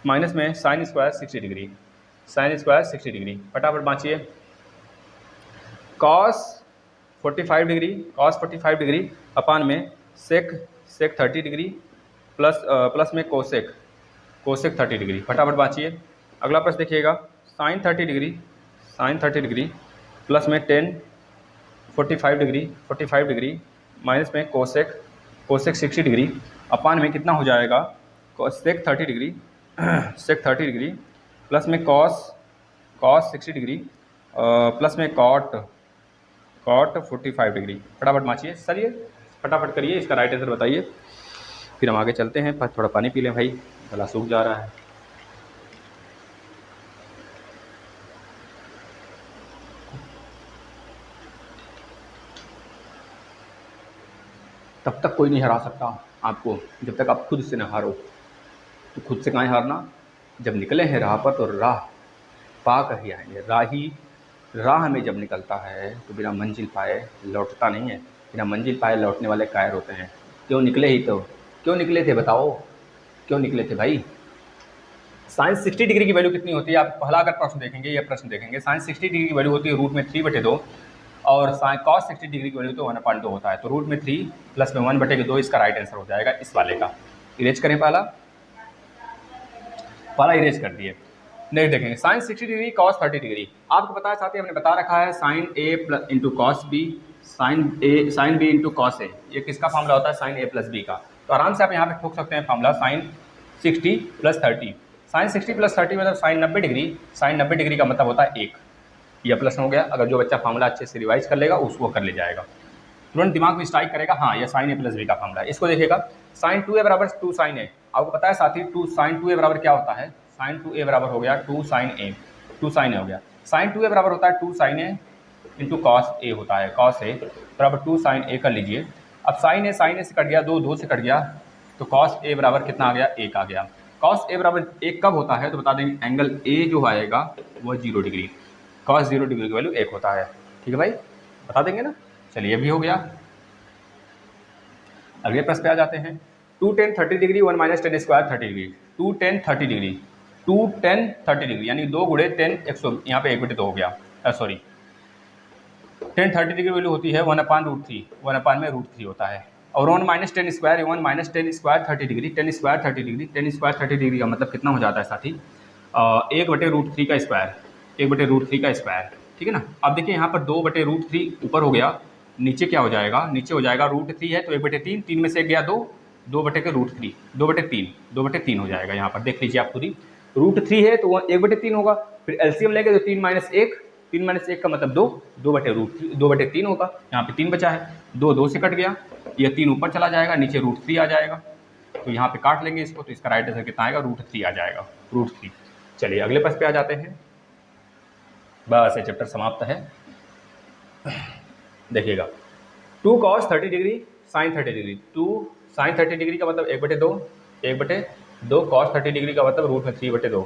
A: माइनस में साइन स्क्वायर 60 डिग्री। फटाफट बाँचिए, कॉस 45 डिग्री अपान में सेक 30 डिग्री प्लस में कोसेक 30 डिग्री। फटाफट बाँचिए। अगला प्रश्न देखिएगा, साइन 30 डिग्री प्लस में टेन 45 डिग्री माइनस में कोसेक 60 डिग्री अपान में कितना हो जाएगा, सेक 30 डिग्री प्लस में कॉस 60 डिग्री प्लस में कॉट 45 डिग्री। फटाफट बाँचिए, चलिए फटाफट करिए, इसका राइट आंसर बताइए, फिर हम आगे चलते हैं। थोड़ा पानी पी लें भाई, गला सूख जा रहा है। तब तक कोई नहीं हरा सकता आपको जब तक आप खुद से न हारो। तो खुद से कहाँ हारना, जब निकले हैं राह पर तो राह पा कर ही आएंगे। राह में जब निकलता है तो बिना मंजिल पाए लौटता नहीं है, बिना मंजिल पाए लौटने वाले कायर होते हैं। क्यों निकले थे बताओ, क्यों निकले थे भाई। साइन 60 डिग्री की वैल्यू कितनी होती है, आप पहला अगर प्रश्न देखेंगे, यह प्रश्न देखेंगे, साइन 60 डिग्री की वैल्यू होती है √3/2 और साइन कॉस 60 डिग्री की वैल्यू तो 1/2 होता है, तो √3 प्लस में 1/2 इसका राइट आंसर हो जाएगा इस वाले का। इरेज करें, पहला इरेज कर दिए। नेक्स्ट देखेंगे, साइन 60 डिग्री कॉस 30 डिग्री। आपको पता है साथ ही हमने बता रखा है sine A into cos B, sine B into cos A, ये किसका फार्मूला होता है? साइन ए प्लस बी का। तो आराम से आप यहाँ पे ठोक सकते हैं formula sine 60 plus 30। Sine 60 plus 30 मतलब साइन 90 डिग्री। साइन 90 डिग्री का मतलब होता है 1, यह प्लस हो गया। अगर जो बच्चा फार्मूला अच्छे से रिवाइज कर लेगा उसको कर ले जाएगा, तुरंत दिमाग में स्ट्राइक करेगा, हाँ यह साइन ए प्लस बी का फार्मूला है। इसको देखिएगा, साइन 2a बराबर 2 साइन ए। आपको पता है साथी साइन 2a बराबर क्या होता है? साइन 2a बराबर हो गया 2 साइन ए, 2 साइन ए हो गया। साइन 2a बराबर होता है 2 साइन ए इंटू कॉस ए होता है, कॉस ए बराबर 2 साइन ए कर लीजिए। अब साइन ए से कट गया, 2 से कट गया, तो कॉस ए बराबर कितना आ गया? 1 आ गया। कॉस ए बराबर 1 कब होता है? तो बता देंगे एंगल ए जो आएगा वह 0 डिग्री, कॉस 0 डिग्री की वैल्यू 1 होता है। ठीक है भाई, बता देंगे ना। चलिए ये भी हो गया। अगले प्रश्न पे आ जाते हैं। 2 tan 30 degree 1 minus ten square 30 degree. 2 tan 30 degree, 2 tan 30 degree यानी 2 गुणे 10 100, यहाँ पे 1/2 हो गया, सॉरी tan 30 डिग्री वैल्यू होती है 1/√3, 1/√3 होता है। और 1 minus ten square 1 minus ten square 30 degree, ten square 30 degree, ten square 30 degree का मतलब कितना हो जाता है साथी? 1/√3 का स्क्वायर, 1/√3 का स्क्वायर। ठीक है ना। अब देखिए यहाँ पर 2/√3 ऊपर हो गया, नीचे क्या हो जाएगा? नीचे हो जाएगा √3 है तो 1/3, 3 में से 1 गया 2, 2/√3, 2/3, 2/3 हो जाएगा। यहाँ पर देख लीजिए आप खुद ही, √3 है तो 1/3 होगा। फिर एलसीएम लेंगे तो 3 माइनस 1, 3 माइनस 1 का मतलब 2, 2/√3, 2/3 होगा। यहाँ पे 3 बचा है, 2 से कट गया, यह 3 ऊपर चला जाएगा, नीचे √3 आ जाएगा। तो यहाँ पे काट लेंगे इसको, तो इसका राइट आंसर कितना आएगा? √3 आ जाएगा, √3। चलिए अगले प्रश्न पे आ जाते हैं। बस ये चैप्टर समाप्त है। देखिएगा, 2 cos 30 degree sine 30 degree, 2 sine 30 degree का मतलब 1/2, 1/2 cos 30 डिग्री का मतलब √3/2।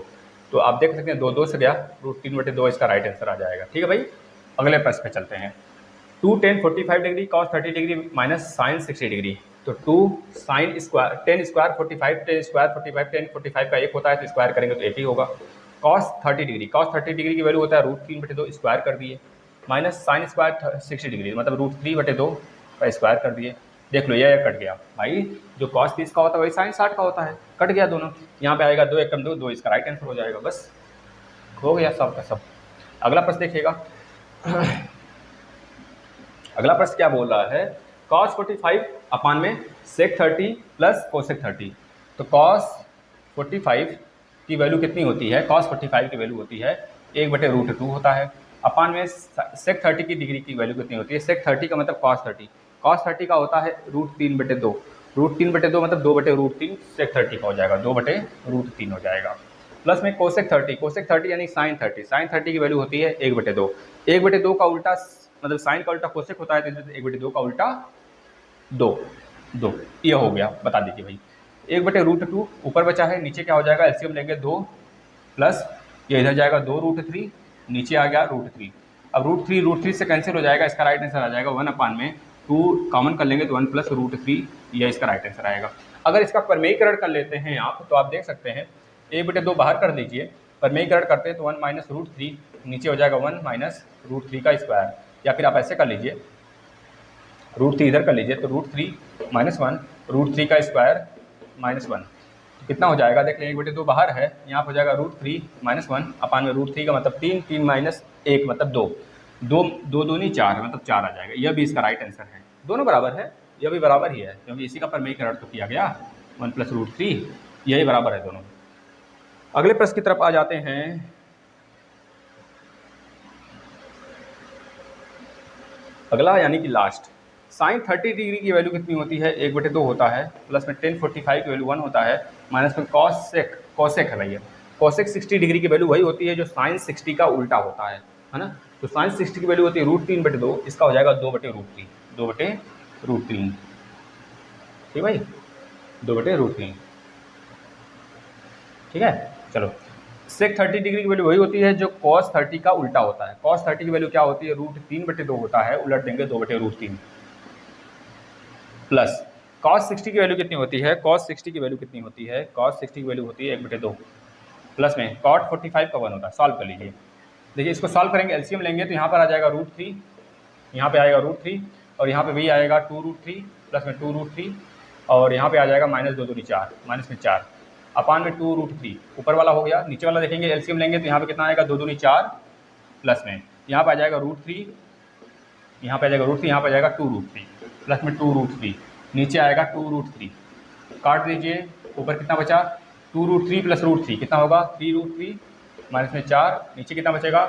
A: तो आप देख सकते हैं 2 से गया, √3/2 इसका राइट आंसर आ जाएगा। ठीक है भाई, अगले प्रश्न पे चलते हैं। 2 tan 45 degree cos 30 degree minus sine 60 degree. तो 2 साइन स्क्वायर 10 स्क्वायर 45, 10 स्क्वायर 45, 10 45 का 1 होता है तो स्क्वायर करेंगे तो 1 ही होगा। cos 30 डिग्री, cos 30 डिग्री की वैल्यू होता है √3/2, स्क्वायर कर दिए, माइनस साइन स्क्वायर 60 डिग्री मतलब √3/2 का स्क्वायर कर दिए। देख लो यह कट गया भाई, जो cos 30 का होता है वही साइन 60 का होता है, कट गया दोनों। यहाँ पे आएगा 2 एकम 2, 2 इसका राइट आंसर हो जाएगा। बस हो गया सब का सब। अगला प्रश्न देखिएगा। अगला प्रश्न क्या बोल रहा है? cos 45 अपान में sec 30 प्लस cosec 30। तो cos 45 की वैल्यू कितनी होती है? cos 45 की वैल्यू होती है 1/√2 होता है। अपान में sec 30 की डिग्री की वैल्यू कितनी होती है? sec 30 का मतलब cos 30, cos 30 का होता है √3/2, √3/2 मतलब 2/√3 sec 30 का हो जाएगा, 2/√3 हो जाएगा। प्लस में cosec 30, cosec 30 यानी sin 30, sin 30 की वैल्यू होती है 1/2, 1/2 का उल्टा मतलब साइन का उल्टा कोसेक होता है, तो 1/2 का उल्टा 2, ये हो गया। बता दीजिए भाई, 1/√2 ऊपर बचा है, नीचे क्या हो जाएगा? एलसीएम लेंगे 2 प्लस ये इधर जाएगा 2√3, नीचे आ गया √3। अब √3 से कैंसिल हो जाएगा, इसका राइट आंसर आ जाएगा 1/2 कॉमन कर लेंगे तो 1 प्लस √3, यह इसका राइट आंसर आएगा। अगर इसका परमेयीकरण कर लेते हैं आप तो आप देख सकते हैं 1/2 बाहर कर दीजिए, परमेयीकरण करते हैं तो 1 माइनस √3, नीचे हो जाएगा 1 माइनस √3 का स्क्वायर, या फिर आप ऐसे कर लीजिए √3 इधर कर लीजिए तो √3 माइनस 1, √3 का स्क्वायर माइनस 1, तो कितना हो जाएगा? देख लें 1/2 बाहर है, यहाँ हो जाएगा √3 माइनस 1 अपान में √3 का मतलब 3, 3 माइनस 1 मतलब 2, 2 दूनी 4 मतलब 4 आ जाएगा। यह भी इसका राइट आंसर है। दोनों बराबर है, यह भी बराबर ही है क्योंकि इसी का परमेयीकरण तो किया गया 1 प्लस √3, यही बराबर है दोनों। अगले प्रश्न की तरफ आ जाते हैं। अगला यानी कि लास्ट, साइन 30 डिग्री की वैल्यू कितनी होती है? 1/2 होता है, प्लस में tan 45 की वैल्यू 1 होता है, माइनस में कॉसेक है भैया, कॉसेक 60 डिग्री की वैल्यू वही होती है जो साइन 60 का उल्टा होता है ना। तो साइन 60 की वैल्यू होती है √3/2, इसका हो जाएगा 2/√3, 2/√3। ठीक भाई, 2/√3। ठीक है, चलो sec 30 डिग्री की वैल्यू वही होती है जो cos 30 का उल्टा होता है। cos 30 की वैल्यू क्या होती है? √3/2 होता है, उलट देंगे 2/√3, प्लस cos 60 की वैल्यू कितनी होती है? cos 60 की वैल्यू कितनी होती है? cos 60 की वैल्यू होती है 1/2, प्लस में cot 45 का 1 होता है। सॉल्व कर लीजिए, देखिए इसको सॉल्व करेंगे, एलसीएम लेंगे तो यहाँ पर आ जाएगा √3, यहाँ पे आएगा √3 और यहाँ पे भी आएगा 2√3 प्लस में 2√3 और यहाँ पे आ जाएगा माइनस 2 दूनी 4, माइनस में 4 अपान में 2√3, ऊपर वाला हो गया, नीचे वाला देखेंगे एलसीएम लेंगे तो यहाँ पे कितना आएगा 2 दूनी 4 प्लस में यहाँ पे आ जाएगा √3 यहाँ पे आ जाएगा √3, यहाँ पे आ जाएगा 2√3 प्लस में 2√3, नीचे आएगा 2√3, काट दीजिए, ऊपर कितना बचा 2√3 प्लस √3 कितना होगा 3√3 माइनस में 4, नीचे कितना बचेगा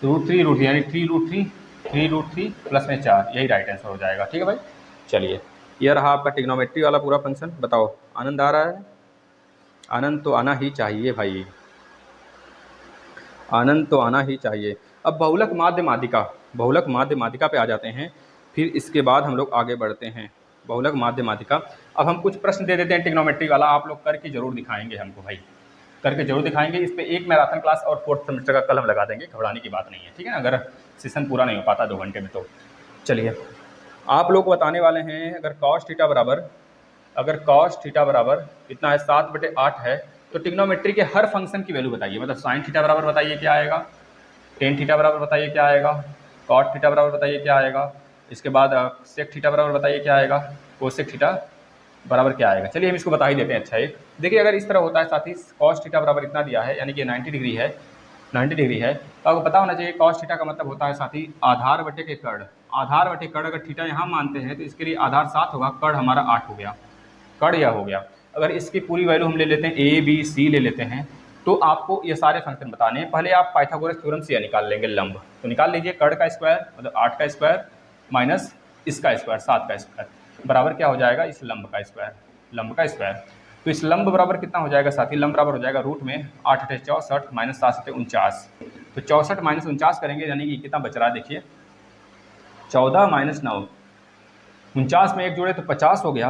A: √3 यानी 3√3 प्लस में 4, यही राइट आंसर हो जाएगा। ठीक है भाई, चलिए यह रहा आपका ट्रिग्नोमेट्री वाला पूरा फंक्शन। बताओ आनंद आ रहा है? आनंद तो आना ही चाहिए भाई, आनंद तो आना ही चाहिए। अब बहुलक माध्य माध्यिका पे आ जाते हैं, फिर इसके बाद हम लोग आगे बढ़ते हैं। बहुलक माध्य माध्यिका, अब हम कुछ प्रश्न दे देते हैं ट्रिग्नोमेट्री वाला, आप लोग करके जरूर दिखाएंगे हमको भाई, करके जरूर दिखाएंगे। इस पे एक मैराथन क्लास और 4th सेमेस्टर का कल हम लगा देंगे, घबराने की बात नहीं है, ठीक है ना, अगर सेशन पूरा नहीं हो पाता 2 घंटे में तो। चलिए आप लोग बताने वाले हैं, अगर cos थीटा बराबर कितना है 7/8 है, तो ट्रिग्नोमेट्री के हर फंक्शन की वैल्यू बताइए। मतलब sin थीटा बराबर बताइए क्या आएगा, tan थीटा बराबर बताइए क्या आएगा, cot थीटा बराबर बताइए क्या आएगा, इसके बाद sec थीटा बराबर बताइए क्या आएगा, cosec थीटा बराबर क्या आएगा। चलिए हम इसको बता ही देते हैं। अच्छा एक देखिए, अगर इस तरह होता है साथी, cos थीटा बराबर इतना दिया है यानी कि 90 डिग्री है, 90 डिग्री है, तो आपको पता होना चाहिए cos थीटा का मतलब होता है साथी आधार बटे के कर्ण। आधार बटे कर्ण, अगर थीटा यहाँ मानते हैं तो इसके लिए आधार 7 होगा, कर्ण हमारा 8 हो गया, कर्ण यह हो गया। अगर इसकी पूरी वैल्यू हम ले लेते हैं A B C ले लेते हैं, तो आपको ये सारे फंक्शन बताने हैं। पहले आप पाइथागोरस थ्योरम से निकाल लेंगे लंब, तो निकाल लीजिए कर्ण का स्क्वायर मतलब 8 का स्क्वायर माइनस इसका स्क्वायर 7 का स्क्वायर बराबर क्या हो जाएगा, इस लंब का स्क्वायर, लंब का स्क्वायर। तो इस लंब बराबर कितना हो जाएगा साथी, लंब बराबर हो जाएगा रूट में 8 × 64 माइनस 7 × 49, तो 64 माइनस 49 करेंगे यानी कि कितना बच रहा है देखिए 14 माइनस 9, 49 में 1 जोड़े तो 50 हो गया,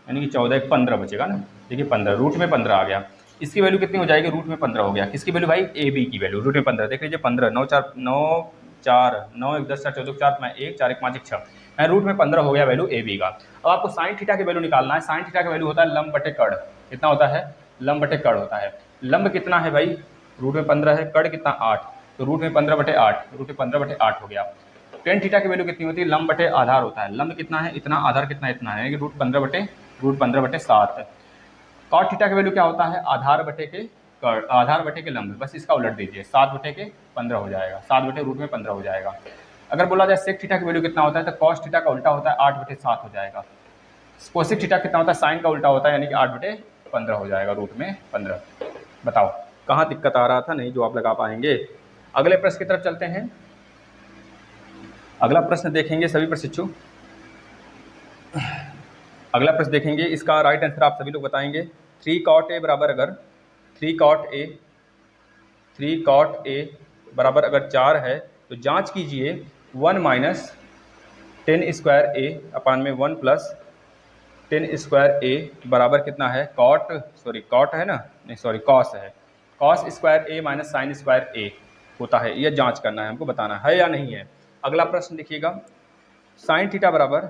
A: यानी कि 14 1 15 बचेगा ना, देखिए 15 रूट में 15 आ गया। इसकी वैल्यू कितनी हो जाएगी, रूट में 15 हो गया। किसकी वैल्यू भाई, ए बी की वैल्यू, रूट में 15 देख लीजिए 15 9 4 9 4 9 1 10 4 14 4 मैं 1 4 1 5 1 6 रूट में 15 हो गया वैल्यू ए बी का। अब आपको साइन थीटा की वैल्यू निकालना है। साइन थीटा की वैल्यू होता है लंब बटे कर्ण, कितना होता है, लंब बटे कर्ण होता है। लंब कितना है भाई, रूट में 15 है, कर्ण कितना 8, तो रूट में 15/8, रूट में 15/8 हो गया। टेन थीटा की वैल्यू कितनी होती है, लंब बटे आधार होता है, लंब कितना है इतना, आधार कितना इतना है कि रूट 15/7। कॉट थीटा की वैल्यू क्या होता है, आधार बटे के लंब, बस इसका उलट दीजिए 7/15 हो जाएगा, 7/√15 हो जाएगा। अगर बोला जाए सेक थीटा की वैल्यू कितना होता है, तो कॉस थीटा का उल्टा होता है 8/7 हो जाएगा। कोसेक थीटा कितना होता है, साइन का उल्टा होता है यानी कि 8/15 हो जाएगा, रूट में 15। बताओ कहाँ दिक्कत आ रहा था, नहीं जो आप लगा पाएंगे। अगले प्रश्न की तरफ चलते हैं। अगला प्रश्न देखेंगे सभी प्रशिक्षु, अगला प्रश्न देखेंगे, इसका राइट आंसर आप सभी लोग बताएंगे। 3 cot A बराबर अगर 3 cot A बराबर अगर 4 है तो जांच कीजिए 1 माइनस 10 स्क्वायर A अपान में 1 प्लस 10 स्क्वायर A बराबर कितना है, cot है ना, नहीं सॉरी cos है, cos square A minus sine square A होता है। यह जांच करना है, हमको बताना है या नहीं है। अगला प्रश्न देखिएगा, साइन थीटा बराबर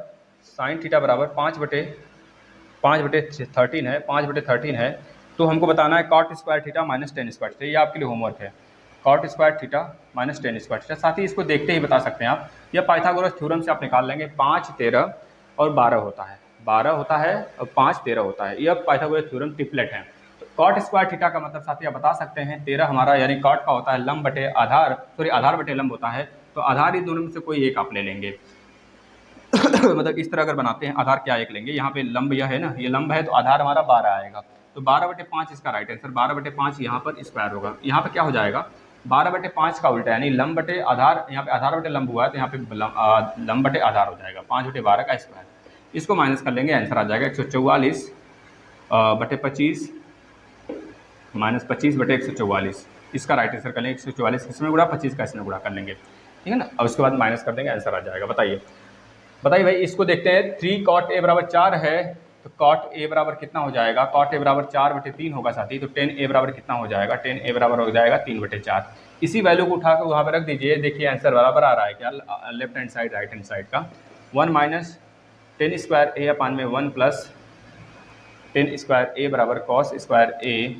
A: 5/13 है, 5/13 है, तो हमको बताना है cot square theta minus ten square theta. ये आपके लिए होमवर्क है, cot square theta minus ten square theta. साथ ही इसको देखते ही बता सकते हैं आप, यह पाइथागोरस थ्योरम से आप निकाल लेंगे। 5 13 और 12 होता है, 12 होता है और 5 13 होता है, यह पाइथागोरस थ्योरम ट्रिपलेट है। तो cot स्क्वायर थीटा का मतलब साथी आप बता सकते हैं 13 हमारा यानी cot का होता है लंब बटे आधार, आधार बटे लंब होता है, तो आधार इन दोनों में से कोई एक आप ले लेंगे। मतलब इस तरह अगर बनाते हैं, आधार क्या एक लेंगे, यहाँ पे लंब यह है ना, ये लंब है तो आधार हमारा 12 आएगा, तो 12/5 इसका राइट आंसर, 12/5 यहाँ पर स्क्वायर होगा। यहाँ पे क्या हो जाएगा 12/5 का उल्टा यानी लंब बटे आधार, यहाँ पे आधार बटे लंब हुआ है तो यहाँ पे लंब बटे आधार हो जाएगा 5/12 का स्क्वायर। इसको माइनस कर लेंगे, आंसर आ जाएगा 144/25 माइनस 25/144। इसका राइट आंसर कर लेंगे 144 इसमें गुणा, 25 का इसमें गुणा कर लेंगे, ठीक है ना। अब उसके बाद माइनस कर देंगे, आंसर आ जाएगा। बताइए भाई, इसको देखते हैं। 3 cot A बराबर 4 है तो cot A बराबर कितना हो जाएगा, cot A बराबर 4/3 होगा साथी, तो 10 A बराबर कितना हो जाएगा, 10 A बराबर हो जाएगा 3/4। इसी वैल्यू को उठाकर वहाँ पर रख दीजिए, देखिए आंसर बराबर आ रहा है क्या, left hand side right hand side का। 1 माइनस 10 स्क्वायर A अपान में 1 प्लस 10 स्क्वायर A बराबर cos स्क्वायर A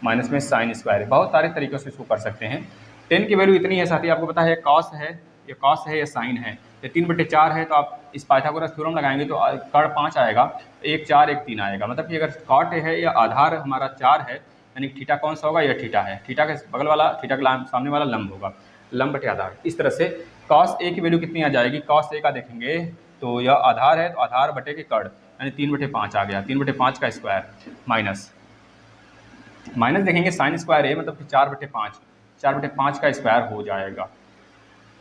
A: माइनस में साइन स्क्वायर। बहुत सारे तरीक़ों से इसको कर सकते हैं। 10 की वैल्यू इतनी है साथी, आपको पता है cos है, ये cos है, ये साइन है, तो 3/4 है, तो आप इस पाइथागोरस थ्योरम लगाएंगे तो कर्ण 5 आएगा, 1 4 1 3 आएगा। मतलब कि अगर cot है या आधार हमारा 4 है यानी थीटा कौन सा होगा, यह थीटा है, थीटा के बगल वाला, थीटा के सामने वाला लंब होगा, लंब बटे आधार। इस तरह से कॉस ए की वैल्यू कितनी आ जाएगी, कॉस ए का देखेंगे तो यह आधार है, तो आधार बटे के कड़ यानी 3/5 आ गया, 3/5 का स्क्वायर माइनस माइनस देखेंगे साइन स्क्वायर ए मतलब कि 4/5, 4/5 का स्क्वायर हो जाएगा।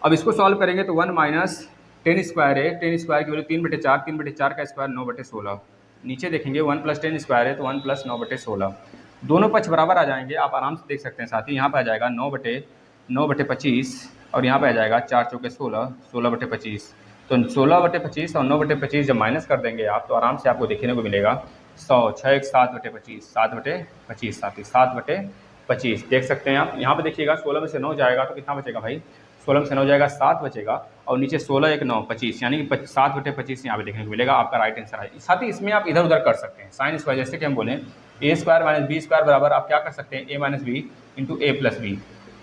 A: अब इसको सॉल्व करेंगे तो 1 माइनस टेन स्क्वायर है, टेन स्क्वायर की वैल्यू 3/4, 3/4 का स्क्वायर 9/16। नीचे देखेंगे 1 + 10 स्क्वायर है तो 1 + 9/16, दोनों पक्ष बराबर आ जाएंगे, आप आराम से देख सकते हैं साथी। यहाँ पर आ जाएगा 9/25 और यहाँ पे आ जाएगा 4 चौके 16, 16/25। तो 16/25 और 9/25 जब माइनस कर देंगे आप तो आराम से आपको देखने को मिलेगा 100, 6 7/25, 7/25 साथी, 7/25 देख सकते हैं आप। यहाँ पे देखिएगा 16 में से 9 जाएगा तो कितना बचेगा भाई, 16 में से 9 जाएगा 7 बचेगा, और नीचे 16 1 9 25 यानी कि 7/25 यहाँ पे देखने को मिलेगा, आपका राइट आंसर है। साथ ही इसमें आप इधर उधर कर सकते हैं साइन स्क्वायर, जैसे कि हम बोलें a² - b² बराबर आप क्या कर सकते हैं a - b into a + b,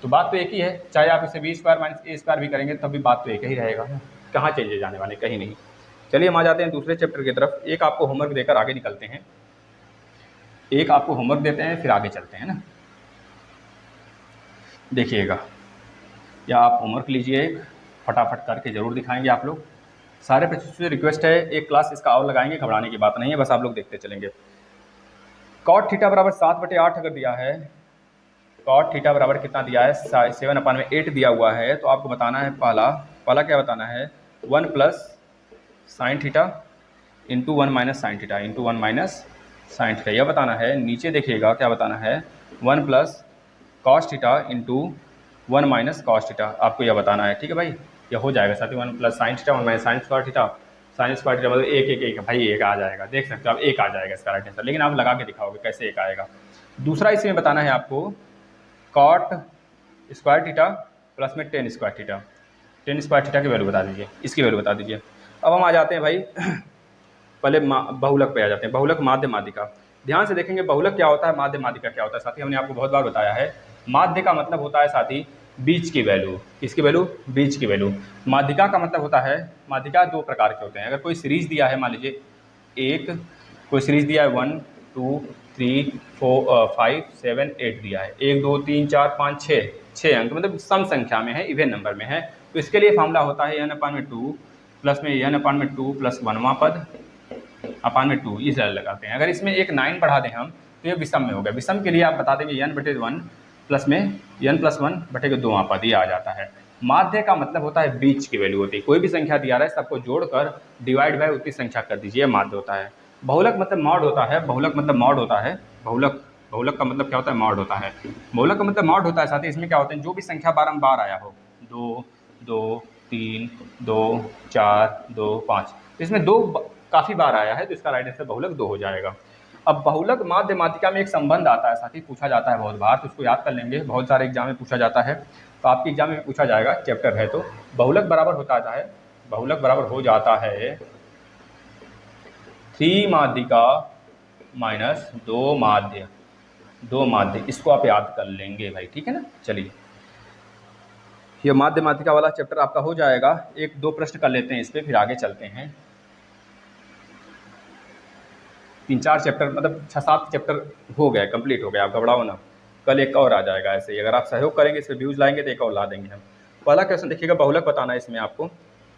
A: तो बात तो एक ही है, चाहे आप इसे b² - a² भी करेंगे तब भी बात तो एक ही रहेगा, कहाँ चेंजेस जाने वाले, कहीं नहीं। चलिए हम आ जाते हैं दूसरे चैप्टर की तरफ। एक आपको होमवर्क देकर आगे निकलते हैं, एक आपको होमवर्क देते हैं फिर आगे चलते हैं ना। देखिएगा, या आप होमवर्क लीजिए, एक फटाफट करके ज़रूर दिखाएंगे आप लोग। सारे बच्चों से रिक्वेस्ट है एक क्लास इसका और लगाएंगे, घबराने की बात नहीं है, बस आप लोग देखते चलेंगे। कॉट थीटा बराबर 7/8 अगर दिया है, कॉट थीटा बराबर कितना दिया है 7/8 दिया हुआ है, तो आपको बताना है पहला क्या बताना है 1 + sin theta into 1 - sin theta into 1 - sin theta, यह बताना है। नीचे देखिएगा क्या बताना है 1 + cos theta into 1 - cos theta, आपको यह बताना है, ठीक है भाई। यह हो जाएगा साथ ही 1 + sin theta 1 - sin square theta, sin square theta मतलब एक भाई एक आ जाएगा, देख सकते हो आप, एक आ जाएगा इसका राइट आंसर, लेकिन आप लगा के दिखाओगे कैसे एक आएगा। दूसरा इसमें बताना है आपको कॉट स्क्वायर थीटा प्लस में ten square theta, ten square theta की वैल्यू बता दीजिए, इसकी वैल्यू बता दीजिए। अब हम आ जाते हैं भाई पहले बहुलक पे आ जाते हैं, बहुलक माध्य माध्यिका। ध्यान से देखेंगे बहुलक क्या होता है, माध्य माध्यिका क्या होता है साथी, हमने आपको बहुत बार बताया है। माध्य का मतलब होता है साथी बीच की वैल्यू, किसकी वैल्यू, बीच की वैल्यू। माध्यिका का मतलब होता है, माध्यिका दो प्रकार के होते हैं। अगर कोई सीरीज दिया है, मान लीजिए कोई सीरीज दिया है 1 2 3 4 5 7 8 दिया है, 1 2 3 4 5 6 अंक, मतलब सम संख्या में है, इवन नंबर में है, तो इसके लिए फॉर्मूला होता है n/2 प्लस में n/2 प्लस 1वां पद अपान में 2, इस लगाते हैं। अगर इसमें एक 9 बढ़ा दें हम तो ये विषम में हो गया, विषम के लिए आप बता देंगे n/1 प्लस में n+1/2वां पद, ये आ जाता है। माध्य का मतलब होता है बीच की वैल्यू होती है, कोई भी संख्या दिया रहा है सबको जोड़कर डिवाइड बाय उतनी संख्या कर दीजिए, माध्य होता है। बहुलक मतलब मॉड होता है, बहुलक मतलब मॉड होता है, बहुलक का मतलब क्या होता है, मॉड होता है। बहुलक का मतलब मॉड होता है, साथ ही इसमें क्या होता है जो भी संख्या बारंबार आया हो, 2 2 3 2 4 2 5, इसमें 2 काफ़ी बार आया है तो इसका राइट आंसर बहुलक 2 हो जाएगा। अब बहुलक माध्य माध्यिका में एक संबंध आता है साथी, पूछा जाता है बहुत बार, तो उसको याद कर लेंगे, बहुत सारे एग्जाम में पूछा जाता है, तो आपके एग्जाम में पूछा जाएगा, चैप्टर है तो। बहुलक बराबर होता है, बहुलक बराबर हो जाता है 3 माध्यिका माइनस 2 माध्य, 2 माध्य, इसको आप याद कर लेंगे भाई, ठीक है ना। चलिए ये माध्य माध्यिका वाला चैप्टर आपका हो जाएगा। एक दो प्रश्न कर लेते हैं इस पर, फिर आगे चलते हैं। 3-4 चैप्टर मतलब 6-7 चैप्टर हो गए, कंप्लीट हो गया, आप घबराओ ना, कल एक और आ जाएगा ऐसे ही, अगर आप सहयोग करेंगे, इस पर व्यूज़ लाएंगे तो एक और ला देंगे हम। पहला क्वेश्चन देखिएगा, बहुलक बताना है इसमें आपको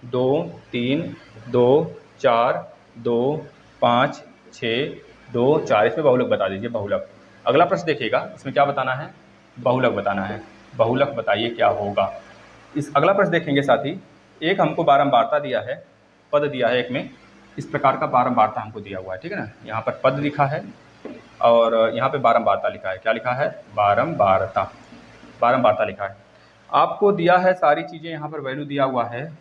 A: 2 3 2 4 2 5 6 2 4, इसमें बहुलक बता दीजिए, बहुलक। अगला प्रश्न देखिएगा, इसमें क्या बताना है, बहुलक बताना है, बहुलक बताइए क्या होगा। इस अगला प्रश्न देखेंगे साथी, एक हमको बारंबारता दिया है, पद दिया है एक में, इस प्रकार का बारंबारता हमको दिया हुआ है, ठीक है ना। यहाँ पर पद लिखा है और यहाँ पे बारंबारता लिखा है, क्या लिखा है, बारंबारता, बारंबारता लिखा है। आपको दिया है सारी चीज़ें, यहाँ पर वैल्यू दिया हुआ है,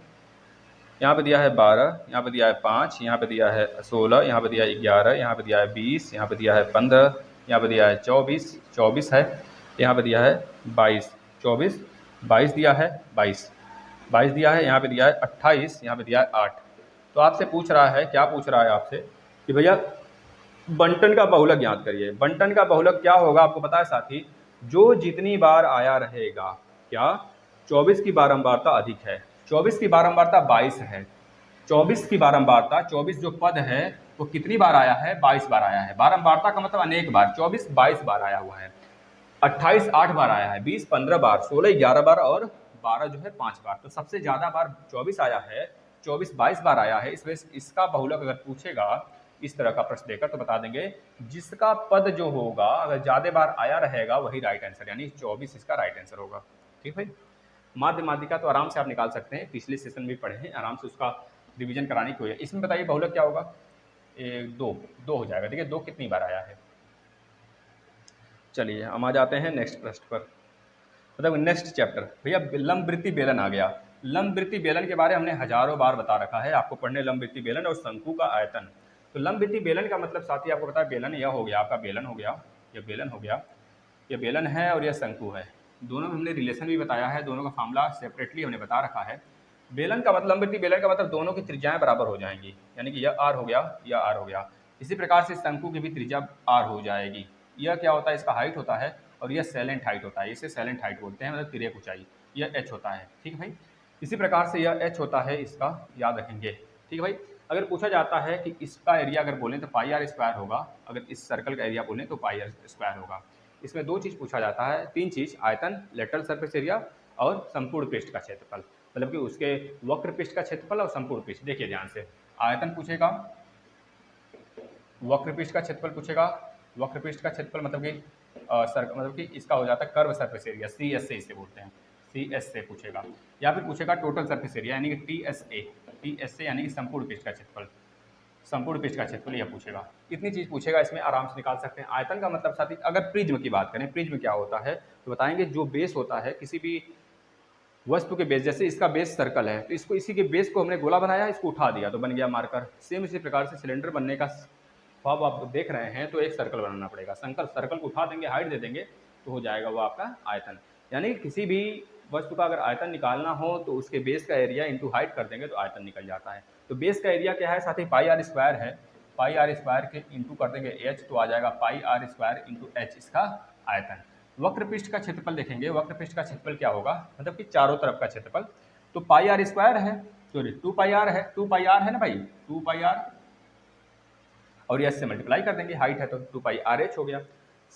A: यहाँ पे दिया है 12, यहाँ पे दिया है 5, यहाँ पे दिया है 16, यहाँ पे दिया है 11, यहाँ पे दिया है 20, यहाँ पे दिया है 15, यहाँ पे दिया है 24 है, यहाँ पे दिया है 22, 22 दिया है, 22 दिया है, यहाँ पे दिया है 28, यहाँ पे दिया है 8। तो आपसे पूछ रहा है, क्या पूछ रहा है आपसे कि भैया बंटन का बहुलक ज्ञात करिए। बंटन का बहुलक क्या होगा, आपको पता है साथी, जो जितनी बार आया रहेगा, क्या 24 की बारंबारता अधिक है, 24 की बारंबारता 22 है, 24 की बारंबारता, 24 जो पद है वो कितनी बार आया है, 22 बार आया है। बारंबारता का मतलब अनेक बार, 24 22 बार आया हुआ है, 28 8 बार आया है, 20 15 बार, 16 11 बार और 12 जो है 5 बार, तो सबसे ज़्यादा बार 24 आया है, 22 बार आया है। इस वजह से इसका बहुलक अगर पूछेगा इस तरह का प्रश्न देकर तो बता देंगे जिसका पद जो होगा अगर ज़्यादा बार आया रहेगा वही राइट आंसर, यानी 24 इसका राइट आंसर होगा। ठीक भाई, माध्य माध्यिका तो आराम से आप निकाल सकते हैं, पिछले सेशन में पढ़े हैं, आराम से उसका रिवीजन कराने की हुई है। इसमें बताइए बहुलक क्या होगा, दो हो जाएगा। देखिए 2 कितनी बार आया है। चलिए हम आ जाते हैं नेक्स्ट प्रश्न पर, मतलब नेक्स्ट चैप्टर। भैया लंबवृत्तीय बेलन आ गया। लंबवृत्तीय बेलन के बारे में हमने हजारों बार बता रखा है आपको पढ़ने, लंबवृत्तीय बेलन और शंकु का आयतन। तो लंबवृत्तीय बेलन का मतलब साथी आपको पता है, बेलन यह हो गया, आपका बेलन हो गया, यह बेलन हो गया, यह बेलन है और यह शंकु है। दोनों में हमने रिलेशन भी बताया है, दोनों का फार्मूला सेपरेटली हमने बता रखा है। बेलन का मतलब, लंबवृत्तीय बेलन का मतलब दोनों की त्रिज्याएं बराबर हो जाएंगी, यानी कि यह आर हो गया, यह आर हो गया। इसी प्रकार से शंकु की भी त्रिज्या आर हो जाएगी। यह क्या होता है, इसका हाइट होता है और यह सैलेंट हाइट होता है, इसे सैलेंट हाइट बोलते हैं, मतलब तिर्यक ऊंचाई, यह एच होता है। ठीक है भाई, इसी प्रकार से यह एच होता है, इसका याद रखेंगे। ठीक है भाई, अगर पूछा जाता है कि इसका एरिया अगर बोलें तो पाई आर स्क्वायर होगा, अगर इस सर्कल का एरिया बोलें तो पाई आर स्क्वायर होगा। इसमें 2 चीज़ पूछा जाता है, 3 चीज़, आयतन लेटरल सरफेस एरिया और संपूर्ण पृष्ठ का क्षेत्रफल, मतलब कि उसके वक्र पृष्ठ का क्षेत्रफल और संपूर्ण पृष्ठ। देखिए ध्यान से, आयतन पूछेगा, वक्र पृष्ठ का क्षेत्रफल पूछेगा, वक्र पृष्ठ का क्षेत्रफल मतलब कि मतलब कि इसका हो जाता है curve surface area, C S से इसे बोलते हैं, सी एस से पूछेगा, या फिर पूछेगा टोटल सरफेस एरिया यानी कि टी एस ए यानी कि संपूर्ण पृष्ठ का क्षेत्रफल, संपूर्ण पृष्ठ का क्षेत्रफल यह पूछेगा। इतनी चीज पूछेगा, इसमें आराम से निकाल सकते हैं। आयतन का मतलब साथी, अगर प्रिज्म की बात करें, प्रिज्म क्या होता है तो बताएंगे, जो बेस होता है किसी भी वस्तु के बेस, जैसे इसका बेस सर्कल है तो इसको, इसी के बेस को हमने गोला बनाया, इसको उठा दिया तो बन गया मार्कर। सेम इसी प्रकार से सिलेंडर बनने का ख्वाब आप देख रहे हैं तो एक सर्कल बनाना पड़ेगा, सर्कल को उठा देंगे, हाइट दे देंगे तो हो जाएगा वो आपका आयतन। यानी किसी भी वस्तु का अगर आयतन निकालना हो तो उसके बेस का एरिया इंटू हाइट कर देंगे तो आयतन निकल जाता है। तो बेस का एरिया क्या है साथ ही, पाई आर स्क्वायर है, पाई आर स्क्वायर के इंटू कर देंगे एच तो आ जाएगा पाई आर स्क्वायर इंटू एच, इसका आयतन। वक्र पृष्ठ का क्षेत्रफल देखेंगे, वक्र पृष्ठ का क्षेत्रफल क्या होगा, मतलब कि चारों तरफ का क्षेत्रफल, तो पाई आर स्क्वायर है, सॉरी 2 पाई आर है, 2 पाई आर है ना भाई, 2 पाई आर और एच से मल्टीप्लाई कर देंगे, हाइट है तो 2 पाई आर एच हो गया।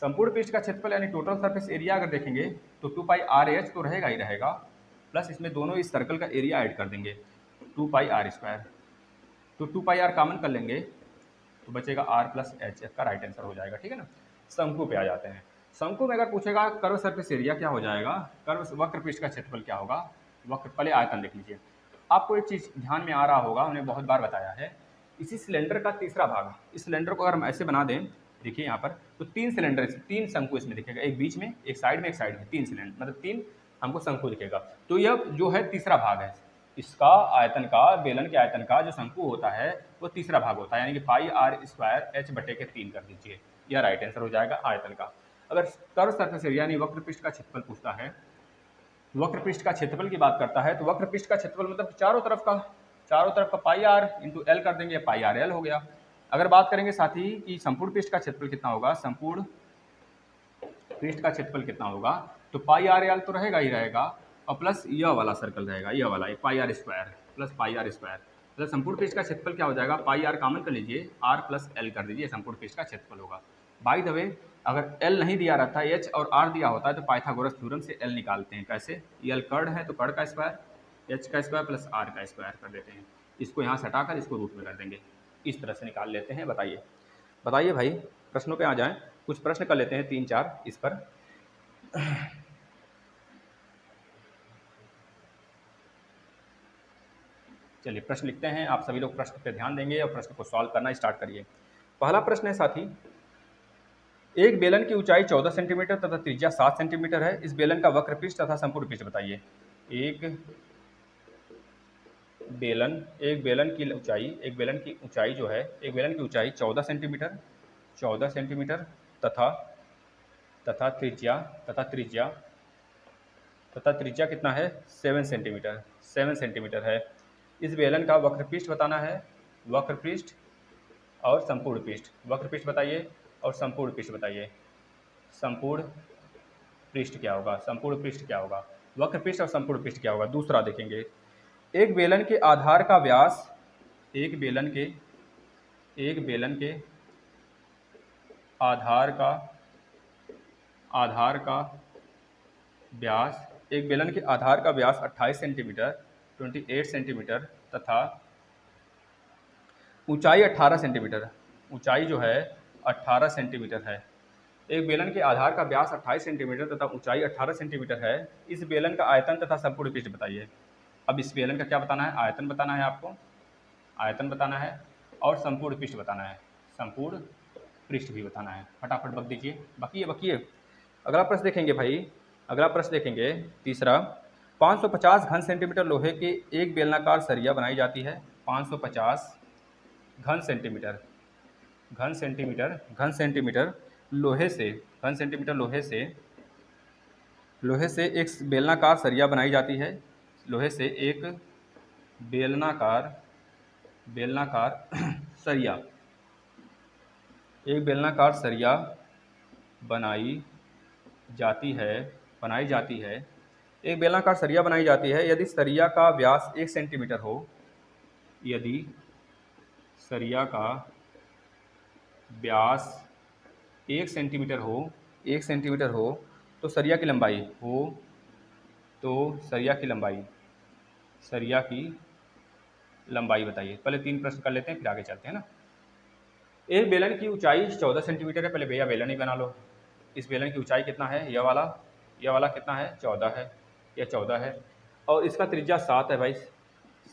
A: संपूर्ण पृष्ठ का क्षेत्रफल यानी टोटल सरफेस एरिया अगर देखेंगे तो 2 पाई आर एच तो रहेगा ही रहेगा, प्लस इसमें दोनों इस सर्कल का एरिया ऐड कर देंगे 2 पाई आर स्क्वायर, तो 2 पाई आर कॉमन कर लेंगे तो बचेगा आर प्लस एच, का राइट आंसर हो जाएगा। ठीक है ना। शंकु पे आ जाते हैं। शंकु में अगर पूछेगा कर्व सरफेस एरिया क्या हो जाएगा, कर्व वक्र पृष्ठ का क्षेत्रफल क्या होगा, वक्र, पहले आयतन देख लीजिए। आपको एक चीज ध्यान में आ रहा होगा, हमने बहुत बार बताया है, इसी सिलेंडर का तीसरा भाग, इस सिलेंडर को अगर हम ऐसे बना दें, देखिए यहाँ पर, तो 3 सिलेंडर, 3 शंकु इसमें दिखेगा, एक बीच में, एक साइड में, एक साइड में, 3 सिलेंडर, मतलब 3 हमको शंकु दिखेगा। तो यह जो है तीसरा भाग है इसका आयतन का, बेलन के आयतन का जो शंकु होता है वो तीसरा भाग होता है, यानी कि पाई आर स्क्वायर एच बटे के 3 कर दीजिए, यह राइट आंसर हो जाएगा आयतन का। अगर कर्व सरफेस एरिया यानी वक्र पृष्ठ का क्षेत्रफल पूछता है, वक्र पृष्ठ का क्षेत्रफल की बात करता है, तो वक्र पृष्ठ का क्षेत्रफल मतलब चारों तरफ का पाई आर इंटू एल कर देंगे, पाई आर एल हो गया। अगर बात करेंगे साथी कि संपूर्ण पृष्ठ का क्षेत्रफल कितना होगा, संपूर्ण पृष्ठ का क्षेत्रफल कितना होगा, तो पाई आर एल तो रहेगा ही रहेगा, और प्लस यह वाला सर्कल रहेगा, यह वाला pi r square plus pi r square, मतलब संपूर्ण पृष्ठ का क्षेत्रफल क्या हो जाएगा, पाई आर कॉमन कर लीजिए, आर प्लस एल कर दीजिए, संपूर्ण पृष्ठ का क्षेत्रफल होगा। बाय द वे, अगर एल नहीं दिया रहता, एच और आर दिया होता है तो पाइथागोरस थ्योरम से एल निकालते हैं। कैसे, एल कर्ण है तो कर्ण का स्क्वायर, एच का स्क्वायर प्लस आर का स्क्वायर कर देते हैं, इसको यहाँ से हटाकर इसको रूट में कर देंगे, इस तरह से निकाल लेते हैं। बताइए बताइए भाई, प्रश्नों पे आ जाएं, कुछ प्रश्न कर लेते हैं 3-4 इस पर। चलिए प्रश्न लिखते हैं, आप सभी लोग प्रश्न पे ध्यान देंगे और प्रश्न को सॉल्व करना स्टार्ट करिए। पहला प्रश्न है साथी, एक बेलन की ऊंचाई 14 सेंटीमीटर तथा त्रिज्या 7 सेंटीमीटर है, इस बेलन का वक्र पृष्ठ तथा संपूर्ण पृष्ठ बताइए। एक बेलन की ऊंचाई जो है, एक बेलन की ऊंचाई 14 सेंटीमीटर तथा तथा त्रिज्या तथा त्रिज्या तथा त्रिज्या कितना है, 7 सेंटीमीटर है। इस बेलन का वक्र पृष्ठ बताना है, वक्र पृष्ठ और संपूर्ण पृष्ठ, वक्र पृष्ठ बताइए और संपूर्ण पृष्ठ बताइए। संपूर्ण पृष्ठ क्या होगा, संपूर्ण पृष्ठ क्या होगा, वक्र पृष्ठ और संपूर्ण पृष्ठ क्या होगा। दूसरा देखेंगे, एक बेलन के आधार का व्यास, एक बेलन के आधार का व्यास एक बेलन के आधार का व्यास 28 सेंटीमीटर 28 सेंटीमीटर तथा ऊंचाई 18 सेंटीमीटर, ऊंचाई जो है 18 सेंटीमीटर है। एक बेलन के आधार का व्यास 28 सेंटीमीटर तथा ऊंचाई 18 सेंटीमीटर है। इस बेलन का आयतन तथा संपूर्ण पृष्ठ बताइए। अब इस बेलन का क्या बताना है? आयतन बताना है आपको, आयतन बताना है और संपूर्ण पृष्ठ बताना है, संपूर्ण पृष्ठ भी बताना है। फटाफट बक दीजिए, बकिए बकिए। अगला प्रश्न देखेंगे भाई, अगला प्रश्न देखेंगे तीसरा। 550 घन सेंटीमीटर लोहे की एक बेलनाकार सरिया बनाई जाती है। 550 घन सेंटीमीटर, घन सेंटीमीटर, घन सेंटीमीटर लोहे से, घन सेंटीमीटर लोहे से एक बेलनाकार सरिया बनाई जाती है। लोहे से एक बेलनाकार सरिया, एक बेलनाकार सरिया बनाई जाती है, बनाई जाती है। एक बेलनाकार सरिया बनाई जाती है यदि सरिया का व्यास 1 सेंटीमीटर हो, यदि सरिया का व्यास 1 सेंटीमीटर हो, 1 सेंटीमीटर हो तो सरिया की लंबाई हो, तो सरिया की लंबाई, सरिया की लंबाई बताइए। पहले 3 प्रश्न कर लेते हैं फिर आगे चलते हैं ना। एक बेलन की ऊंचाई 14 सेंटीमीटर है। पहले भैया बेलन ही बना लो। इस बेलन की ऊंचाई कितना है? यह वाला कितना है? 14 है, यह 14 है। और इसका त्रिज्या 7 है भाई,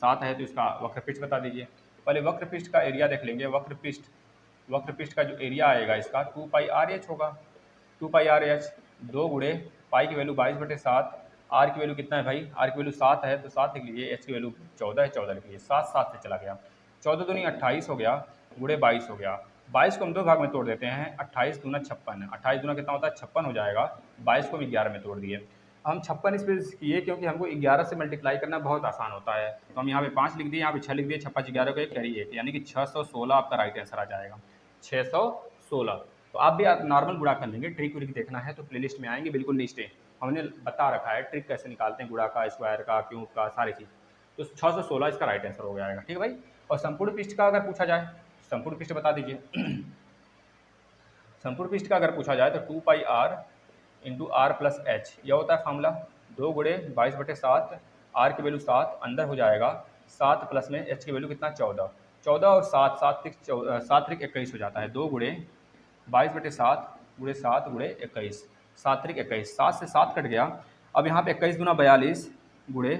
A: 7 है तो इसका वक्रपृष्ठ बता दीजिए। पहले वक्रपृष्ठ का एरिया देख लेंगे। वक्रपृष्ठ का जो एरिया आएगा इसका 2πr/h होगा। 2πr/h 2 गुणे पाई की वैल्यू 22/7, आर की वैल्यू कितना है भाई? आर की वैल्यू 7 है तो 7 लिख लीजिए, एच की वैल्यू 14 है, 14 लिख लीजिए। 7 से चला गया, 14 दूनी 28 हो गया, गुणे 22 हो गया। 22 को हम 2 भाग में तोड़ देते हैं, 28 दूना 56, 28 दूना कितना होता है? 56 हो जाएगा। 22 को हम 11 में तोड़ दिए। हम 56 इस पर किए क्योंकि हमको 11 से मल्टीप्लाई करना बहुत आसान होता है, तो हम यहाँ पे 5 लिख दिए, यहाँ पे 6 लिख दिए। 6 5 11 को 1 कैरी 1, यानी कि 616 आपका राइट आंसर आ जाएगा, 616। तो आप भी नॉर्मल गुणा कर लेंगे। ट्रिक व्रिक देखना है तो प्लेलिस्ट में आएंगे, बिल्कुल नीचे हमने बता रखा है ट्रिक कैसे निकालते हैं, गुणा का, स्क्वायर का, क्यूब का, सारी चीज़। तो 616 इसका राइट आंसर हो जाएगा। ठीक है भाई। और संपूर्ण पृष्ठ का अगर पूछा जाए, संपूर्ण पृष्ठ बता दीजिए। संपूर्ण पृष्ठ का अगर पूछा जाए तो 2πr × r+h, यह होता है फॉर्मूला। 2 गुणे 22/7, आर की वैल्यू 7 अंदर हो जाएगा, 7 प्लस में एच की वैल्यू कितना? 14, 14 और 7, 7 त्रिक 21 हो जाता है। 2 गुणे 22/7 गुणे 7 गुणे 21, 7 त्रिक 21, 7 से 7 कट गया। अब यहाँ पे 21 दूना 42 गुणे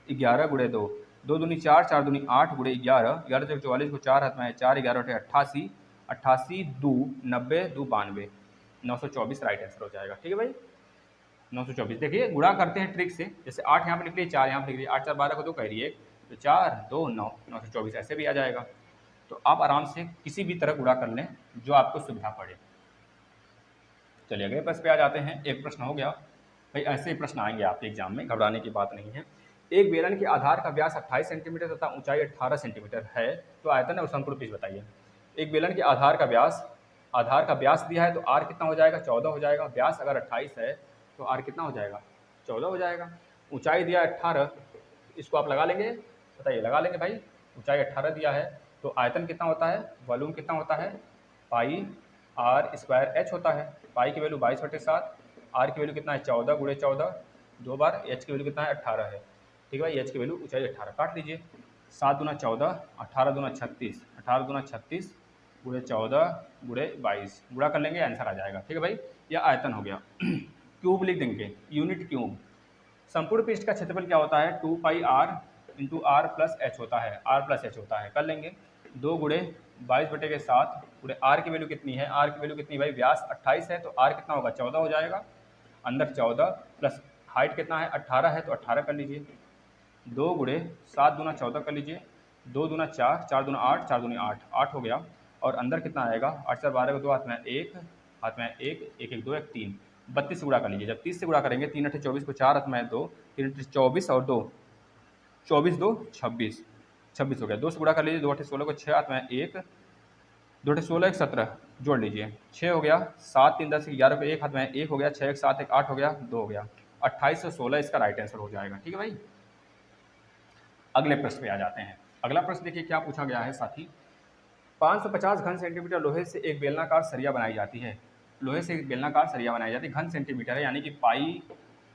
A: 11 गुणे 2, 2 दूनी 4, 4 दूनी 8 गुणे 11, 11 से 44 को 4 हाथ में है, 4 11 88, 88 2 90 2 92, 924 राइट आंसर हो जाएगा। ठीक है भाई, 924। देखिए गुणा करते हैं ट्रिक से, जैसे 8 यहाँ पे लिख लिए, 4 यहाँ पे लिख लिए, 8 4 12 को 2 कह रही है, तो 4 2 9, 924 ऐसे भी आ जाएगा। तो आप आराम से किसी भी तरह गुणा कर लें जो आपको सुविधा पड़े। चलिए अगले प्रश्न पे आ जाते हैं। एक प्रश्न हो गया भाई, ऐसे ही प्रश्न आएंगे आपके एग्जाम में, घबराने की बात नहीं है। एक बेलन के आधार का व्यास 28 सेंटीमीटर तथा ऊंचाई 18 सेंटीमीटर है, तो आयतन और संपूर्ण पृष्ठ बताइए। एक बेलन के आधार का व्यास दिया है तो आर कितना हो जाएगा? 14 हो जाएगा। व्यास अगर 28 है तो आर कितना हो जाएगा? 14 हो जाएगा। ऊंचाई दिया 18, इसको आप लगा लेंगे, बताइए, लगा लेंगे भाई। ऊंचाई 18 दिया है तो आयतन कितना होता है? वॉल्यूम कितना होता है? पाई r² h होता है। पाई की वैल्यू 22/7, आर की वैल्यू कितना है? 14 गुणे 14, 2 बार, एच की वैल्यू कितना है? 18 है। ठीक है भाई, एच की वैल्यू ऊंचाई 18, काट लीजिए। 7 दूना 14, 18 दूना 36, 18 दूना 36 गुणे 14 गुणे 22, गुणा कर लेंगे, आंसर आ जाएगा। ठीक है भाई, यह आयतन हो गया। क्यूब लिख देंगे, यूनिट क्यूब। संपूर्ण पृष्ठ का क्षेत्रफल क्या होता है? 2πr × r+h होता है, r+h होता है, कर लेंगे। 2 गुणे 22/7 गुणे आर की वैल्यू कितनी है? आर की वैल्यू कितनी भाई? व्यास 28 है तो आर कितना होगा? 14 हो जाएगा। अंदर 14 प्लस हाइट कितना है? 18 है तो 18 कर लीजिए। 2 गुणे 7 दूना 14 कर लीजिए, 2 दूना 4, 4 दूना 8, 4 दूनी 8, 8 हो गया। और अंदर कितना आएगा? 8 4 12 को 2 हाथ में 1, हाथ में 1, 1 1 2 1 3, 32 से गुणा कर लीजिए। जब 30 से गुणा करेंगे, 3 8 24 को 4 हाथ में 2, 3 8 24 और 2, 24 2 26, 26 हो गया। 2 से गुणा कर लीजिए, 2 8 16 को 6 हाथ में 1, 2 8 16 1 17, जोड़ लीजिए, 6 हो गया। 7 3 10 11 को 1 हाथ में 1 हो गया, 6 1 7 1 8 हो गया, 2 हो गया। 28 से 16 इसका राइट आंसर हो जाएगा। ठीक है भाई, अगले प्रश्न पे आ जाते हैं। अगला प्रश्न देखिए क्या पूछा गया है साथी। 550 घन सेंटीमीटर लोहे से एक बेलनाकार सरिया बनाई जाती है। लोहे से एक बेलनाकार सरिया बनाई जाती है, घन सेंटीमीटर है, यानी कि पाई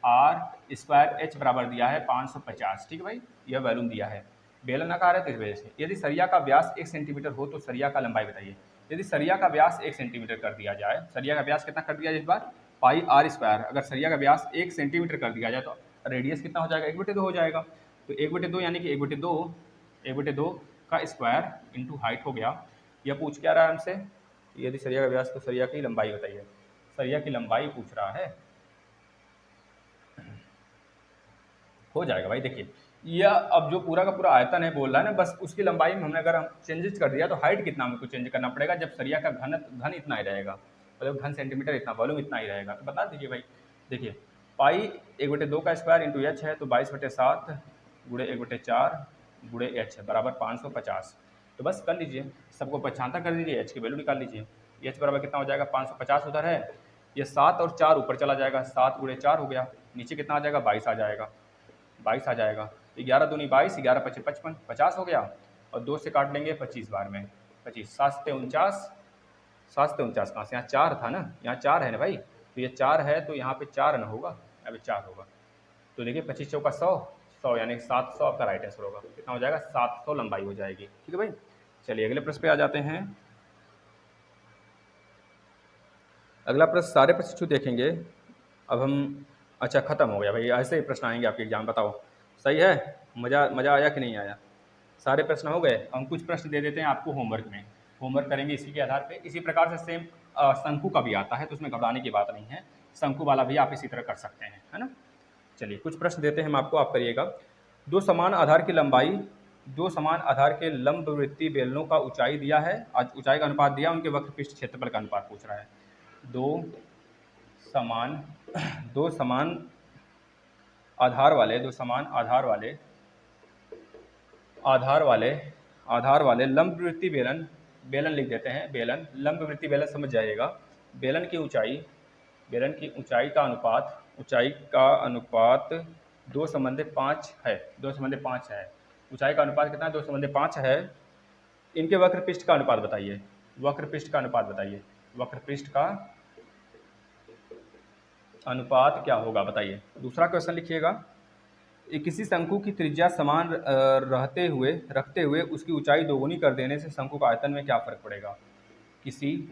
A: आर स्क्वायर एच बराबर दिया है 550, ठीक है भाई, यह वैल्यूम दिया है। बेलन आकार है तो इस वजह से। यदि सरिया का व्यास 1 सेंटीमीटर हो तो सरिया का लंबाई बताइए। यदि सरिया का व्यास 1 सेंटीमीटर कर दिया जाए, सरिया का व्यास कितना कर दिया जाए इस बार, पाई आर स्क्वायर, अगर सरिया का व्यास 1 सेंटीमीटर कर दिया जाए तो रेडियस कितना हो जाएगा, 1/2 हो जाएगा। तो 1/2 यानी कि 1/2 का स्क्वायर इंटू हाइट हो गया। यह पूछ क्या रहा है हमसे, यदि सरिया का व्यास तो सरिया की लंबाई बताइए। सरिया की लंबाई पूछ रहा है, हो जाएगा भाई। देखिए यह अब जो पूरा का पूरा आयतन है बोल रहा है ना, बस उसकी लंबाई में हमने अगर हम चेंजेस कर दिया तो हाइट कितना हमको चेंज करना पड़ेगा, जब सरिया का घन इतना ही रहेगा, मतलब घन सेंटीमीटर इतना, वॉल्यूम इतना ही रहेगा। तो बता दीजिए भाई। देखिए पाई 1/2 का स्क्वायर इंटू एच है तो 22/7 गुड़े 1/4 गुड़े एच है बराबर 550। तो बस कर लीजिए, सबको पछाता कर दीजिए, एच की वैल्यू निकाल लीजिए। एच बराबर कितना हो जाएगा, 550 उधर है, ये 7 और 4 ऊपर चला जाएगा, 7 गुड़े 4 हो गया, नीचे कितना आ जाएगा, 22 आ जाएगा, 22 आ जाएगा। तो 11 दूनी 22, 11 पचे 55, 50 हो गया, और 2 से काट लेंगे 25 बार में, 25, 7 से 49, 7 से 49 कहाँ से, यहाँ 4 था ना, यहाँ 4 है ना भाई, तो ये 4 है तो यहाँ पे 4 न होगा, यहाँ पे 4 होगा। तो देखिए 25 चौका 100, 100 यानी 700 आपका राइट आंसर होगा। कितना हो जाएगा, 700 लंबाई हो जाएगी। ठीक है भाई, चलिए अगले प्रश्न पे आ जाते हैं। अगला प्रश्न सारे प्रश्न देखेंगे अब हम। अच्छा खत्म हो गया भाई, ऐसे ही प्रश्न आएंगे आपके एग्जाम, बताओ सही है, मज़ा आया कि नहीं आया। सारे प्रश्न हो गए, हम कुछ प्रश्न दे देते हैं आपको होमवर्क में, होमवर्क करेंगे इसी के आधार पे। इसी प्रकार से सेम शंकु का भी आता है, तो उसमें घबराने की बात नहीं है, शंकु वाला भी आप इसी तरह कर सकते हैं, है ना। चलिए कुछ प्रश्न देते हैं हम आपको, आप करिएगा। दो समान आधार की लंबाई, दो समान आधार के लंबवृत्तीय बेलनों का ऊंचाई दिया है, ऊंचाई का अनुपात दिया, उनके वक्र पृष्ठ क्षेत्रफल का अनुपात पूछ रहा है। दो समान दो समान आधार वाले दो समान आधार वाले लंबवृत्तीय बेलन, बेलन लिख देते हैं, बेलन, लंबवृत्तीय बेलन समझ जाइएगा। बेलन की ऊंचाई का अनुपात 2:5 है, 2:5 है। ऊंचाई का अनुपात कितना है, 2:5 है। इनके वक्र पृष्ठ का अनुपात बताइए, वक्र पृष्ठ का अनुपात बताइए, वक्र पृष्ठ का अनुपात क्या होगा बताइए। दूसरा क्वेश्चन लिखिएगा, किसी शंकु की त्रिज्या समान रखते हुए उसकी ऊंचाई दोगुनी कर देने से शंकु का आयतन में क्या फर्क पड़ेगा। किसी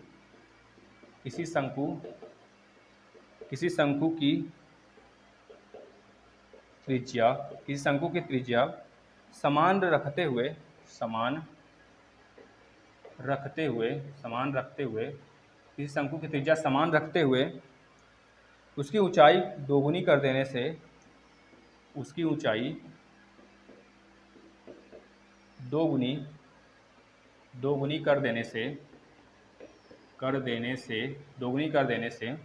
A: शंकु की त्रिज्या समान रखते हुए किसी शंकु की त्रिज्या समान रखते हुए उसकी ऊंचाई दोगुनी कर देने से उसकी ऊंचाई दोगुनी कर देने से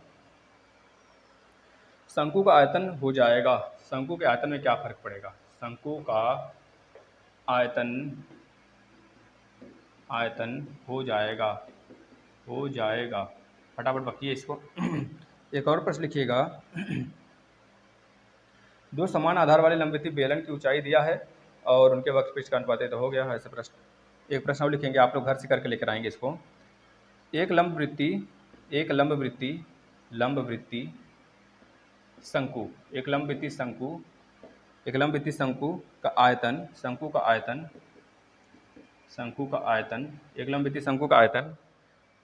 A: शंकु का आयतन हो जाएगा। शंकु के आयतन में क्या फर्क पड़ेगा, शंकु का आयतन हो जाएगा। फटाफट बकिए इसको। एक और प्रश्न लिखिएगा, दो समान आधार वाले लंबवृत्तीय बेलन की ऊंचाई दिया है और उनके वक्र पृष्ठ का अनुपात तो हो गया है ऐसे प्रश्न। एक प्रश्न और लिखेंगे, आप लोग घर से करके लेकर आएंगे इसको। एक लंबवृत्तीय शंकु का आयतन, एक लंबवृत्तीय शंकु का आयतन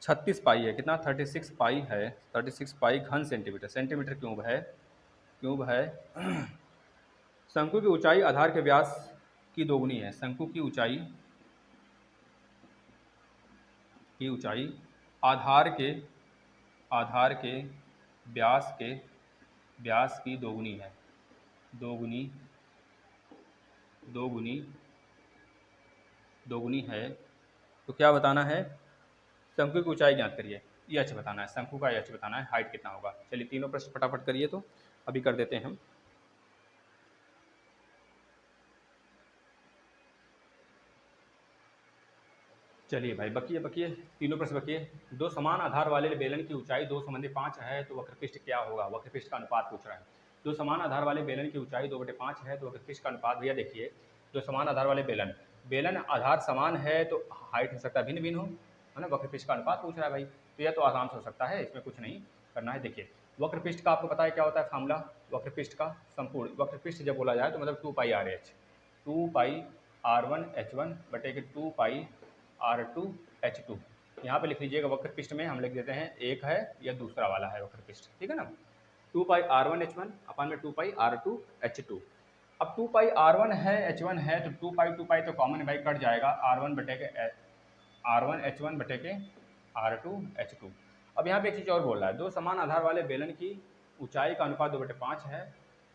A: 36 पाई है। कितना, 36 पाई है, 36 पाई घन सेंटीमीटर, सेंटीमीटर क्यूब है। शंकु की ऊंचाई आधार के व्यास की दोगुनी है। शंकु की ऊंचाई आधार के व्यास की दोगुनी है। दोगुनी है तो क्या बताना है, शंकु की ऊंचाई ज्ञात करिए, एच बताना है, शंकु का एच बताना है, हाइट कितना होगा। चलिए तीनों प्रश्न फटाफट करिए, तो अभी कर देते हैं हम। चलिए भाई बकिए तीनों प्रश्न बकिए। दो समान आधार वाले बेलन की ऊंचाई 2:5 है तो वक्रपृष्ठ क्या होगा, वक्रपृष्ठ का अनुपात पूछ रहा है। दो समान आधार वाले बेलन की ऊंचाई 2/5 है तो वक्रपृष्ठ का अनुपात, भैया देखिए दो समान आधार वाले बेलन आधार समान है तो हाइट हो सकता है भिन्न भिन्न हो, है ना। वक्रपृष्ठ का अनुपात पूछ रहा है भाई, तो यह तो आराम से हो सकता है, इसमें कुछ नहीं करना है। देखिए वक्रपृष्ठ का आपको पता है क्या होता है फार्मूला, वक्रपृष्ठ का संपूर्ण वक्रपृष्ठ जब बोला जाए तो मतलब 2 पाई आर एच, 2 पाई R1H1 बटे के 2 पाई R2H2। यहाँ पे लिख लीजिएगा वक्रपृष्ठ में हम लिख देते हैं एक है या दूसरा वाला है वक्रपृष्ठ, ठीक है ना। 2 पाई R1H1 अपन में 2 पाई R2H2। अब 2 पाई R1 है H1 है तो 2 पाई तो कॉमन भाई कट जाएगा, R1H1 बटे के R2H2। अब यहाँ पे एक चीज़ और बोल रहा है, दो समान आधार वाले बेलन की ऊंचाई का अनुपात 2/5 है,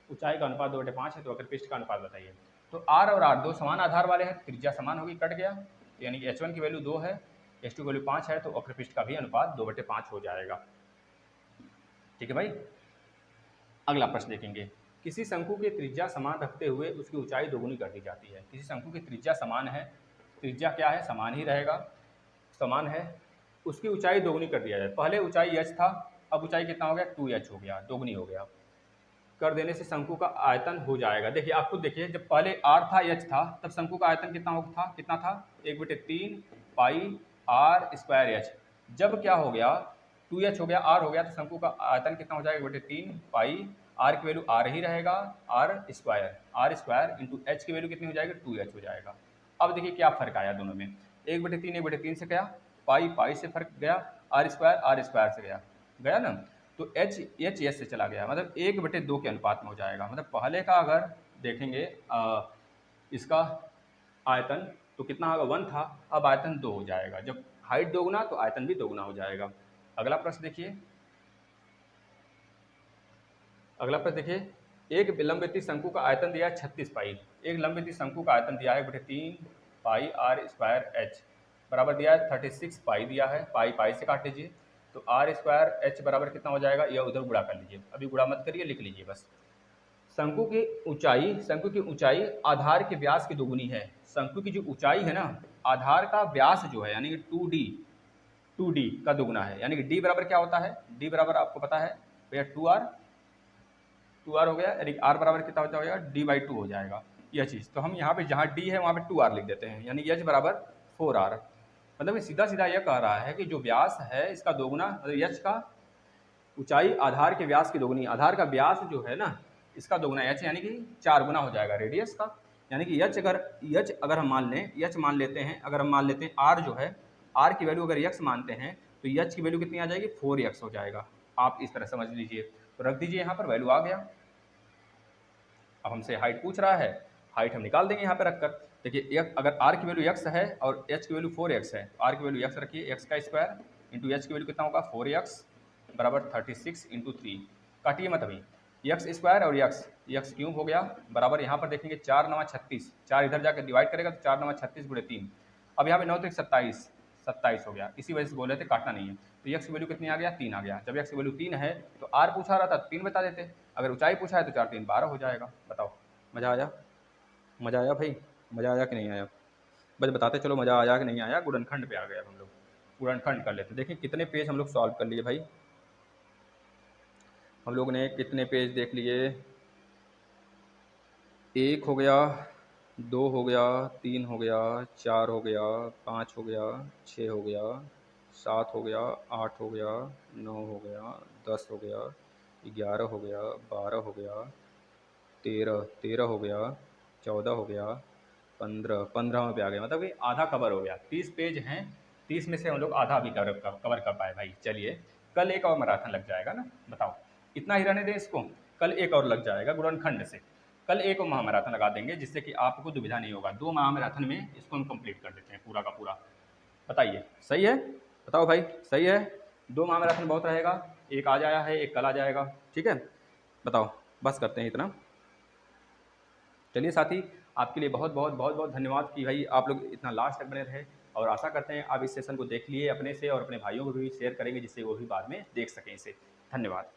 A: ऊंचाई का अनुपात 2/5 है तो वक्रपृष्ठ का अनुपात बताइए। तो R और R दो समान आधार वाले हैं, त्रिज्या समान होगी, कट गया, यानी कि H1 की वैल्यू 2 है, H2 की वैल्यू 5 है तो वक्रपृष्ठ का भी अनुपात 2/5 हो जाएगा। ठीक है भाई। अगला प्रश्न देखेंगे, किसी शंकु की त्रिज्या समान रखते हुए उसकी ऊंचाई दोगुनी कर दी जाती है। किसी शंकु की त्रिज्या समान है, त्रिज्या क्या है, समान ही रहेगा, समान है, उसकी ऊंचाई दोगुनी कर दिया जाए। पहले ऊंचाई h था, अब ऊंचाई कितना हो गया, 2h हो गया, दोगुनी हो गया, कर देने से शंकु का आयतन हो जाएगा। देखिए आप खुद देखिए, जब पहले r था h था तब शंकु का आयतन कितना था 1/3 पाई r स्क्वायर h। जब क्या हो गया 2h हो गया, r हो गया, तो शंकु का आयतन कितना हो जाएगा 1/3 पाई, r की वैल्यू r ही रहेगा, r स्क्वायर इंटू h की वैल्यू कितनी हो जाएगी 2h हो जाएगा। अब देखिए क्या फर्क आया दोनों में, 1/3 से गया, पाई से फर्क गया, r स्क्वायर से गया ना, तो h s से चला गया, मतलब 1/2 के अनुपात में हो जाएगा। मतलब पहले का अगर देखेंगे इसका आयतन तो कितना होगा 1 था, अब आयतन 2 हो जाएगा, जब हाइट दोगुना तो आयतन भी दोगुना हो जाएगा। अगला प्रश्न देखिए, एक लंबवृत्तीय शंकु का आयतन दिया है 36 पाई, एक लंबवृत्तीय शंकु का आयतन दिया है 1/3 पाई r स्क्वायर h बराबर दिया है 36 पाई दिया है, पाई से काट लीजिए, तो r स्क्वायर h बराबर कितना हो जाएगा, यह उधर गुणा कर लीजिए, अभी गुणा मत करिए, लिख लीजिए बस। शंकु की ऊंचाई आधार के व्यास की दोगुनी है। शंकु की जो ऊंचाई है ना, आधार का व्यास जो है यानी कि 2d का दोगुना है, यानी कि d बराबर क्या होता है, d बराबर आपको पता है भैया 2r हो गया, यानी r बराबर कितना हो जाएगा d/2 हो जाएगा यह चीज़। तो हम यहाँ पे जहाँ d है वहाँ पे 2r लिख देते हैं, यानी h बराबर 4r। मतलब सीधा सीधा यह कह रहा है कि जो व्यास है इसका दोगुना, मतलब h का ऊंचाई आधार के व्यास की दोगुनी, आधार का व्यास जो है ना इसका दोगुना h, यानी कि 4 गुना हो जाएगा रेडियस का, यानी कि h अगर हम मान लें, h मान लेते हैं, अगर हम मान लेते हैं r जो है, r की वैल्यू अगर x मानते हैं तो h की वैल्यू कितनी आ जाएगी 4x हो जाएगा। आप इस तरह समझ लीजिए, तो रख दीजिए यहाँ पर, वैल्यू आ गया। अब हमसे हाइट पूछ रहा है, हाइट हम निकाल देंगे यहाँ पे रखकर। देखिए अगर r की वैल्यू x है और h की वैल्यू 4x है, r की वैल्यू x रखिए, x का स्क्वायर इंटू h की वैल्यू कितना होगा 4x बराबर 36 इंटू 3, काटिए मत अभी, x स्क्वायर और x क्यूब हो गया बराबर, यहाँ पर देखेंगे 4 9 36, 4 इधर जाकर डिवाइड करेगा तो 4 9 36 गुणे 3, अब यहाँ पे 9 तो 27 हो गया, इसी वजह से बोले थे काटना नहीं है। तो x की वैल्यू कितनी आ गया 3 आ गया, जब x की वैल्यू 3 है तो r पूछा रहा था 3 बता देते, अगर ऊंचाई पूछा है तो 4 3 12 हो जाएगा। बताओ, मज़ा आया भाई, मज़ा आया कि नहीं आया, बस बताते चलो मज़ा आया कि नहीं आया। गुणनखंड पे आ गए, अब हम लोग गुणनखंड कर लेते। देखिए कितने पेज हम लोग सॉल्व कर लिए भाई, हम लोग ने कितने पेज देख लिए, 1 हो गया, 2 हो गया, 3 हो गया, 4 हो गया, 5 हो गया, 6 हो गया, 7 हो गया, 8 हो गया, 9 हो गया, 10 हो गया, 11 हो गया, 12 हो गया, 13 हो गया, 14 हो गया, 15 पे आ गया, मतलब कि आधा कवर हो गया। 30 पेज हैं, 30 में से हम लोग आधा भी कवर कर पाए भाई। चलिए कल एक और मैराथन लग जाएगा ना, बताओ इतना ही रहने दें इसको, कल एक और लग जाएगा गुणनखंड से, कल एक और महामैराथन लगा देंगे जिससे कि आपको दुविधा नहीं होगा। 2 महामैराथन में इसको हम कंप्लीट कर देते हैं पूरा का पूरा। बताइए सही है, बताओ भाई सही है, 2 महामैराथन बहुत रहेगा, एक आज आया है एक कल आ जाएगा, ठीक है। बताओ बस करते हैं इतना। चलिए साथी, आपके लिए बहुत बहुत धन्यवाद कि भाई आप लोग इतना लास्ट तक बने रहे, और आशा करते हैं आप इस सेशन को देख लिए अपने से और अपने भाइयों को भी शेयर करेंगे जिससे वो भी बाद में देख सकें इसे। धन्यवाद।